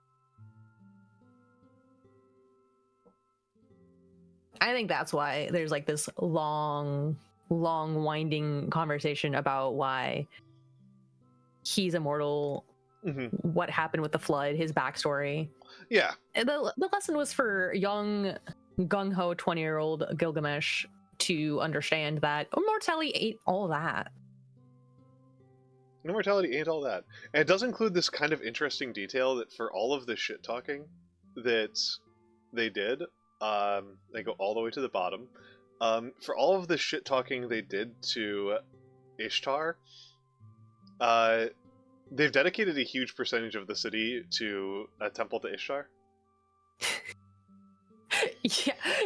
I think that's why there's like this long winding conversation about why he's immortal, what happened with the flood, his backstory. Yeah. And the lesson was for young gung-ho 20-year-old Gilgamesh to understand that immortality ain't all that. Immortality ain't all that. And it does include this kind of interesting detail that for all of the shit talking that they did, they go all the way to the bottom. For all of the shit talking they did to Ishtar, they've dedicated a huge percentage of the city to a temple to Ishtar.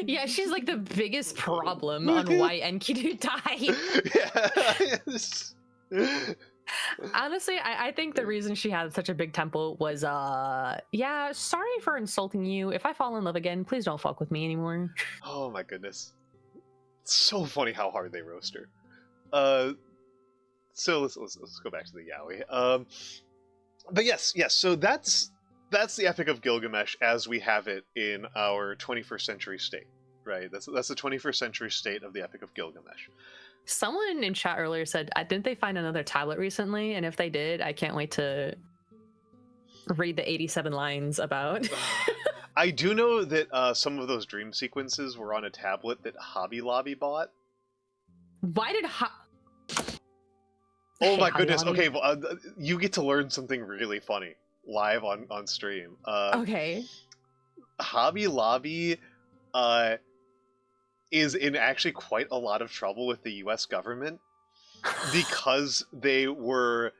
Yeah, she's like the biggest problem on why Enkidu died. Yeah. Honestly, I think the reason she had such a big temple was, yeah, sorry for insulting you. If I fall in love again, please don't fuck with me anymore. Oh my goodness. It's so funny how hard they roast her. So let's go back to the yaoi. But yes, so that's the Epic of Gilgamesh as we have it in our 21st century state, right? That's the 21st century state of the Epic of Gilgamesh. Someone in chat earlier said, didn't they find another tablet recently? And if they did, I can't wait to read the 87 lines about. I do know that some of those dream sequences were on a tablet that Hobby Lobby bought. Why did Oh my goodness. Okay, well, you get to learn something really funny live on stream. Okay. Hobby Lobby is in actually quite a lot of trouble with the US government because they were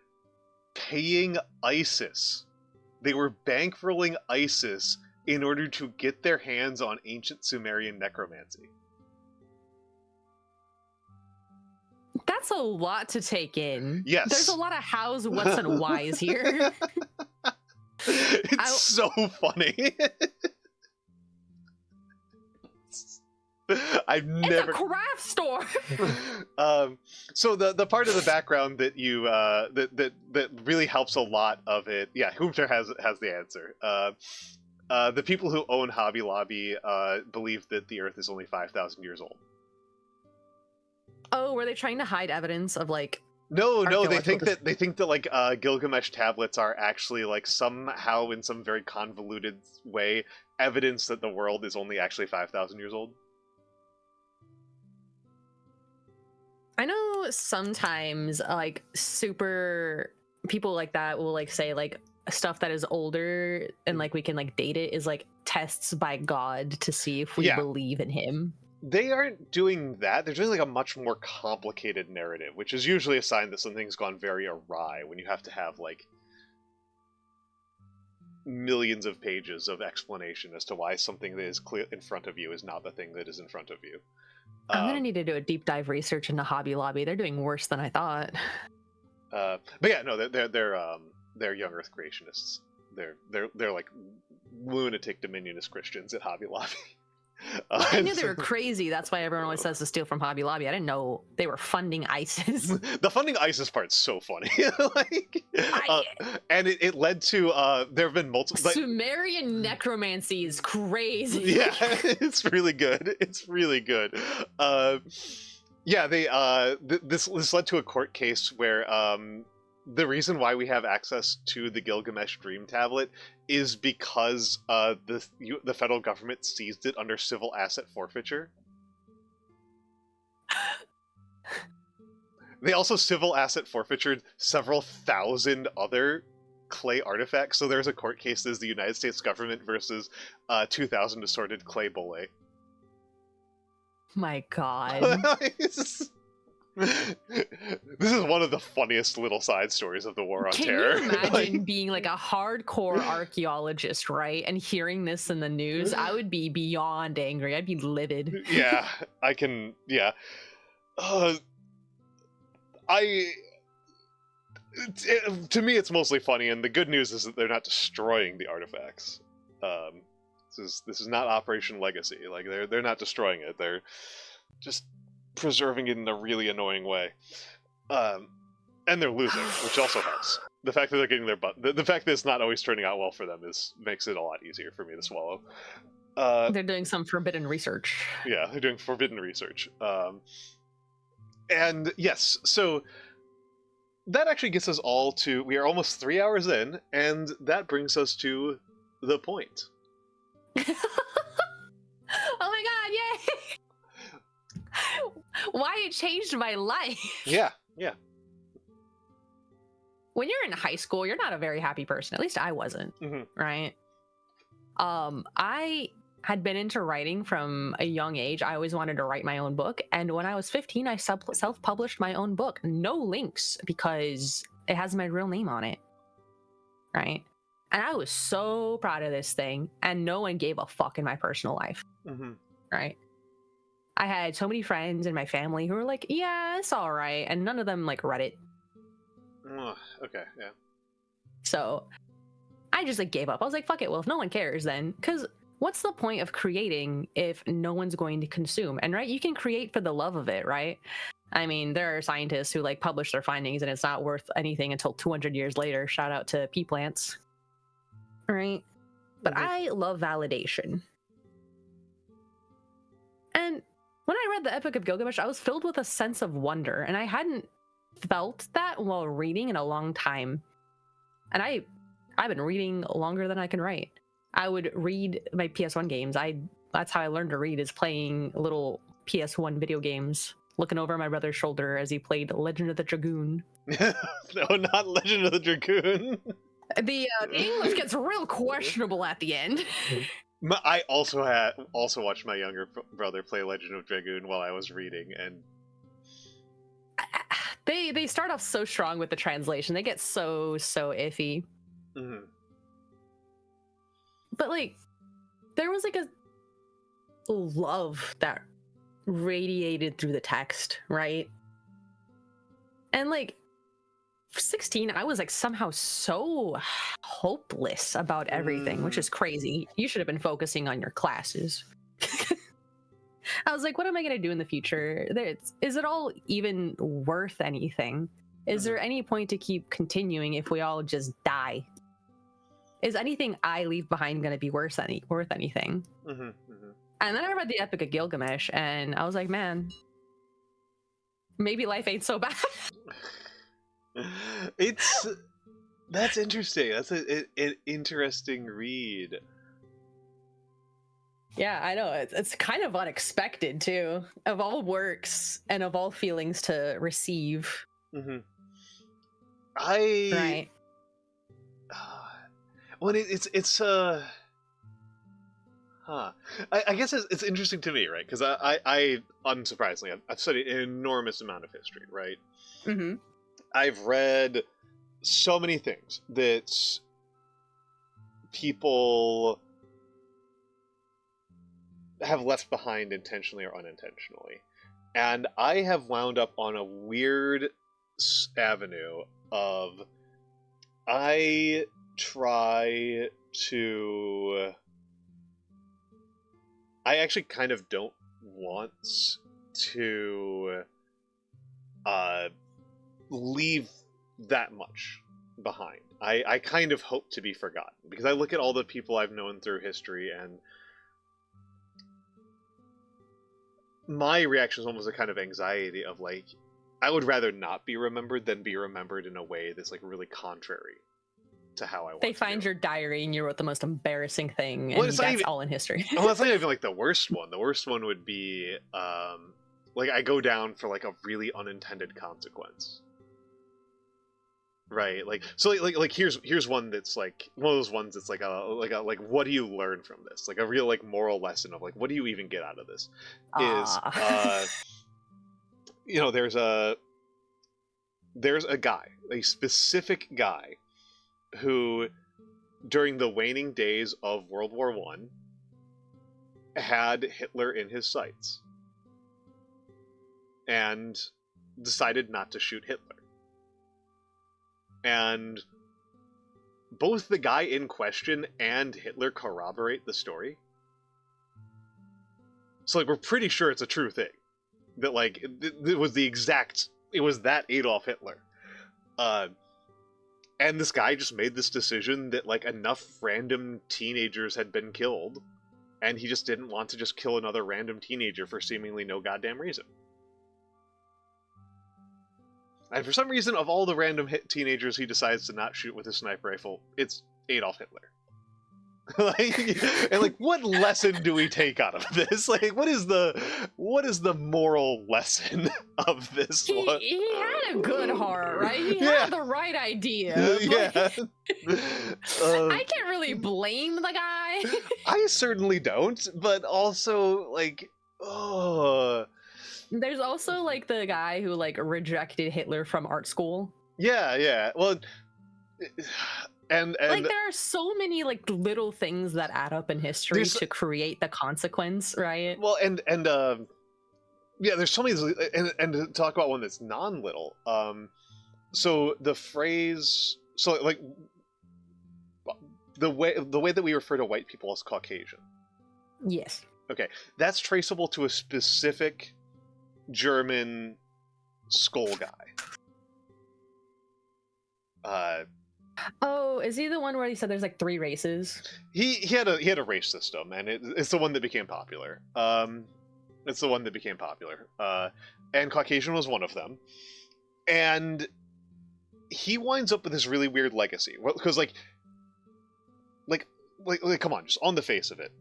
paying ISIS. They were bankrolling ISIS in order to get their hands on ancient Sumerian necromancy. That's a lot to take in. Yes. There's a lot of hows, whats, and whys here. It's so funny. I've never. It's a craft store. So the part of the background that you that really helps a lot of it. Yeah, Hoopter has the answer. The people who own Hobby Lobby believe that the Earth is only 5,000 years old. Oh, were they trying to hide evidence of like? No, they think that like Gilgamesh tablets are actually like somehow in some very convoluted way evidence that the world is only actually 5,000 years old. I know sometimes like super people like that will like say like stuff that is older and like we can like date it is like tests by God to see if we believe in him. They aren't doing that. They're doing like a much more complicated narrative, which is usually a sign that something's gone very awry when you have to have like millions of pages of explanation as to why something that is clear in front of you is not the thing that is in front of you. I'm gonna need to do a deep dive research into Hobby Lobby. They're doing worse than I thought. But yeah, no, they're young Earth creationists. they're like lunatic Dominionist Christians at Hobby Lobby. Well, I knew they were crazy. That's why everyone always says to steal from Hobby Lobby. I didn't know they were funding ISIS. The funding ISIS part's so funny. Like, and it led to there have been multiple Sumerian necromancy is crazy. Yeah, it's really good. It's really good. Yeah, they this led to a court case where the reason why we have access to the Gilgamesh Dream Tablet is because the federal government seized it under civil asset forfeiture. They also civil asset forfeited several thousand other clay artifacts. So there's a court case that is the United States government versus 2,000 assorted clay bulle. My God. This is one of the funniest little side stories of the War on Terror. Can you imagine being like a hardcore archaeologist, right? And hearing this in the news, I would be beyond angry. I'd be livid. Yeah, I can. Yeah. To me, it's mostly funny, and the good news is that they're not destroying the artifacts. This is not Operation Legacy. Like they're not destroying it. They're just preserving it in a really annoying way, and they're losing, which also helps. The fact that they're getting their butt, the fact that it's not always turning out well for them makes it a lot easier for me to swallow. They're doing some forbidden research. Yeah, they're doing forbidden research. And yes, so that actually gets us all to, we are almost 3 hours in, and that brings us to the point. Oh my God, yay! Why it changed my life. Yeah. When you're in high school, you're not a very happy person. At least I wasn't, right? I had been into writing from a young age. I always wanted to write my own book. And when I was 15, I self-published my own book. No links, because it has my real name on it, right? And I was so proud of this thing, and no one gave a fuck in my personal life, right? I had so many friends in my family who were like, yeah, it's all right. And none of them like read it. Okay, yeah. So I just like gave up. I was like, fuck it. Well, if no one cares then, because what's the point of creating if no one's going to consume? And right, you can create for the love of it, right? I mean, there are scientists who like publish their findings and it's not worth anything until 200 years later. Shout out to pea plants. Right? But I love validation. And when I read the Epic of Gilgamesh, I was filled with a sense of wonder, and I hadn't felt that while reading in a long time. And I've been reading longer than I can write. I would read my PS1 games. That's how I learned to read, is playing little PS1 video games, looking over my brother's shoulder as he played Legend of the Dragoon. No, not Legend of the Dragoon. The English gets real questionable at the end. I also watched my younger brother play Legend of Dragoon while I was reading, and they start off so strong with the translation. They get so iffy. But like, there was like a love that radiated through the text, right? And like, 16, I was like somehow so hopeless about everything, which is crazy. You should have been focusing on your classes. I was like, what am I going to do in the future? Is it all even worth anything? Is there any point to keep continuing if we all just die? Is anything I leave behind going to be worth anything? And then I read the Epic of Gilgamesh, and I was like, man, maybe life ain't so bad. That's interesting. That's an interesting read. Yeah, I know. It's kind of unexpected too. Of all works and of all feelings to receive. Right. Well, I guess it's interesting to me, right? Because I unsurprisingly, I've studied an enormous amount of history, right? I've read so many things that people have left behind intentionally or unintentionally. And I have wound up on a weird avenue of, I try to... I actually kind of don't want to leave that much behind. I kind of hope to be forgotten, because I look at all the people I've known through history, and my reaction is almost a kind of anxiety of, like, I would rather not be remembered than be remembered in a way that's, like, really contrary to how I want They to find do. your diary and you wrote the most embarrassing thing, Well, and it's not that's even- all in history. Well, that's not even, like, the worst one. The worst one would be, like, I go down for, like, a really unintended consequence. Right, like, so like here's one that's like one of those ones that's like like what do you learn from this? Like a real, like, moral lesson of, like, what do you even get out of this? Is you know, there's a guy, a specific guy, who during the waning days of World War One had Hitler in his sights and decided not to shoot Hitler. And both the guy in question and Hitler corroborate the story. So, like, we're pretty sure it's a true thing. That, like, it was that Adolf Hitler. And this guy just made this decision that, like, enough random teenagers had been killed, and he just didn't want to just kill another random teenager for seemingly no goddamn reason. And for some reason, of all the random teenagers he decides to not shoot with his sniper rifle, it's Adolf Hitler. And, like, what lesson do we take out of this? Like, what is the moral lesson of this one? He had a good heart, right? He Yeah. had the right idea. Yeah. I can't really blame the guy. I certainly don't, but also, like, oh... There's also, like, the guy who, like, rejected Hitler from art school. Yeah. Well, and like, there are so many, like, little things that add up in history to create the consequence, right? Well, and yeah, there's so many, and to talk about one that's non-little. So the phrase, so, like, the way that we refer to white people as Caucasian. Yes. Okay, that's traceable to a specific German skull guy. Oh, is he the one where he said there's, like, 3 races? He had a race system, and it's the one that became popular. It's the one that became popular. And Caucasian was one of them. And he winds up with this really weird legacy. Well, because like, come on, just on the face of it.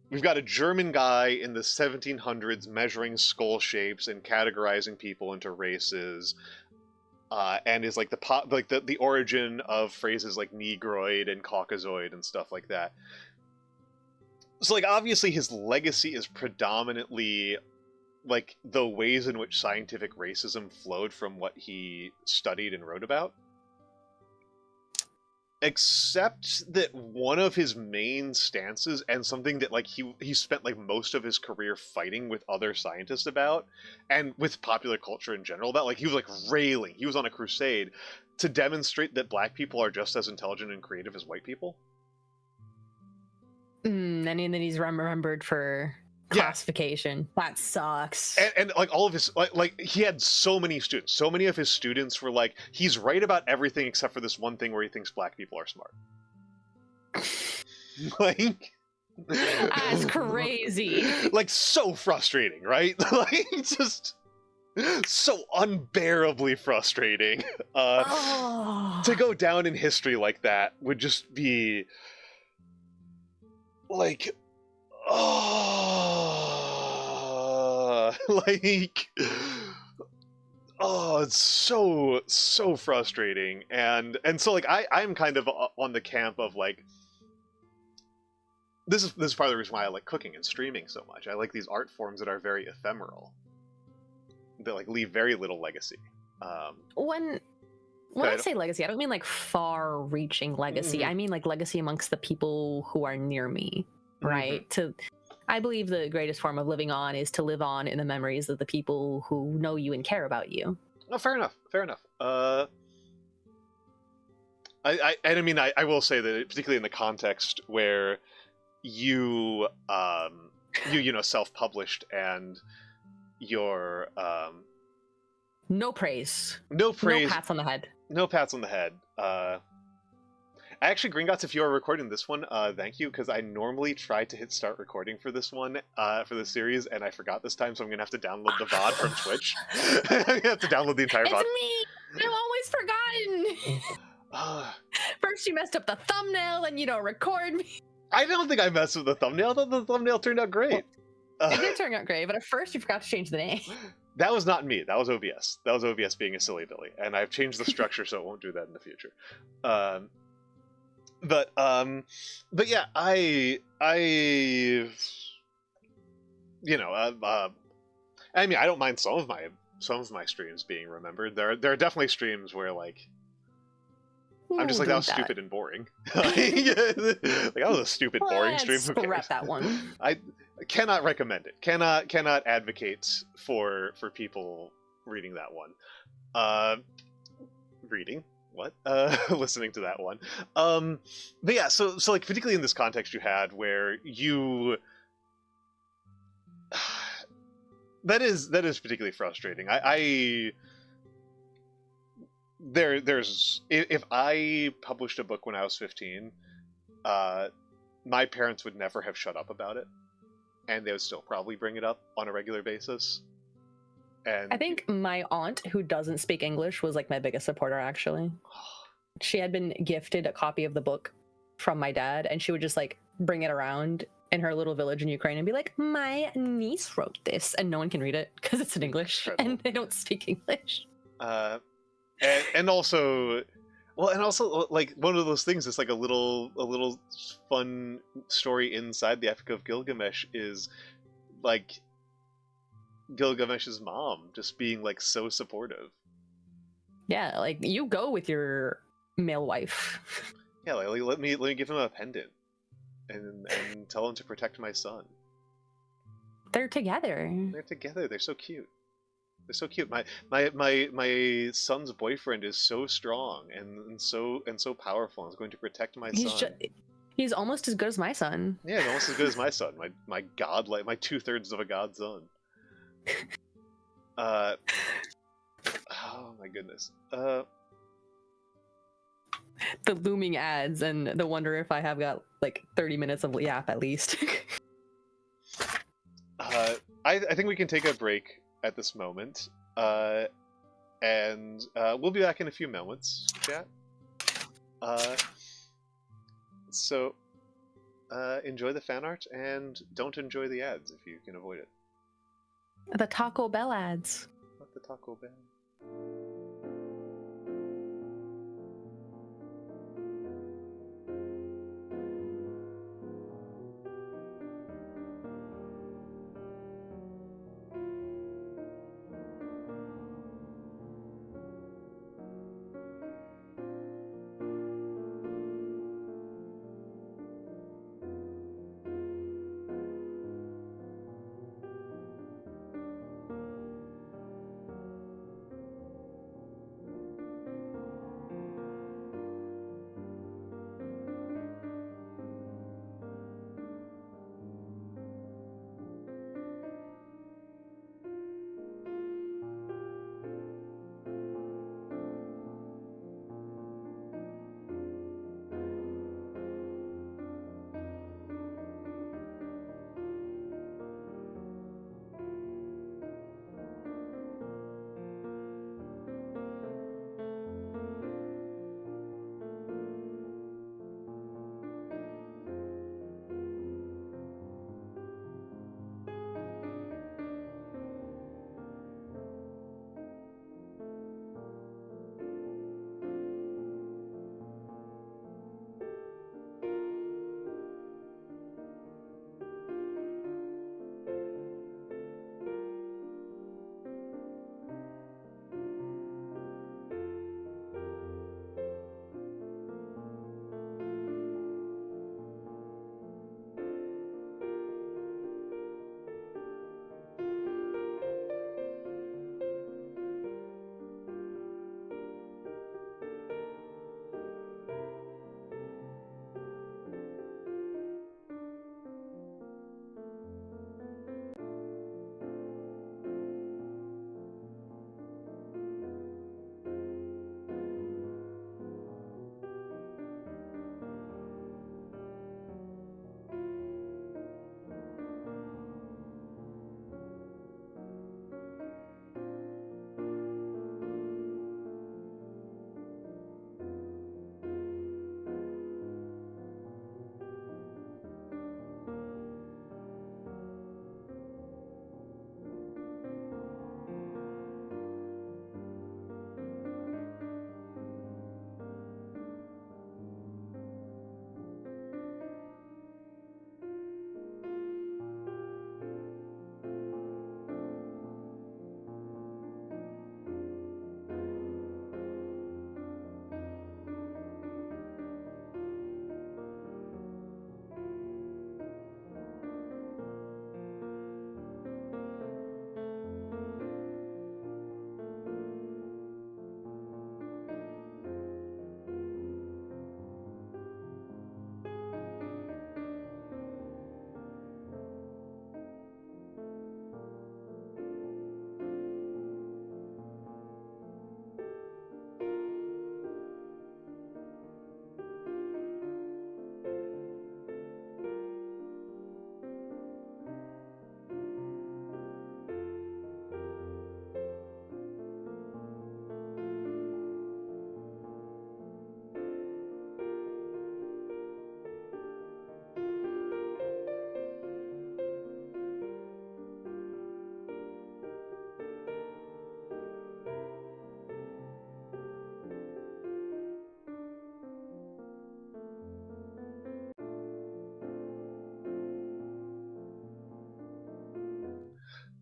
We've got a German guy in the 1700s measuring skull shapes and categorizing people into races, and is like the origin of phrases like Negroid and Caucasoid and stuff like that. So, like, obviously his legacy is predominantly, like, the ways in which scientific racism flowed from what he studied and wrote about. Except that one of his main stances, and something that, like, he spent, like, most of his career fighting with other scientists about, and with popular culture in general, that, like, he was, like, railing. He was on a crusade to demonstrate that black people are just as intelligent and creative as white people. And then he's remembered for classification. That sucks. And like, all of his, like he had so many students. So many of his students were like, he's right about everything except for this one thing where he thinks black people are smart. Like, that's crazy. Like, so frustrating, right? Like, just so unbearably frustrating. To go down in history like that would just be like, like, it's so frustrating. And so, like, I'm kind of on the camp of, like, this is part of the reason why I like cooking and streaming so much. I like these art forms that are very ephemeral, that, like, leave very little legacy. When I say legacy, I don't mean, like, far-reaching legacy. I mean, like, legacy amongst the people who are near me, right? I believe the greatest form of living on is to live on in the memories of the people who know you and care about you. Oh, fair enough. And I mean, I will say that particularly in the context where you self-published and your No praise. no No praise, pats on the head. no pats on the head. Actually, Gringotts, if you are recording this one, thank you, because I normally try to hit start recording for this one, for this series, and I forgot this time, so I'm gonna have to download the VOD from Twitch. I'm gonna have to download the entire It's VOD. me! I've always forgotten! First you messed up the thumbnail, then you don't record me. I don't think I messed with the thumbnail. I thought the thumbnail turned out great. It did turn out great, but at first you forgot to change the name. That was not me. That was OBS. That was OBS being a silly billy, and I've changed the structure so it won't do that in the future. But yeah, I I mean, I don't mind some of my streams being remembered. There are definitely streams where like I'm just like, that was stupid and boring. Like that was a stupid, boring stream. Scrap that one. I cannot recommend it. Cannot advocate for people reading that one. Reading. What? Listening to that one. But yeah, so like particularly in this context you had where you that is particularly frustrating. There's if I published a book when I was 15, my parents would never have shut up about it, and they would still probably bring it up on a regular basis. And I think my aunt, who doesn't speak English, was like my biggest supporter, actually. She had been gifted a copy of the book from my dad, and she would just like bring it around in her little village in Ukraine and be like, my niece wrote this, and no one can read it because it's in English. Incredible. And they don't speak English. And also, well, and also like one of those things is like a little fun story inside the Epic of Gilgamesh is like Gilgamesh's mom just being like so supportive. Yeah, like you go with your male wife. Yeah, like let me give him a pendant and tell him to protect my son. They're together. They're together. They're so cute. They're so cute. My son's boyfriend is so strong and so powerful and is going to protect my son. He's almost as good as my son. Yeah, he's almost as good as my son. My god, like my 2/3 of a god's son. Oh my goodness. The looming ads and the wonder if I have got like 30 minutes of yap at least. I think we can take a break at this moment, and we'll be back in a few moments, chat. So enjoy the fan art and don't enjoy the ads if you can avoid it. The Taco Bell ads. Not the Taco Bell.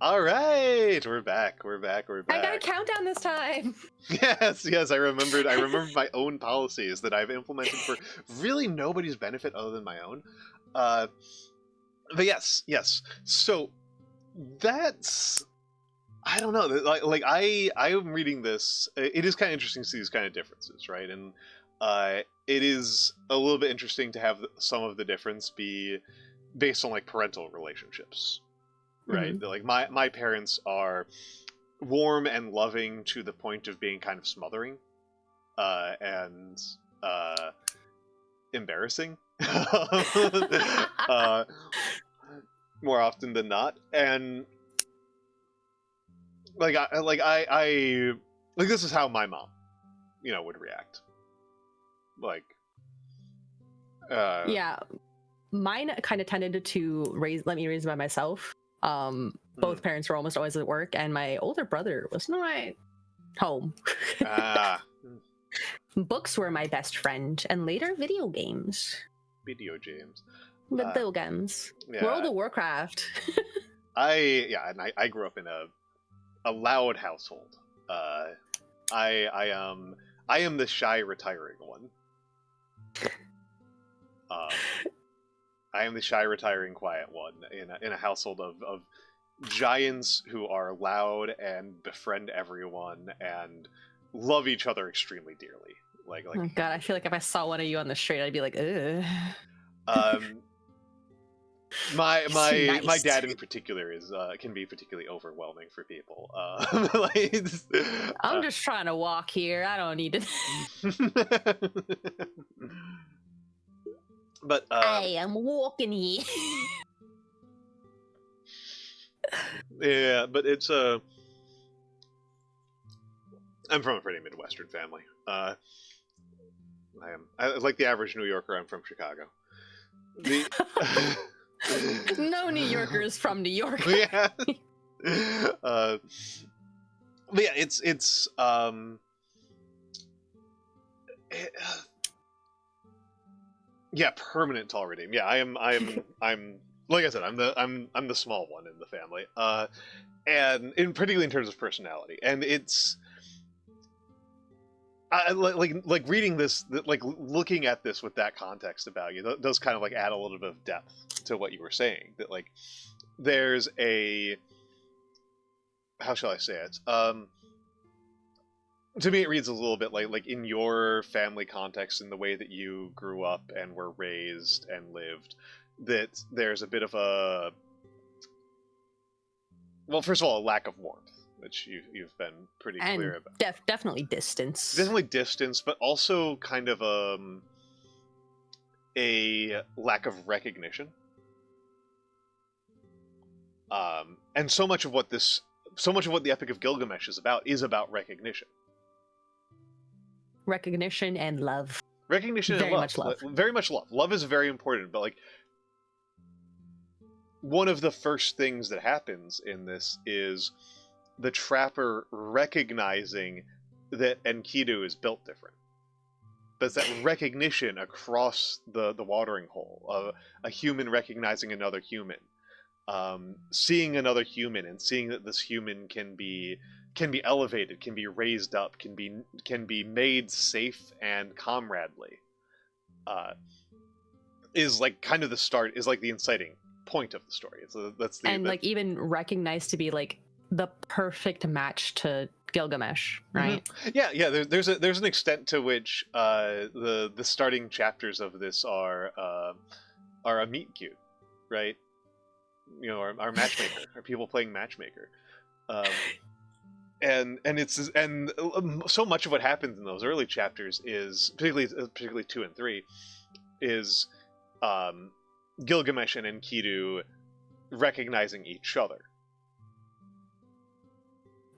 All right, we're back. We're back. We're I got a back. countdown this time. Yes. I remembered my own policies that I've implemented for really nobody's benefit other than my own. Uh, but yes. So that's, I don't know. I am reading this. It is kind of interesting to see these kind of differences, right? And it is a little bit interesting to have some of the difference be based on like parental relationships, right? Mhm. Like my parents are warm and loving to the point of being kind of smothering, and embarrassing, uh, more often than not, and I this is how my mom, would react. Like, Yeah, mine kind of tended to let me raise by myself. Both parents were almost always at work, and my older brother was not home. ah, Books were my best friend, and later video games. video games. Video games. Yeah, World of Warcraft. I grew up in a loud household. I am the shy retiring one. I am the shy retiring quiet one in a household of giants who are loud and befriend everyone and love each other extremely dearly. Oh god, I feel like if I saw one of you on the street, I'd be like, ugh. My dad in particular is can be particularly overwhelming for people. I'm just trying to walk here. I don't need to. But I am walking here. yeah, but it's I'm from a pretty Midwestern family. I like the average New Yorker. I'm from Chicago. No New Yorkers from New York. Yeah. But yeah, it's yeah, permanent tolerating. Yeah, I'm like I said, I'm the small one in the family. And particularly in terms of personality, and it's like reading this, like looking at this with that context about you does kind of like add a little bit of depth to what you were saying. That like there's a, how shall I say it? To me, it reads a little bit like in your family context, in the way that you grew up and were raised and lived, that there's a bit of a, well, first of all, a lack of warmth, which you've been pretty clear about. Definitely distance. Definitely distance, but also kind of a lack of recognition. And so much of what the Epic of Gilgamesh is about recognition. Recognition and love. Recognition very and love. Much love. Very much love. Love is very important, but like one of the first things that happens in this is the trapper recognizing that Enkidu is built different. But it's that recognition across the watering hole, a human recognizing another human, seeing another human and seeing that this human can be elevated, can be raised up, can be made safe and comradely, is like kind of the start, is like the inciting point of the story. Like even recognized to be like the perfect match to Gilgamesh, right? Mm-hmm. Yeah. There's an extent to which the starting chapters of this are a meet cute, right? Our matchmaker, our people playing matchmaker, and so much of what happens in those early chapters is particularly 2 and 3 is Gilgamesh and Enkidu recognizing each other.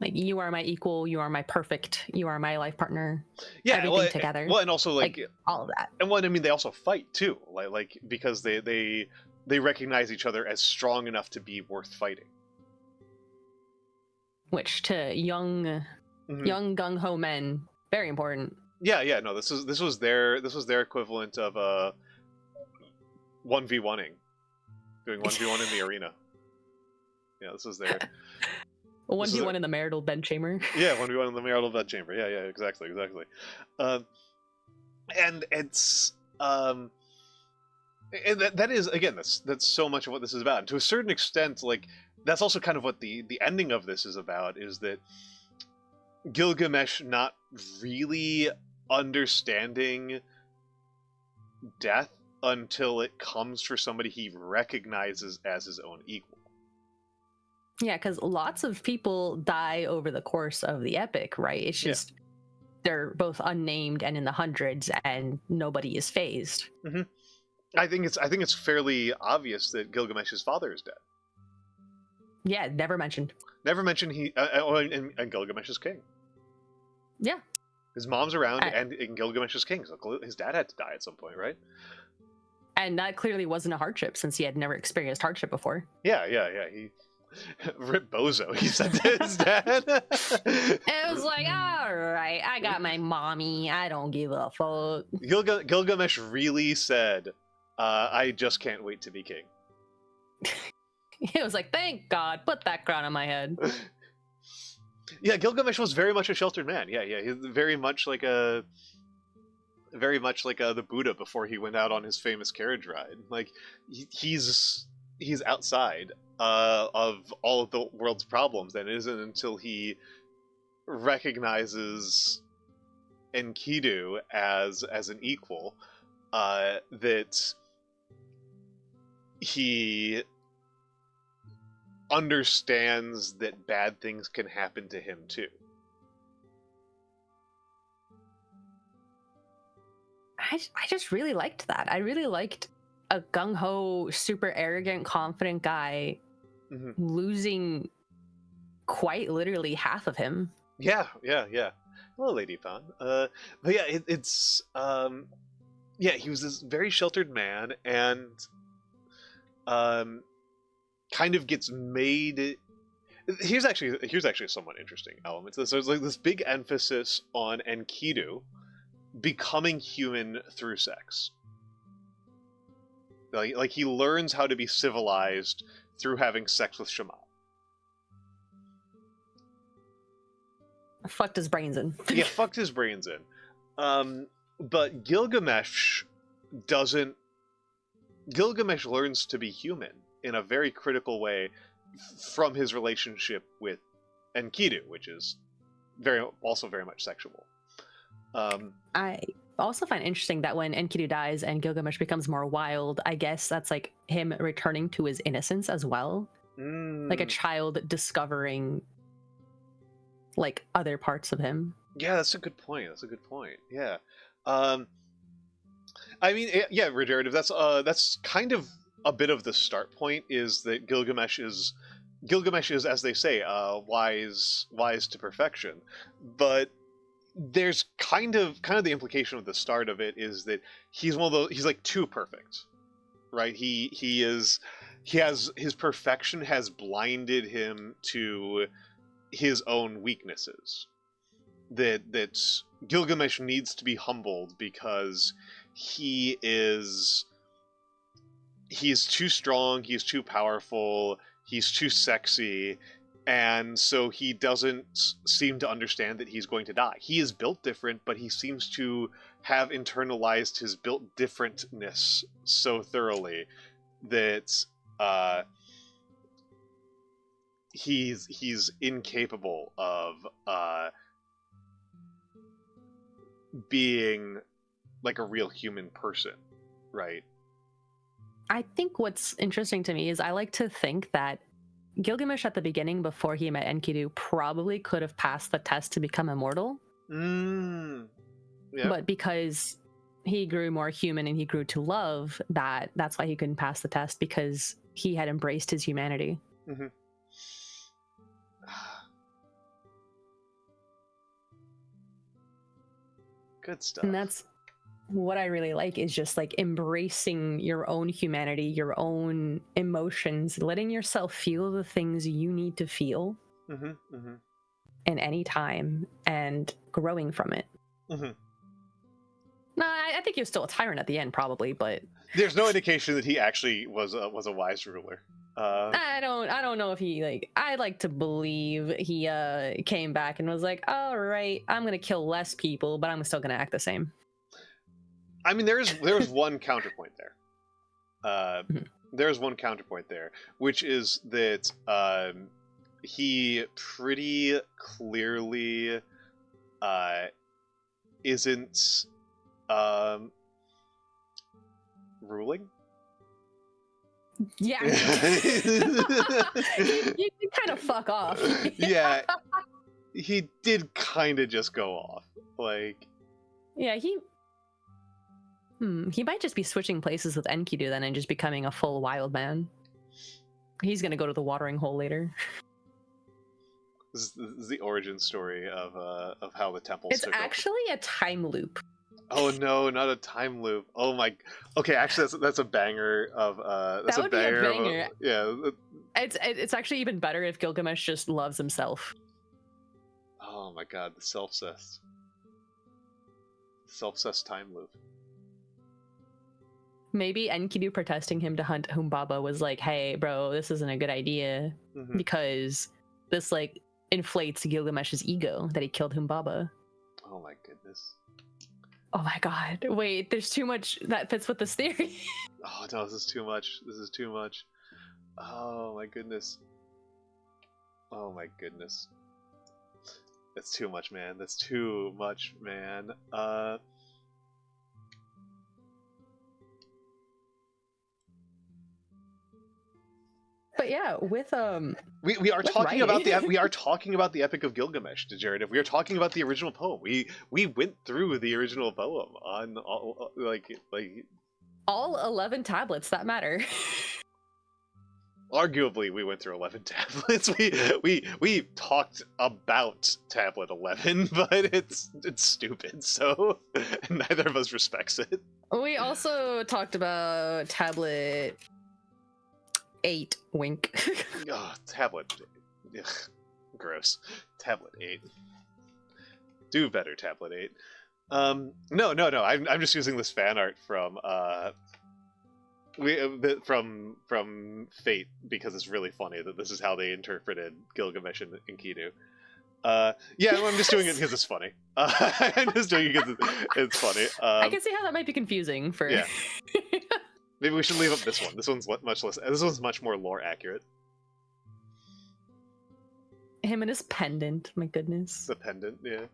Like, you are my equal, you are my perfect, you are my life partner. Yeah, everything together. Well, and also like all of that. And I mean, they also fight too, like because they recognize each other as strong enough to be worth fighting. Which to young gung ho men, very important. Yeah. No, this was their equivalent of 1v1ing, doing 1v1 in the arena. Yeah, this is their 1v1 in the marital bedchamber. Yeah, 1v1 in the marital bedchamber. Yeah, exactly. And it's and that is, again, that's so much of what this is about. And to a certain extent, like, that's also kind of what the ending of this is about, is that Gilgamesh not really understanding death until it comes for somebody he recognizes as his own equal. Yeah, because lots of people die over the course of the epic, right? It's just they're both unnamed and in the hundreds, and nobody is phased. Mm-hmm. I think it's fairly obvious that Gilgamesh's father is dead. Yeah, never mentioned. Never mentioned and Gilgamesh is king. Yeah. His mom's around, and Gilgamesh is king. So his dad had to die at some point, right? And that clearly wasn't a hardship, since he had never experienced hardship before. Yeah. He rip bozo, he said to his dad. It was like, all right, I got my mommy. I don't give a fuck. Gilgamesh really said, I just can't wait to be king. It was like, thank God, put that crown on my head. Yeah, Gilgamesh was very much a sheltered man. Yeah, he's very much like the Buddha before he went out on his famous carriage ride. Like, he's outside of all of the world's problems, and it isn't until he recognizes Enkidu as an equal that he understands that bad things can happen to him too. I just really liked that. I really liked a gung-ho, super arrogant, confident guy losing quite literally half of him. Yeah. Hello, Lady Pan. But yeah, it's he was this very sheltered man, and kind of gets made. Here's actually a somewhat interesting element to this. So there's like this big emphasis on Enkidu becoming human through sex. Like he learns how to be civilized through having sex with Shaman. Fucked his brains in. Yeah, fucked his brains in. But Gilgamesh doesn't. Gilgamesh learns to be human in a very critical way from his relationship with Enkidu, which is also very much sexual. I also find interesting that when Enkidu dies and Gilgamesh becomes more wild, I guess that's like him returning to his innocence as well. Like a child discovering like other parts of him. Yeah, that's a good point. Yeah. I mean, yeah, regenerative. That's kind of a bit of the start point, is that Gilgamesh is, as they say, wise to perfection. But there's kind of the implication of the start of it is that he's one of those. He's like too perfect, right? His perfection has blinded him to his own weaknesses. That Gilgamesh needs to be humbled because he's too strong, he's too powerful, he's too sexy, and so he doesn't seem to understand that he's going to die. He is built different, but he seems to have internalized his built differentness so thoroughly that he's incapable of being like a real human person, right? I think what's interesting to me is I like to think that Gilgamesh at the beginning, before he met Enkidu, probably could have passed the test to become immortal. Yeah. But because he grew more human and he grew to love, that's why he couldn't pass the test, because he had embraced his humanity. Mm-hmm. Good stuff. And that's what I really like, is just like embracing your own humanity, your own emotions, letting yourself feel the things you need to feel in any time, and growing from it. No, I think he was still a tyrant at the end, probably, but there's no indication that he actually was a wise ruler. I don't know if he like. I like to believe he came back and was like, all right, I'm gonna kill less people, but I'm still gonna act the same. I mean, there's one counterpoint there. There's one counterpoint there, which is that he pretty clearly isn't ruling. Yeah. you kind of fuck off. Yeah, he did kind of just go off. Like, yeah, he might just be switching places with Enkidu then and just becoming a full wild man. He's gonna go to the watering hole later. This is the origin story of how the temples. It's actually a time loop. Oh no, not a time loop. Oh my. Okay, actually, that's a banger of. That's that would a banger. be a banger. Yeah. It's actually even better if Gilgamesh just loves himself. Oh my god, the self-cessed time loop. Maybe Enkidu protesting him to hunt Humbaba was like, hey, bro, this isn't a good idea because this like inflates Gilgamesh's ego that he killed Humbaba. Oh my goodness. Oh my god. Wait, there's too much that fits with this theory. Oh no, this is too much. This is too much. Oh my goodness. Oh my goodness. That's too much, man. That's too much, man. But yeah, with we are talking about the Epic of Gilgamesh, Jared. If we are talking about the original poem, we went through the original poem on all 11 tablets that matter. Arguably, we went through 11 tablets. We talked about tablet 11, but it's stupid. So neither of us respects it. We also talked about tablet 8. Wink. Oh, tablet. Ugh, gross. Tablet 8. Do better, tablet 8. No. I'm just using this fan art from from Fate because it's really funny that this is how they interpreted Gilgamesh and Enkidu. Yeah, I'm just doing it because it's funny. I'm just doing it because it's funny. I can see how that might be confusing for. Yeah. Maybe we should leave up this one. This one's much less. This one's much more lore accurate. Him and his pendant. My goodness. The pendant, yeah.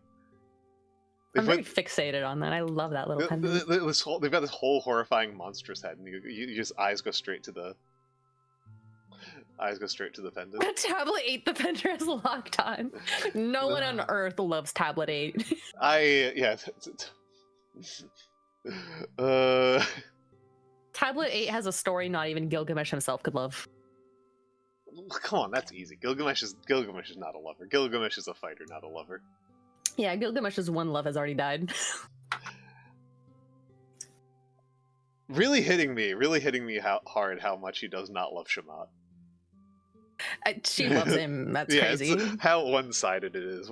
I'm very fixated on that. I love that little pendant. They've got this whole horrifying monstrous head, and you just eyes go straight to the pendant. Tablet 8, the pendant is locked on. No one on Earth loves Tablet 8. Tablet 8 has a story not even Gilgamesh himself could love. Come on, that's easy. Gilgamesh is not a lover. Gilgamesh is a fighter, not a lover. Yeah, Gilgamesh's one love has already died. really hitting me hard how much he does not love Shamat. She loves him. That's crazy. It's how one-sided it is.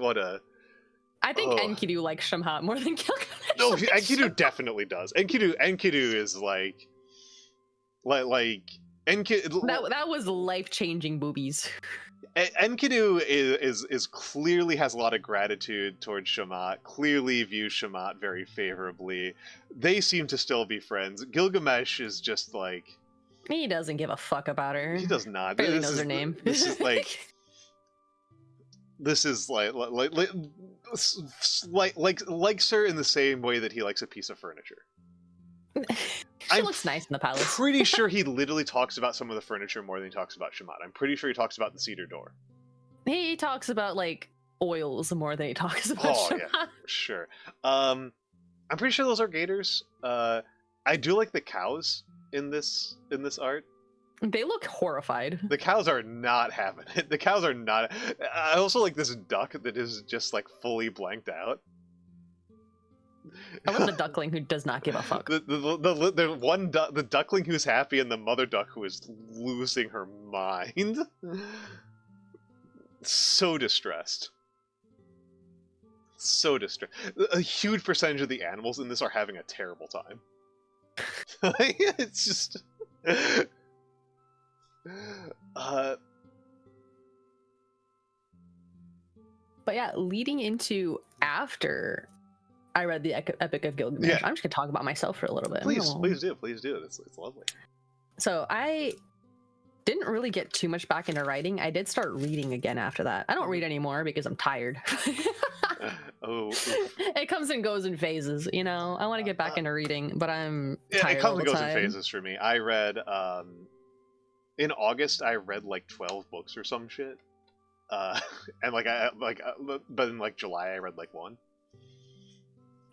I think Enkidu likes Shamhat more than Gilgamesh. No, Enkidu definitely does. Enkidu is like Enkidu. That was life-changing boobies. Enkidu is clearly has a lot of gratitude towards Shamat, clearly views Shamat very favorably. They seem to still be friends. Gilgamesh is just like... He doesn't give a fuck about her. He does not. Barely knows her name. This is like... This is likes her in the same way that he likes a piece of furniture. She looks nice in the palace. Pretty sure he literally talks about some of the furniture more than he talks about Shamat. I'm pretty sure he talks about the cedar door. He talks about like oils more than he talks about Shamat. Yeah, for sure. I'm pretty sure those are gators. I do like the cows in this art. They look horrified. The cows are not having it. The cows are not. I also like this duck that is just like fully blanked out. I love the duckling who does not give a fuck. The duckling who's happy and the mother duck who is losing her mind. So distressed. So distressed. A huge percentage of the animals in this are having a terrible time. It's just... Uh, But yeah, leading into after I read the Epic of Gilgamesh, Yeah. I'm just gonna talk about myself for a little bit. please do. It's lovely. So I didn't really get too much back into writing. I did start reading again after that. I don't read anymore because I'm tired. It comes and goes in phases, you know. I want to get back into reading, but I'm tired. It comes all and the goes time. in phases for me. I read in August. I read like 12 books or some shit. And but in like July I read like one.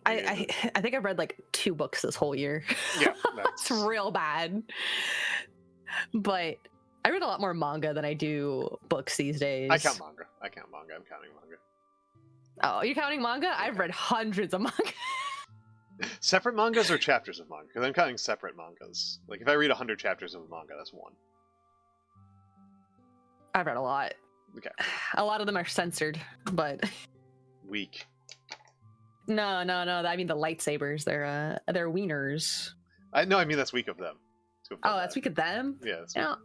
I think I've read like 2 books this whole year. Yeah, it's real bad. But I read a lot more manga than I do books these days. I count manga. I'm counting manga. Oh, you're counting manga? Okay. I've read hundreds of manga. Separate mangas or chapters of manga? Because I'm counting separate mangas. Like if I read 100 chapters of a manga, that's one. I've read a lot. Okay. A lot of them are censored, but weak. No. I mean the lightsabers. They're wieners. I mean that's weak of them. That's weak of them. Yeah. You know,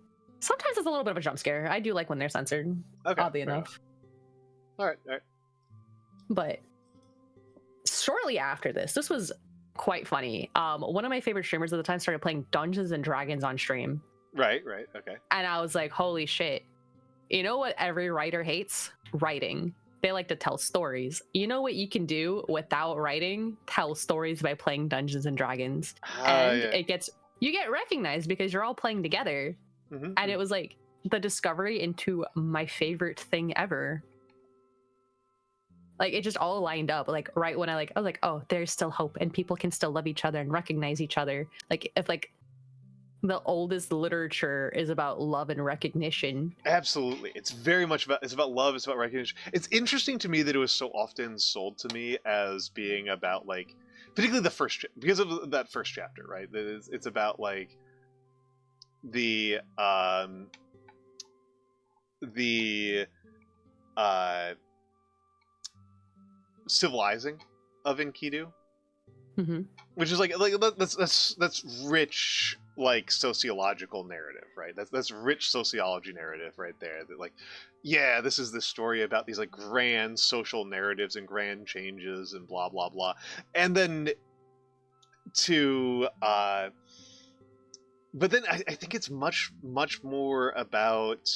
sometimes it's a little bit of a jump scare. I do like when they're censored. Okay. Oddly enough. All right. But shortly after this was quite funny. One of my favorite streamers at the time started playing Dungeons and Dragons on stream. Right. Okay. And I was like, holy shit. You know what every writer hates? Writing. They like to tell stories. You know what you can do without writing? Tell stories by playing Dungeons and Dragons. And you get recognized because you're all playing together. Mm-hmm. And it was like the discovery into my favorite thing ever. Like it just all lined up. Like right when I was like, oh, there's still hope and people can still love each other and recognize each other. Like if like the oldest literature is about love and recognition. Absolutely. It's very much about love, it's about recognition. It's interesting to me that it was so often sold to me as being about like, particularly the first, because of that first chapter, right? It's about like the civilizing of Enkidu, mm-hmm. which is like that's rich, like sociological narrative, right? That's rich sociology narrative right there. That like, yeah, this is the story about these like grand social narratives and grand changes and blah blah blah, and then but then I think it's much more about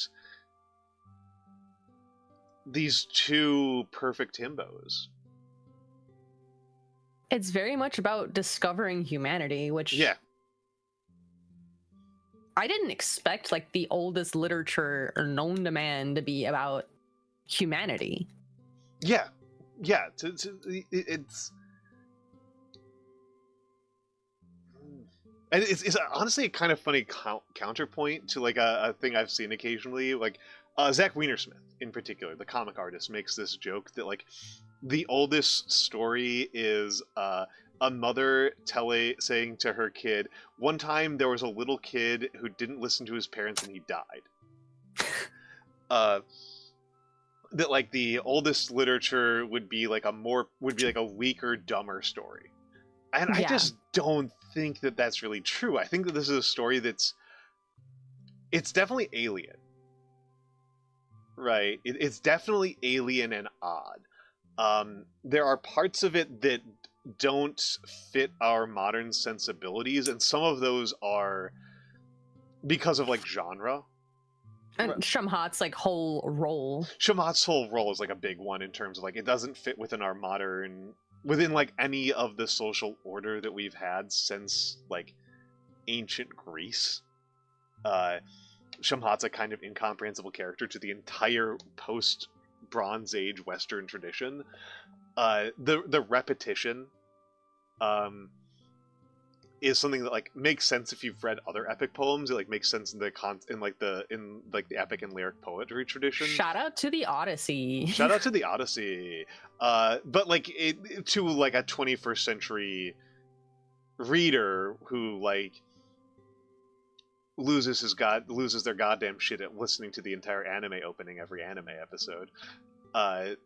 these two perfect himbos. It's very much about discovering humanity, which I didn't expect like the oldest literature known to man to be about humanity. Yeah. It's honestly a kind of funny counterpoint to like a thing I've seen occasionally, like Zach Wienersmith in particular, the comic artist, makes this joke that like the oldest story is a mother saying to her kid, one time there was a little kid who didn't listen to his parents and he died. That like the oldest literature would be like a weaker, dumber story. And I just don't think that that's really true. I think that this is a story it's definitely alien. Right? It's definitely alien and odd. There are parts of it that don't fit our modern sensibilities, and some of those are because of like genre. And Shamhat's like whole role. Shamhat's whole role is like a big one in terms of like it doesn't fit within like any of the social order that we've had since like ancient Greece. Shamhat's a kind of incomprehensible character to the entire post-Bronze Age Western tradition. The repetition is something that like makes sense if you've read other epic poems. It like makes sense in the epic and lyric poetry tradition. Shout out to the Odyssey. But like to like a 21st century reader who like loses their goddamn shit at listening to the entire anime opening every anime episode.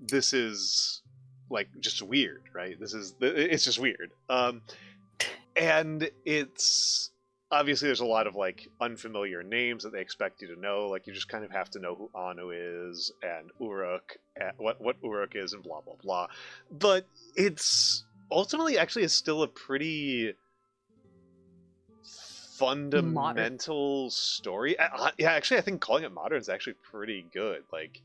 This is like just weird, right? It's just weird. And it's obviously there's a lot of like unfamiliar names that they expect you to know. Like you just kind of have to know who Anu is and Uruk, and what Uruk is, and blah blah blah. But it's ultimately actually is still a pretty Modern. fundamental story. Yeah, actually, I think calling it modern is actually pretty good. Like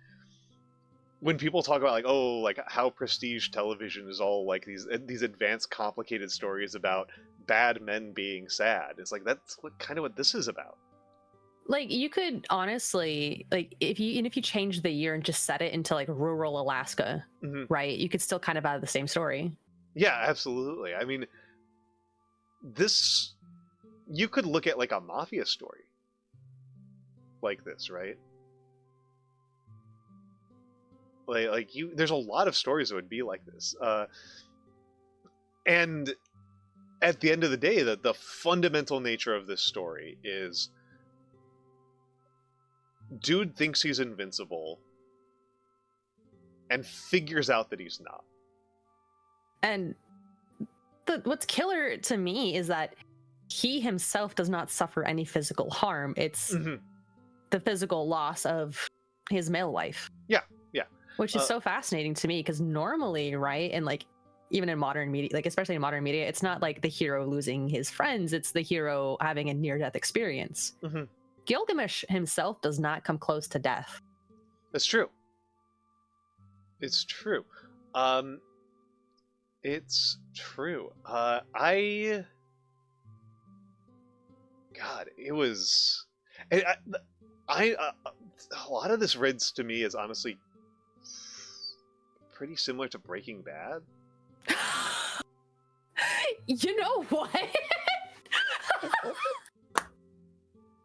when people talk about like, oh, like how prestige television is all like these advanced, complicated stories about bad men being sad. It's like that's what this is about. Like you could honestly, like if you change the year and just set it into like rural Alaska, Hmm. right? You could still kind of have the same story. Yeah, absolutely. I mean, this you could look at like a mafia story like this, right? Like you, there's a lot of stories that would be like this, and at the end of the day, the fundamental nature of this story is dude thinks he's invincible and figures out that he's not. And what's killer to me is that he himself does not suffer any physical harm. It's the physical loss of his male wife. Yeah, yeah. Which is so fascinating to me because normally, right, and like even in modern media, like especially in modern media, it's not like the hero losing his friends, it's the hero having a near-death experience. Gilgamesh himself does not come close to death. That's true. It's true. It's true. God, it was. A lot of this reads to me as honestly pretty similar to Breaking Bad. You know what?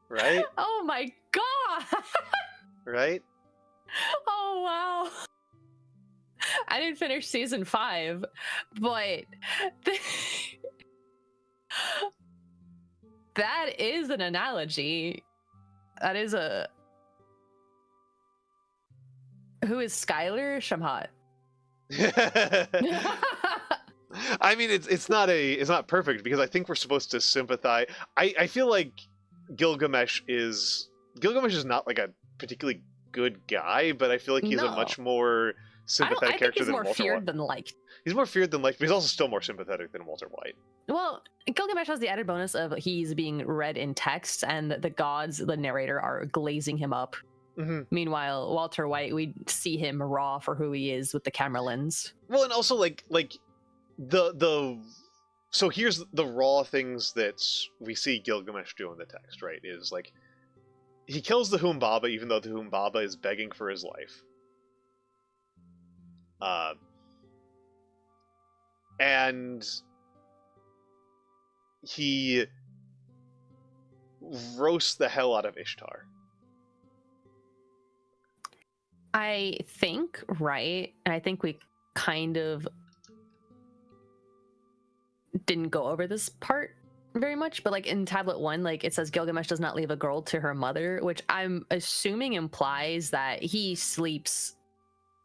Right? Oh my god! Right? Oh wow! I didn't finish season 5, but that is an analogy. That is a. Who is Skylar Shamhat? I mean, it's not perfect because I think we're supposed to sympathize. I feel like Gilgamesh is not like a particularly good guy, but I feel like he's a much more sympathetic character than Walter White. He's more feared than liked. He's more feared than liked, but he's also still more sympathetic than Walter White. Well, Gilgamesh has the added bonus of he's being read in text, and the gods, the narrator, are glazing him up. Meanwhile, Walter White, we see him raw for who he is with the camera lens. Well, and also like the so here's the raw things that we see Gilgamesh do in the text, right? Is like he kills the Humbaba even though the Humbaba is begging for his life. And he roasts the hell out of Ishtar. I think, right? And I think we kind of didn't go over this part very much, but like in tablet 1, like it says Gilgamesh does not leave a girl to her mother, which I'm assuming implies that he sleeps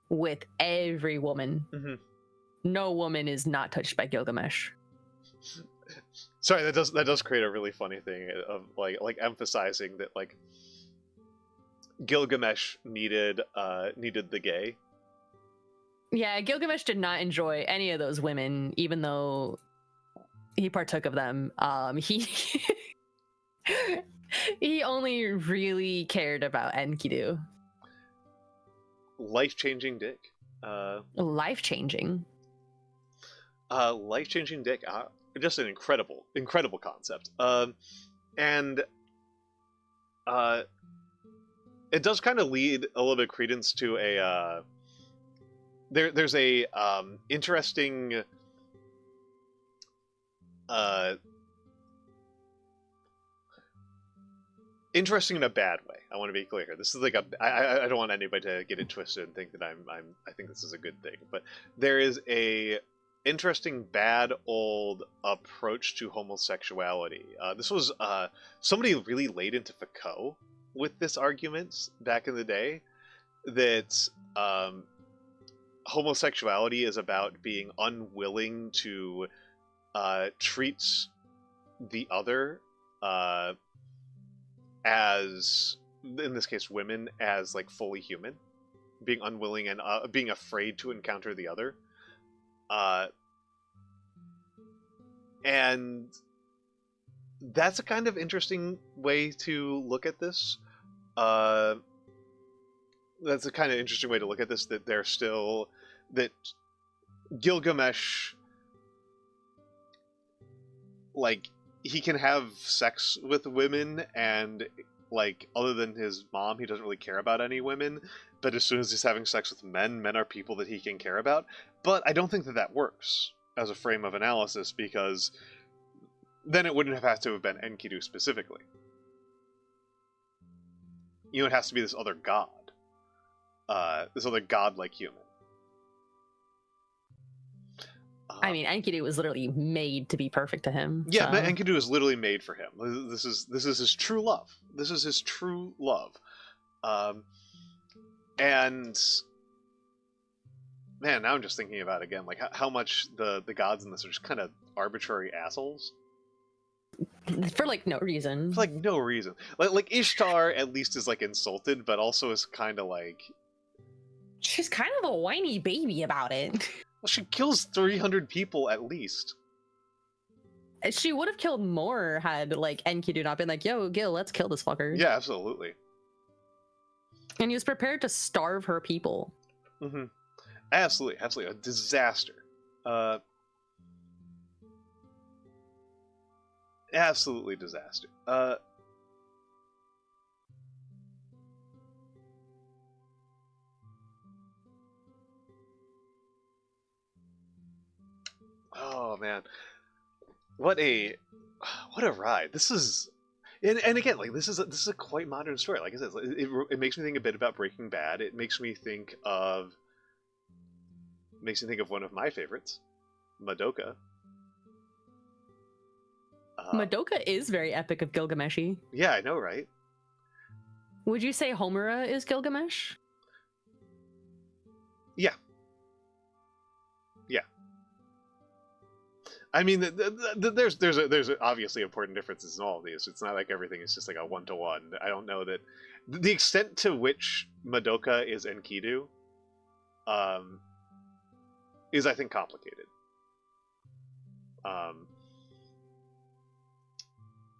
with every woman. No woman is not touched by Gilgamesh. Sorry, that does create a really funny thing of like emphasizing that like Gilgamesh needed the gay. Yeah, Gilgamesh did not enjoy any of those women, even though he partook of them. He he only really cared about Enkidu. Life-changing dick. Life-changing. Life-changing dick. Just an incredible concept. And it does kind of lead a little bit of credence to a there's a interesting interesting in a bad way. I want to be clear here. This is like I don't want anybody to get it twisted and think that I think this is a good thing, but there is a interesting bad old approach to homosexuality. This was somebody really laid into Foucault with this argument back in the day that homosexuality is about being unwilling to treat the other uh, as, in this case, women as like fully human, being unwilling and being afraid to encounter the other, and that's a kind of interesting way to look at this. That's a kind of interesting way to look at this. That they're still that Gilgamesh, like, he can have sex with women, and like, other than his mom, he doesn't really care about any women. But as soon as he's having sex with men, men are people that he can care about. But I don't think that that works as a frame of analysis, because then it wouldn't have had to have been Enkidu specifically. You know, it has to be this other god. This other godlike human. I mean, Enkidu was literally made to be perfect to him. Yeah, so. Enkidu is literally made for him. This is his true love. This is his true love. And man, now I'm just thinking about it again, like how much the gods in this are just kind of arbitrary assholes. For like no reason. For like no reason. Like Ishtar at least is like insulted, but also is kind of like, she's kind of a whiny baby about it. well, she kills 300 people at least. She would have killed more had like Enkidu not been like, yo, Gil, let's kill this fucker. Yeah, absolutely. And he was prepared to starve her people. Mm-hmm. Absolutely, absolutely. A disaster. Absolutely disaster. Oh man, what a ride! This is, and again, like this is a quite modern story. Like I said, it makes me think a bit about Breaking Bad. It makes me think of one of my favorites, Madoka. Madoka is very Epic of Gilgamesh-y. Yeah, I know, right? Would you say Homura is Gilgamesh? Yeah. I mean, there's obviously important differences in all of these. It's not like everything is just like a one-to-one. I don't know that the extent to which Madoka is Enkidu is, I think, complicated.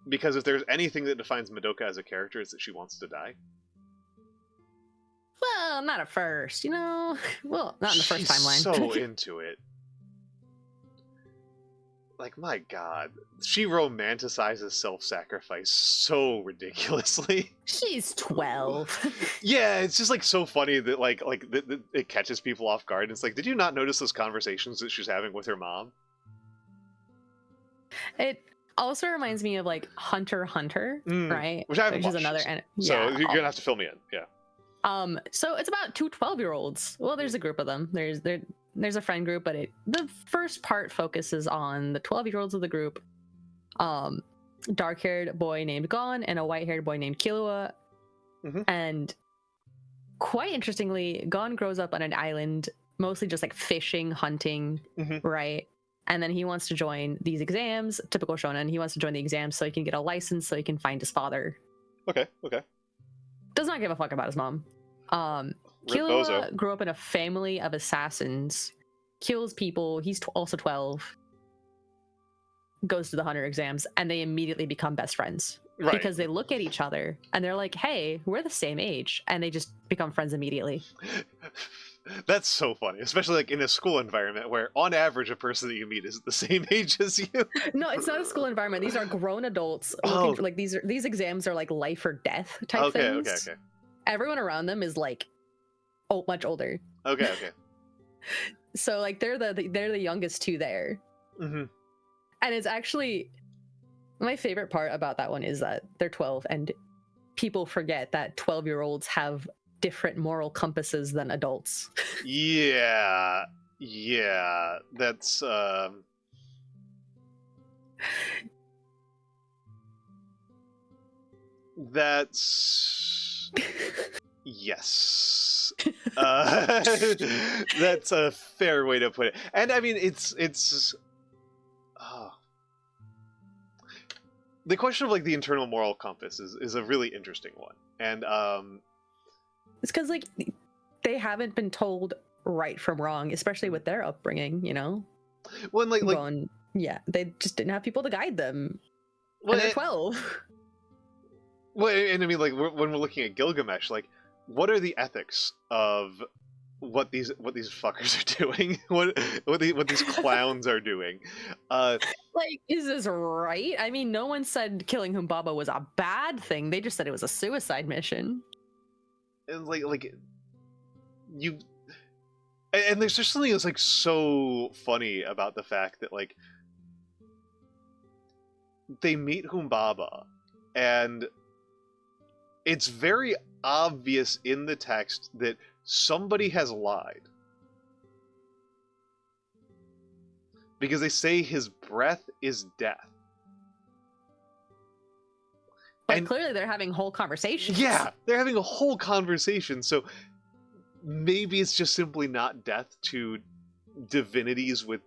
Because if there's anything that defines Madoka as a character, it's that she wants to die. Well, not at first, you know. Well, not in the first timeline. So into it. Like, my god, she romanticizes self-sacrifice so ridiculously. She's 12. Yeah, it's just like so funny that that it catches people off guard. It's like, did you not notice those conversations that she's having with her mom? It also reminds me of like Hunter x Hunter, right? Which I haven't watched, is another. So you're gonna have to fill me in. Yeah. So it's about two 12-year-olds. Well, there's a group of them. There's a friend group, but the first part focuses on the 12-year-olds of the group. Dark-haired boy named Gon and a white-haired boy named Killua. Mm-hmm. And quite interestingly, Gon grows up on an island, mostly just like fishing, hunting, right? And then he wants to join these exams, typical shonen. He wants to join the exams so he can get a license so he can find his father. Okay. Does not give a fuck about his mom. Killua grew up in a family of assassins, kills people. He's also 12. Goes to the hunter exams, and they immediately become best friends. Right. Because they look at each other and they're like, hey, we're the same age. And they just become friends immediately. That's so funny, especially like in a school environment where on average a person that you meet is the same age as you. No, it's not a school environment. These are grown adults. For, like these exams are like life or death type things. Okay. Everyone around them is like much older. Okay. So like they're the youngest two there. Mm-hmm. And it's actually, my favorite part about that one is that they're 12 and people forget that 12-year-olds have different moral compasses than adults. Yeah, that's yes. That's a fair way to put it. And I mean, it's the question of like the internal moral compass is a really interesting one, and It's because like they haven't been told right from wrong, especially with their upbringing. You know, when going yeah, they just didn't have people to guide them, well, and they're 12. well, and I mean, like when we're looking at Gilgamesh, like what are the ethics of what these fuckers are doing? what these clowns are doing? Like, is this right? I mean, no one said killing Humbaba was a bad thing. They just said it was a suicide mission. And like you, and there's just something that's like so funny about the fact that like they meet Humbaba, and it's very obvious in the text that somebody has lied. Because they say his breath is death. But clearly they're having whole conversations. Yeah, they're having a whole conversation, so maybe it's just simply not death to divinities with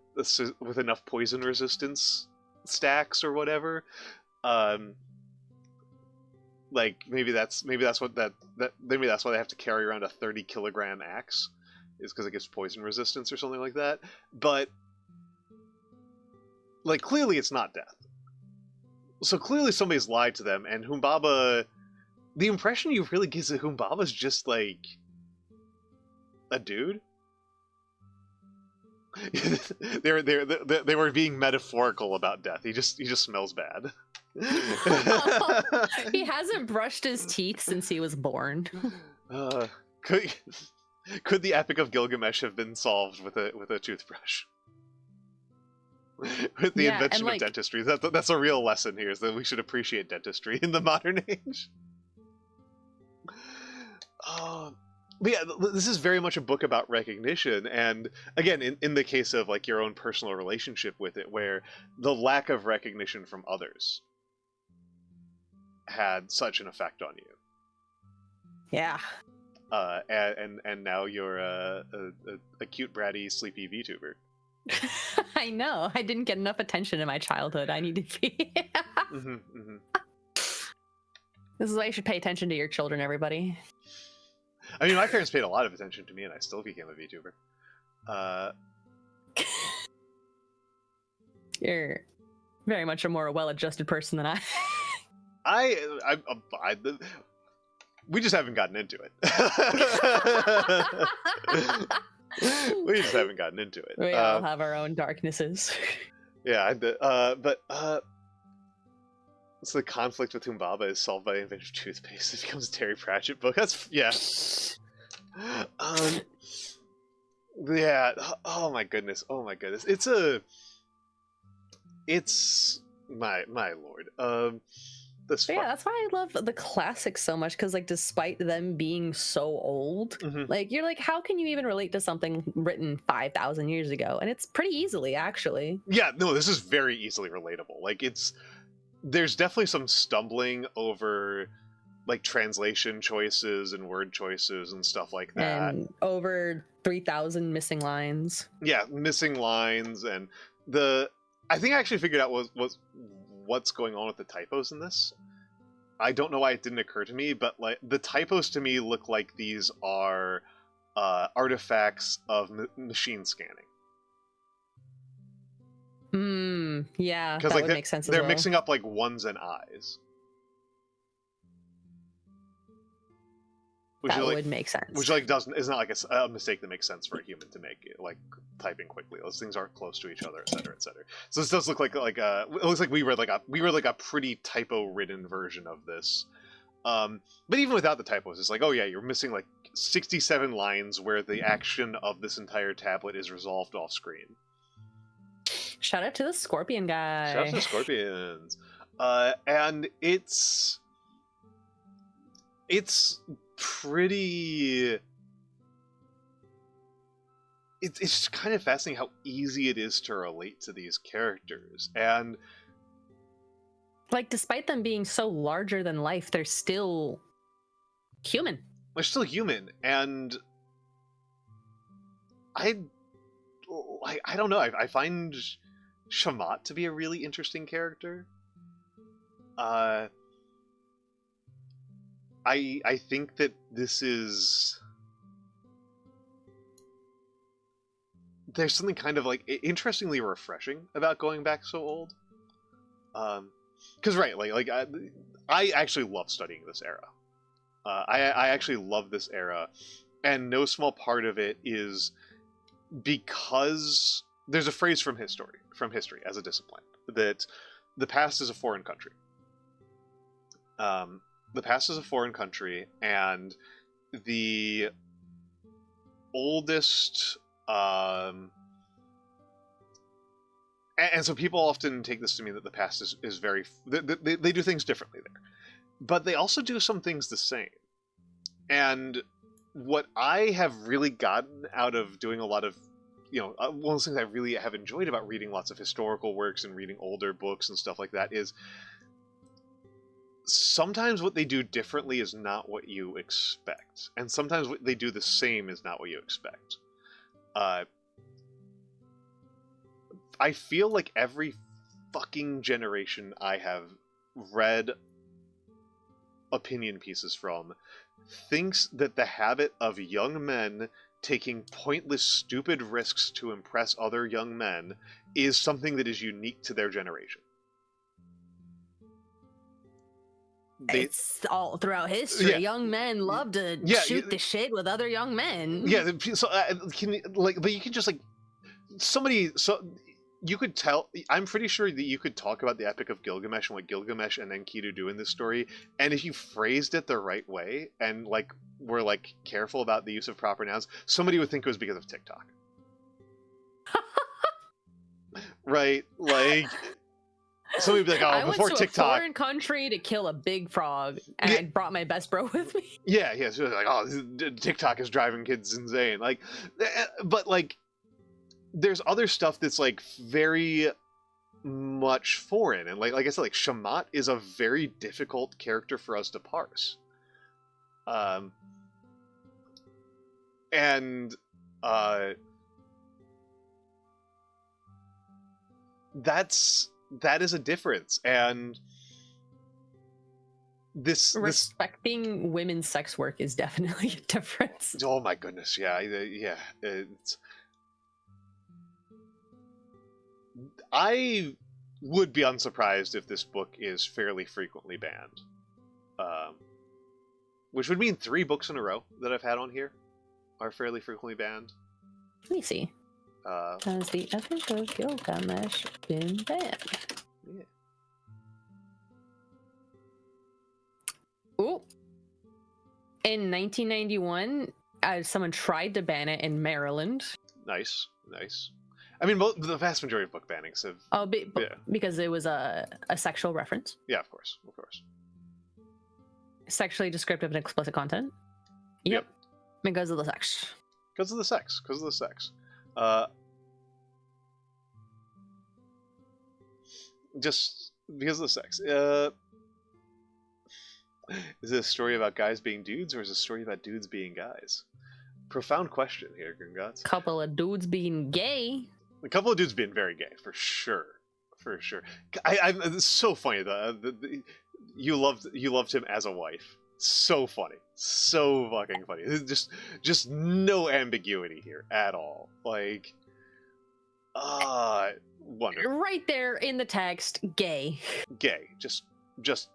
enough poison resistance stacks or whatever. Like maybe that's why they have to carry around a 30-kilogram axe, is because it gives poison resistance or something like that. But like clearly it's not death. So clearly somebody's lied to them, and Humbaba, the impression you really get is that Humbaba's just like a dude. they were being metaphorical about death. He just smells bad. He hasn't brushed his teeth since he was born. Could the Epic of Gilgamesh have been solved with a toothbrush? With the invention of dentistry. That's a real lesson here, is that we should appreciate dentistry in the modern age. But yeah, this is very much a book about recognition, and again, in the case of like your own personal relationship with it, where the lack of recognition from others had such an effect on you. Yeah. And now you're a cute, bratty, sleepy VTuber. I know. I didn't get enough attention in my childhood. I need to be. This is why you should pay attention to your children, everybody. I mean, my parents paid a lot of attention to me, and I still became a VTuber. You're very much a more well-adjusted person than I. We just haven't gotten into it. We just haven't gotten into it. We all have our own darknesses. Yeah, but so the conflict with Humbaba is solved by the invention of toothpaste. It becomes a Terry Pratchett book. That's yeah. Yeah. Oh my goodness. Oh my goodness. It's my lord. Yeah, that's why I love the classics so much, because like despite them being so old, like you're like, how can you even relate to something written 5,000 years ago? And it's pretty easily, actually. Yeah, no, this is very easily relatable. Like there's definitely some stumbling over like translation choices and word choices and stuff like that. And over 3,000 missing lines. Yeah, missing lines, and I think I actually figured out what's going on with the typos in this. I don't know why it didn't occur to me, but like the typos to me look like these are artifacts of machine scanning. Yeah, that like would make sense as they're well. mixing up like ones and eyes. Which would make sense. Which like is not like a mistake that makes sense for a human to make, like typing quickly. Those things aren't close to each other, etc., etc. So this does look like it looks like we read like a pretty typo-ridden version of this. But even without the typos, it's like, oh yeah, you're missing like 67 lines where the action of this entire tablet is resolved off screen. Shout out to the Scorpion guy. Shout out to the Scorpions. And it's pretty. It's kind of fascinating how easy it is to relate to these characters, and like despite them being so larger than life, they're still human. They're still human, and I don't know. I find Shamat to be a really interesting character. Uh, I think that this is, there's something kind of like interestingly refreshing about going back so old. Because right, I actually love studying this era. I actually love this era, and no small part of it is because there's a phrase from history as a discipline, that the past is a foreign country. The past is a foreign country, and the oldest, and so people often take this to mean that the past is very, they do things differently there, but they also do some things the same. And what I have really gotten out of doing a lot of, one of those things I really have enjoyed about reading lots of historical works and reading older books and stuff like that is sometimes what they do differently is not what you expect, and sometimes what they do the same is not what you expect. I feel like every fucking generation I have read opinion pieces from thinks that the habit of young men taking pointless, stupid risks to impress other young men is something that is unique to their generation. It's all throughout history. Yeah. Young men love to shoot the shit with other young men. Yeah, so but you can just you could tell. I'm pretty sure that you could talk about the Epic of Gilgamesh and what Gilgamesh and Enkidu do in this story, and if you phrased it the right way and were careful about the use of proper nouns, somebody would think it was because of TikTok. Right? Somebody would be like, "Oh, before TikTok, I went to a foreign country to kill a big frog, and I brought my best bro with me." Yeah. So like, "Oh, TikTok is driving kids insane." But there's other stuff that's very much foreign, and like I said, Shamat is a very difficult character for us to parse. That is a difference, and this respecting women's sex work is definitely a difference. Oh my goodness, yeah. I would be unsurprised if this book is fairly frequently banned, which would mean 3 books in a row that I've had on here are fairly frequently banned. Let me see. Has the Epic of Gilgamesh been banned? Yeah. Ooh. In 1991, someone tried to ban it in Maryland. Nice. I mean, the vast majority of book bannings have... Oh, because it was a sexual reference? Yeah, of course. Sexually descriptive and explicit content? Yep. Because of the sex. Because of the sex. Just because of the sex. Is it a story about guys being dudes, or is it a story about dudes being guys? Profound question here, Gringotts. Couple of dudes being gay. A couple of dudes being very gay, for sure. It's so funny that you loved him as a wife. So funny, so fucking funny. Just no ambiguity here at all. Wonderful. Right there in the text, gay. Gay, just gay.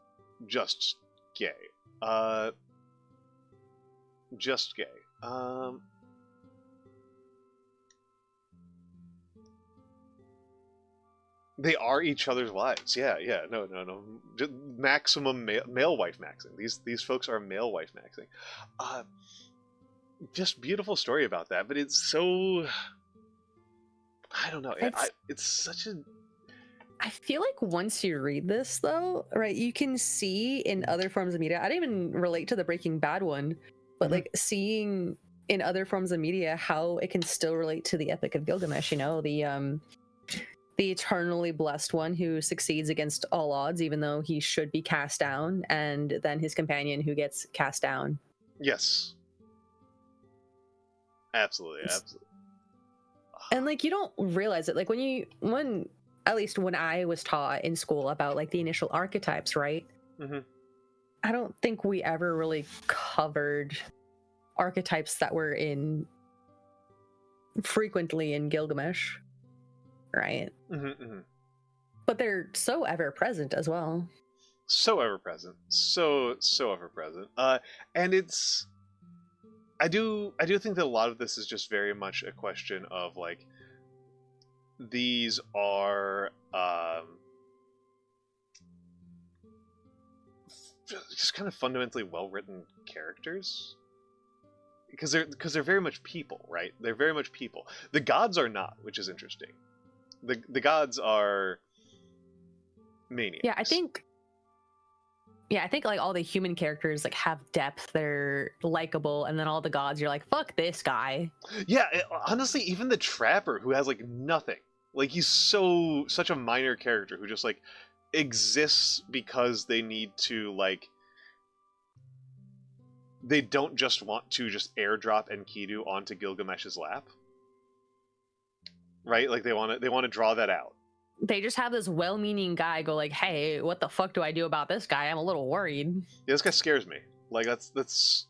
Just gay. They are each other's wives. Yeah. No. Just maximum male wife maxing. These folks are male wife maxing. Just beautiful story about that, but it's so... I don't know. It's such a... I feel like once you read this, though, right, you can see in other forms of media. I don't even relate to the Breaking Bad one, but seeing in other forms of media how it can still relate to the Epic of Gilgamesh. The eternally blessed one who succeeds against all odds, even though he should be cast down, and then his companion who gets cast down. Yes. Absolutely. And you don't realize it. When at least when I was taught in school about like the initial archetypes, right? Mm-hmm. I don't think we ever really covered archetypes that were in frequently in Gilgamesh, right? Mm-hmm, mm-hmm. But they're so ever present as well. So ever present, so ever present. And it's I do think that a lot of this is just very much a question of like these are just kind of fundamentally well written characters because they're very much people, right? They're very much people. The gods are not, which is interesting. The gods are maniacs. Yeah, I think like all the human characters like have depth, they're likable, and then all the gods, you're like, fuck this guy. Yeah, honestly, even the trapper who has like nothing, like he's such a minor character who just like exists because they need to like they don't just want to just airdrop Enkidu onto Gilgamesh's lap, right? Like they want to draw that out. They just have this well-meaning guy go like, hey, what the fuck do I do about this guy? I'm a little worried. Yeah, this guy scares me. Like that's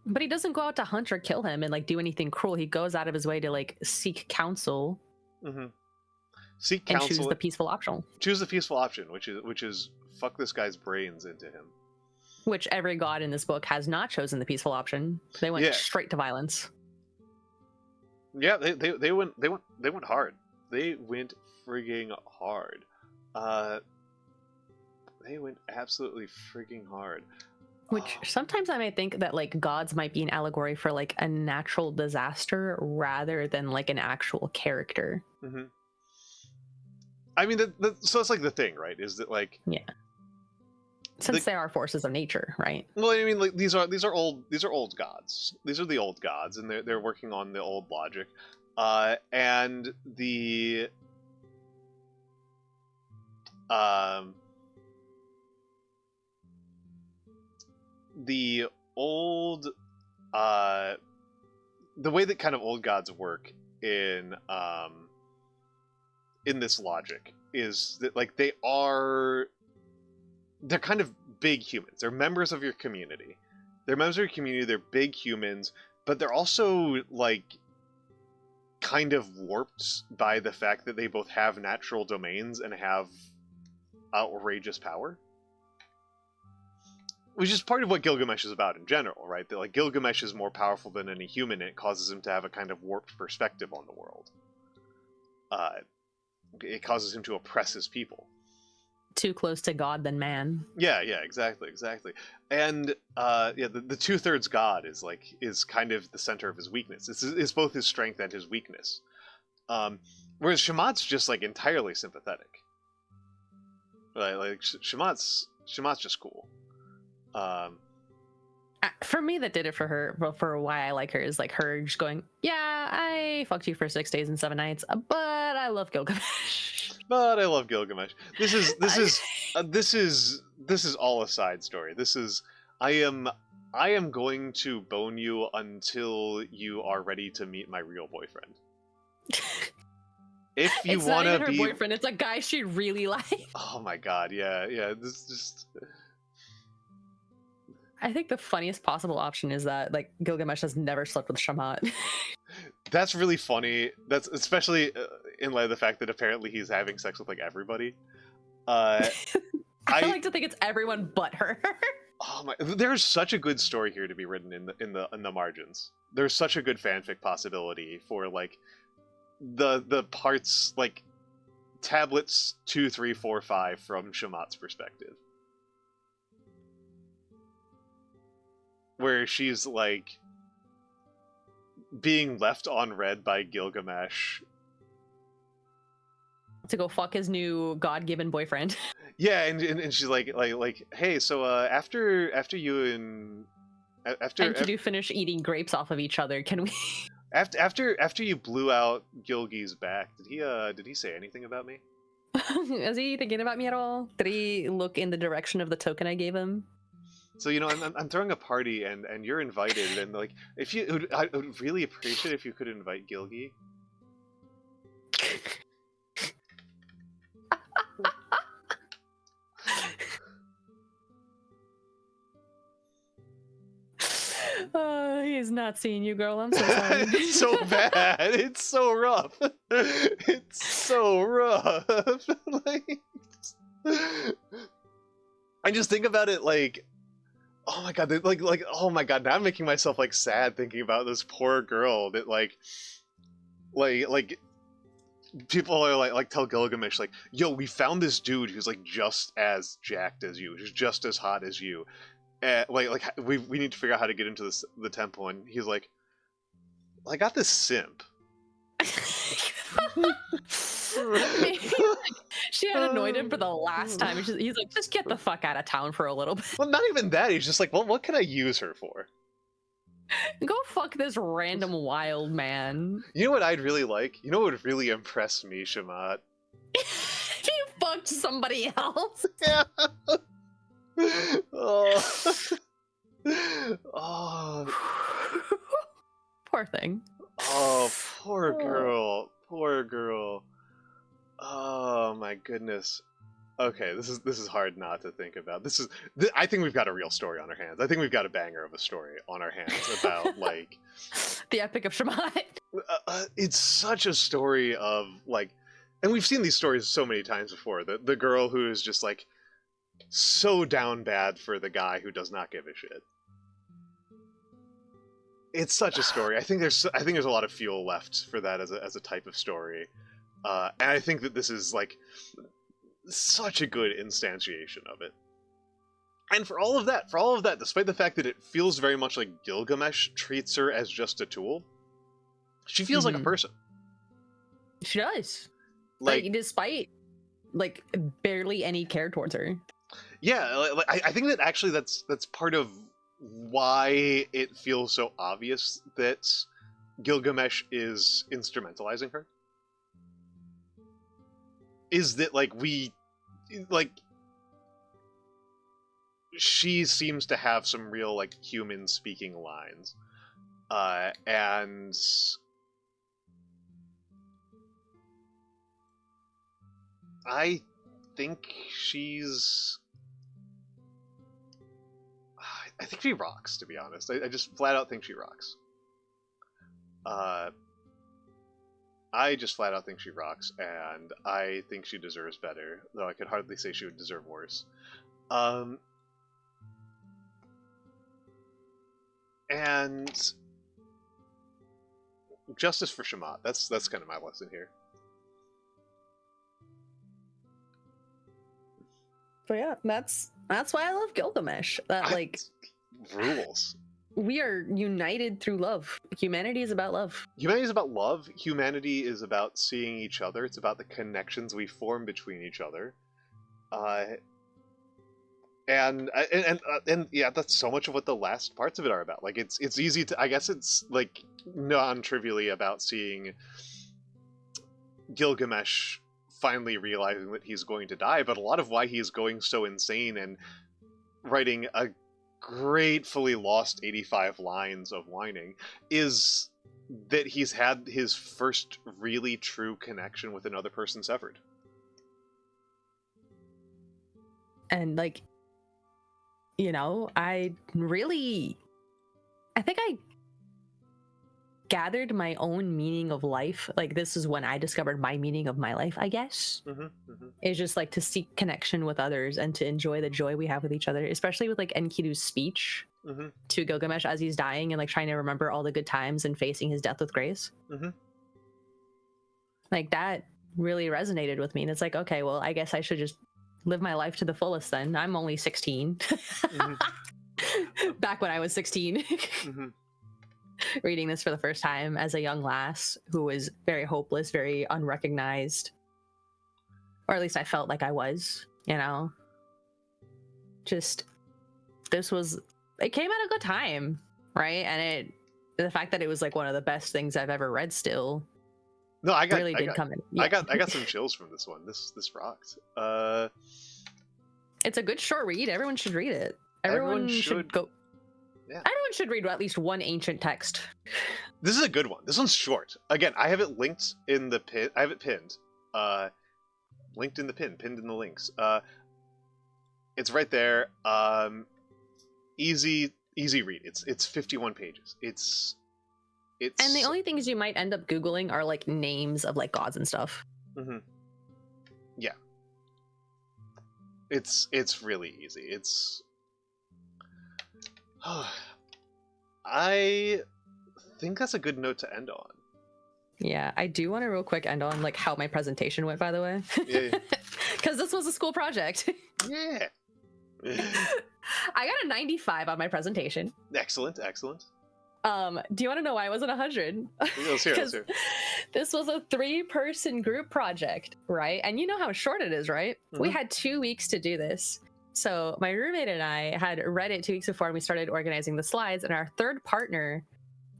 But he doesn't go out to hunt or kill him and like do anything cruel. He goes out of his way to like seek counsel. Mm-hmm. Seek counsel and choose the peaceful option. Choose the peaceful option, which is fuck this guy's brains into him. Which every god in this book has not chosen the peaceful option. They went straight to violence. Yeah, they went hard. They went frigging hard. They went absolutely frigging hard. Which sometimes I might think that like gods might be an allegory for like a natural disaster rather than like an actual character. Mm-hmm. I mean, so that's like the thing, right? Is that like since they are forces of nature, right? Well, I mean, like these are old gods. These are the old gods, and they're working on the old logic, and the old the way that kind of old gods work in this logic is that like they're kind of big humans. They're members of your community. They're big humans, but they're also like kind of warped by the fact that they both have natural domains and have outrageous power. Which is part of what Gilgamesh is about in general, right? That like Gilgamesh is more powerful than any human, and it causes him to have a kind of warped perspective on the world. It causes him to oppress his people. Too close to God than man. Yeah, exactly. And the 2/3 God is kind of the center of his weakness. It's both his strength and his weakness. Whereas Shamat's just like entirely sympathetic. Right, like Shamat's just cool. For me, that did it for her. But for why I like her is like her just going, yeah, I fucked you for 6 days and 7 nights, but I love Gilgamesh. But I love Gilgamesh. This is all a side story. I am going to bone you until you are ready to meet my real boyfriend. If you want to be her boyfriend, it's a guy she really likes. Oh my god, yeah. This just. I think the funniest possible option is that like Gilgamesh has never slept with Shamat. That's really funny. That's especially in light of the fact that apparently he's having sex with like everybody. I like to think it's everyone but her. Oh my! There's such a good story here to be written in the margins. There's such a good fanfic possibility for like the parts like tablets 2, 3, 4, 5 from Shamat's perspective. Where she's like being left on red by Gilgamesh to go fuck his new god-given boyfriend. Yeah, and she's like, hey, so after you and Enkidu finish eating grapes off of each other, can we? after you blew out Gilgi's back, did he say anything about me? Is he thinking about me at all? Did he look in the direction of the token I gave him? So I'm throwing a party and you're invited, and like I would really appreciate if you could invite Gilgi. He is not seeing you, girl. I'm so sorry. It's so bad. It's so rough. It's so rough. Like, I just think about it like, oh my god, oh my god. Now I'm making myself like sad thinking about this poor girl that like people are like tell Gilgamesh like, yo, we found this dude who's like just as jacked as you, who's just as hot as you. Like we need to figure out how to get into the temple, and he's like, well, I got this simp. She had annoyed him for the last time. He's like, just get the fuck out of town for a little bit. Well, not even that. He's just like, well, what can I use her for? Go fuck this random wild man. You know what I'd really like? You know what would really impress me, Shamat? If you fucked somebody else. Yeah. Oh. Oh. Poor thing. Oh, poor girl. Poor girl. Oh my goodness. Okay, this is hard not to think about. I think we've got a real story on our hands. I think we've got a banger of a story on our hands about like the Epic of Shamat. It's such a story of like, and we've seen these stories so many times before. The girl who is just like so down bad for the guy who does not give a shit. It's such a story. I think there's a lot of fuel left for that as a type of story, and I think that this is like such a good instantiation of it. And for all of that, despite the fact that it feels very much like Gilgamesh treats her as just a tool, she feels like a person. She does. Like despite like barely any care towards her. Yeah, I think that actually that's part of why it feels so obvious that Gilgamesh is instrumentalizing her. Is that she seems to have some real like human speaking lines, and I think I think she rocks, to be honest. I just flat out think she rocks. I just flat out think she rocks, and I think she deserves better, though I could hardly say she would deserve worse. And justice for Shamat. That's kind of my lesson here. But yeah, that's why I love Gilgamesh. That like rules. We are united through love. Humanity is about love. Humanity is about love. Humanity is about seeing each other. It's about the connections we form between each other. And yeah, that's so much of what the last parts of it are about. Like it's easy to, I guess it's like non-trivially about seeing Gilgamesh finally realizing that he's going to die, but a lot of why he is going so insane and writing a gratefully lost 85 lines of whining is that he's had his first really true connection with another person severed. And like, you know, I think I gathered my own meaning of life. Like this is when I discovered my meaning of my life, I guess. It's just like to seek connection with others and to enjoy the joy we have with each other, especially with like Enkidu's speech to Gilgamesh as he's dying and like trying to remember all the good times and facing his death with grace. Like that really resonated with me, and it's like, okay, well, I guess I should just live my life to the fullest then. I'm only 16. Back when I was 16. Reading this for the first time as a young lass who was very hopeless, very unrecognized, or at least I felt like I was, you know. Just it came at a good time, right? And the fact that it was like one of the best things I've ever read still. No, I got some chills from this one. This rocked. It's a good short read. Everyone should read it. Everyone should go. Yeah. Everyone should read at least one ancient text. This is a good one. This one's short. Again, I have it linked in the pin. I have it pinned. Linked in the pin. Pinned in the links. It's right there. Easy easy read. It's 51 pages. It's And the only things you might end up Googling are like names of like gods and stuff. Mm-hmm. Yeah. It's really easy. It's I think that's a good note to end on. Yeah, I do want to real quick end on like how my presentation went, by the way. Yeah. Because this was a school project. Yeah. I got a 95 on my presentation. Excellent, excellent. Do you want to know why I wasn't 100? Let's hear, let's hear. This was a 3-person group project, right? And you know how short it is, right? Mm-hmm. We had 2 weeks to do this. So my roommate and I had read it 2 weeks before, and we started organizing the slides. And our third partner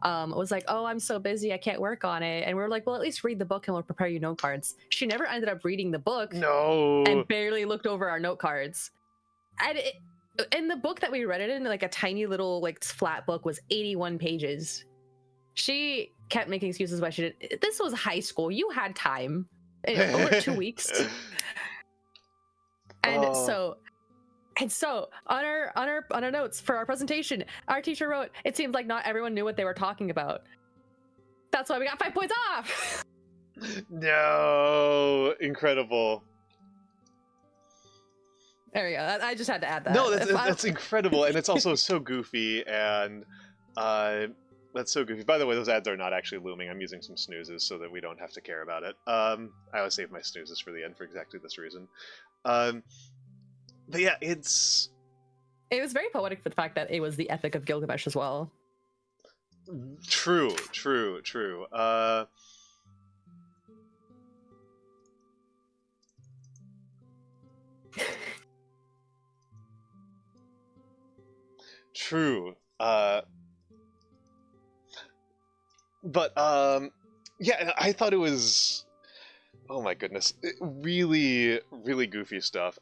was like, "Oh, I'm so busy, I can't work on it." And we were like, "Well, at least read the book and we'll prepare you note cards." She never ended up reading the book. No. And barely looked over our note cards. And in the book that we read it in, like a tiny little like flat book, was 81 pages. She kept making excuses why she did. This was high school. You had time. Over 2 weeks. And so on our notes for our presentation, our teacher wrote, "It seems like not everyone knew what they were talking about. That's why we got 5 points off." No, incredible. There we go. I just had to add that. No, that's incredible, and it's also so goofy, and that's so goofy. By the way, those ads are not actually looming. I'm using some snoozes so that we don't have to care about it. I always save my snoozes for the end for exactly this reason. But yeah, it was very poetic for the fact that it was the Epic of Gilgamesh as well. True. True. But yeah, I thought it was, oh my goodness, really, really goofy stuff.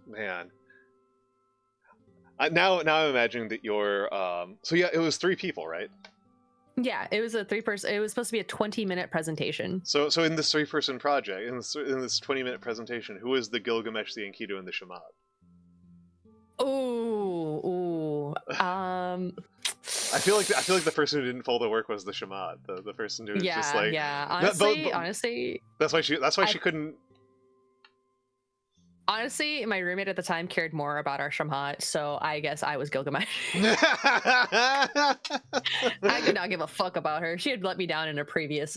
Man. Now I'm imagining that you're so yeah, it was 3 people, right? Yeah, it was a 3-person. It was supposed to be a 20-minute presentation. So in this 3-person project, in this 20-minute presentation, who is the Gilgamesh, the Enkidu, and the Shaman? Ooh. I feel like the person who didn't follow the work was the Shaman. The person who was just like, yeah. Honestly, that's why she couldn't. Honestly, my roommate at the time cared more about our Shamhat, so I guess I was Gilgamesh. I could not give a fuck about her. She had let me down in a previous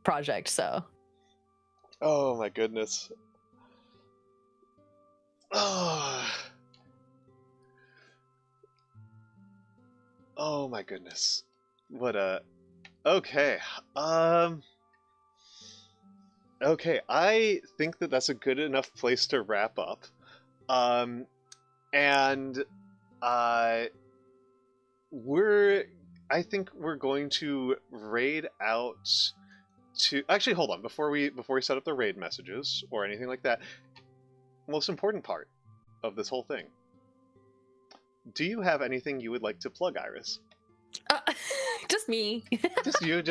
project, so. Oh my goodness. Oh my goodness. What a... Okay. Okay, I think that that's a good enough place to wrap up. And I think we're going to raid out to... Actually, hold on. Before we set up the raid messages or anything like that, most important part of this whole thing. Do you have anything you would like to plug, Iris? Just me. Just you.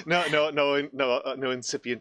No incipient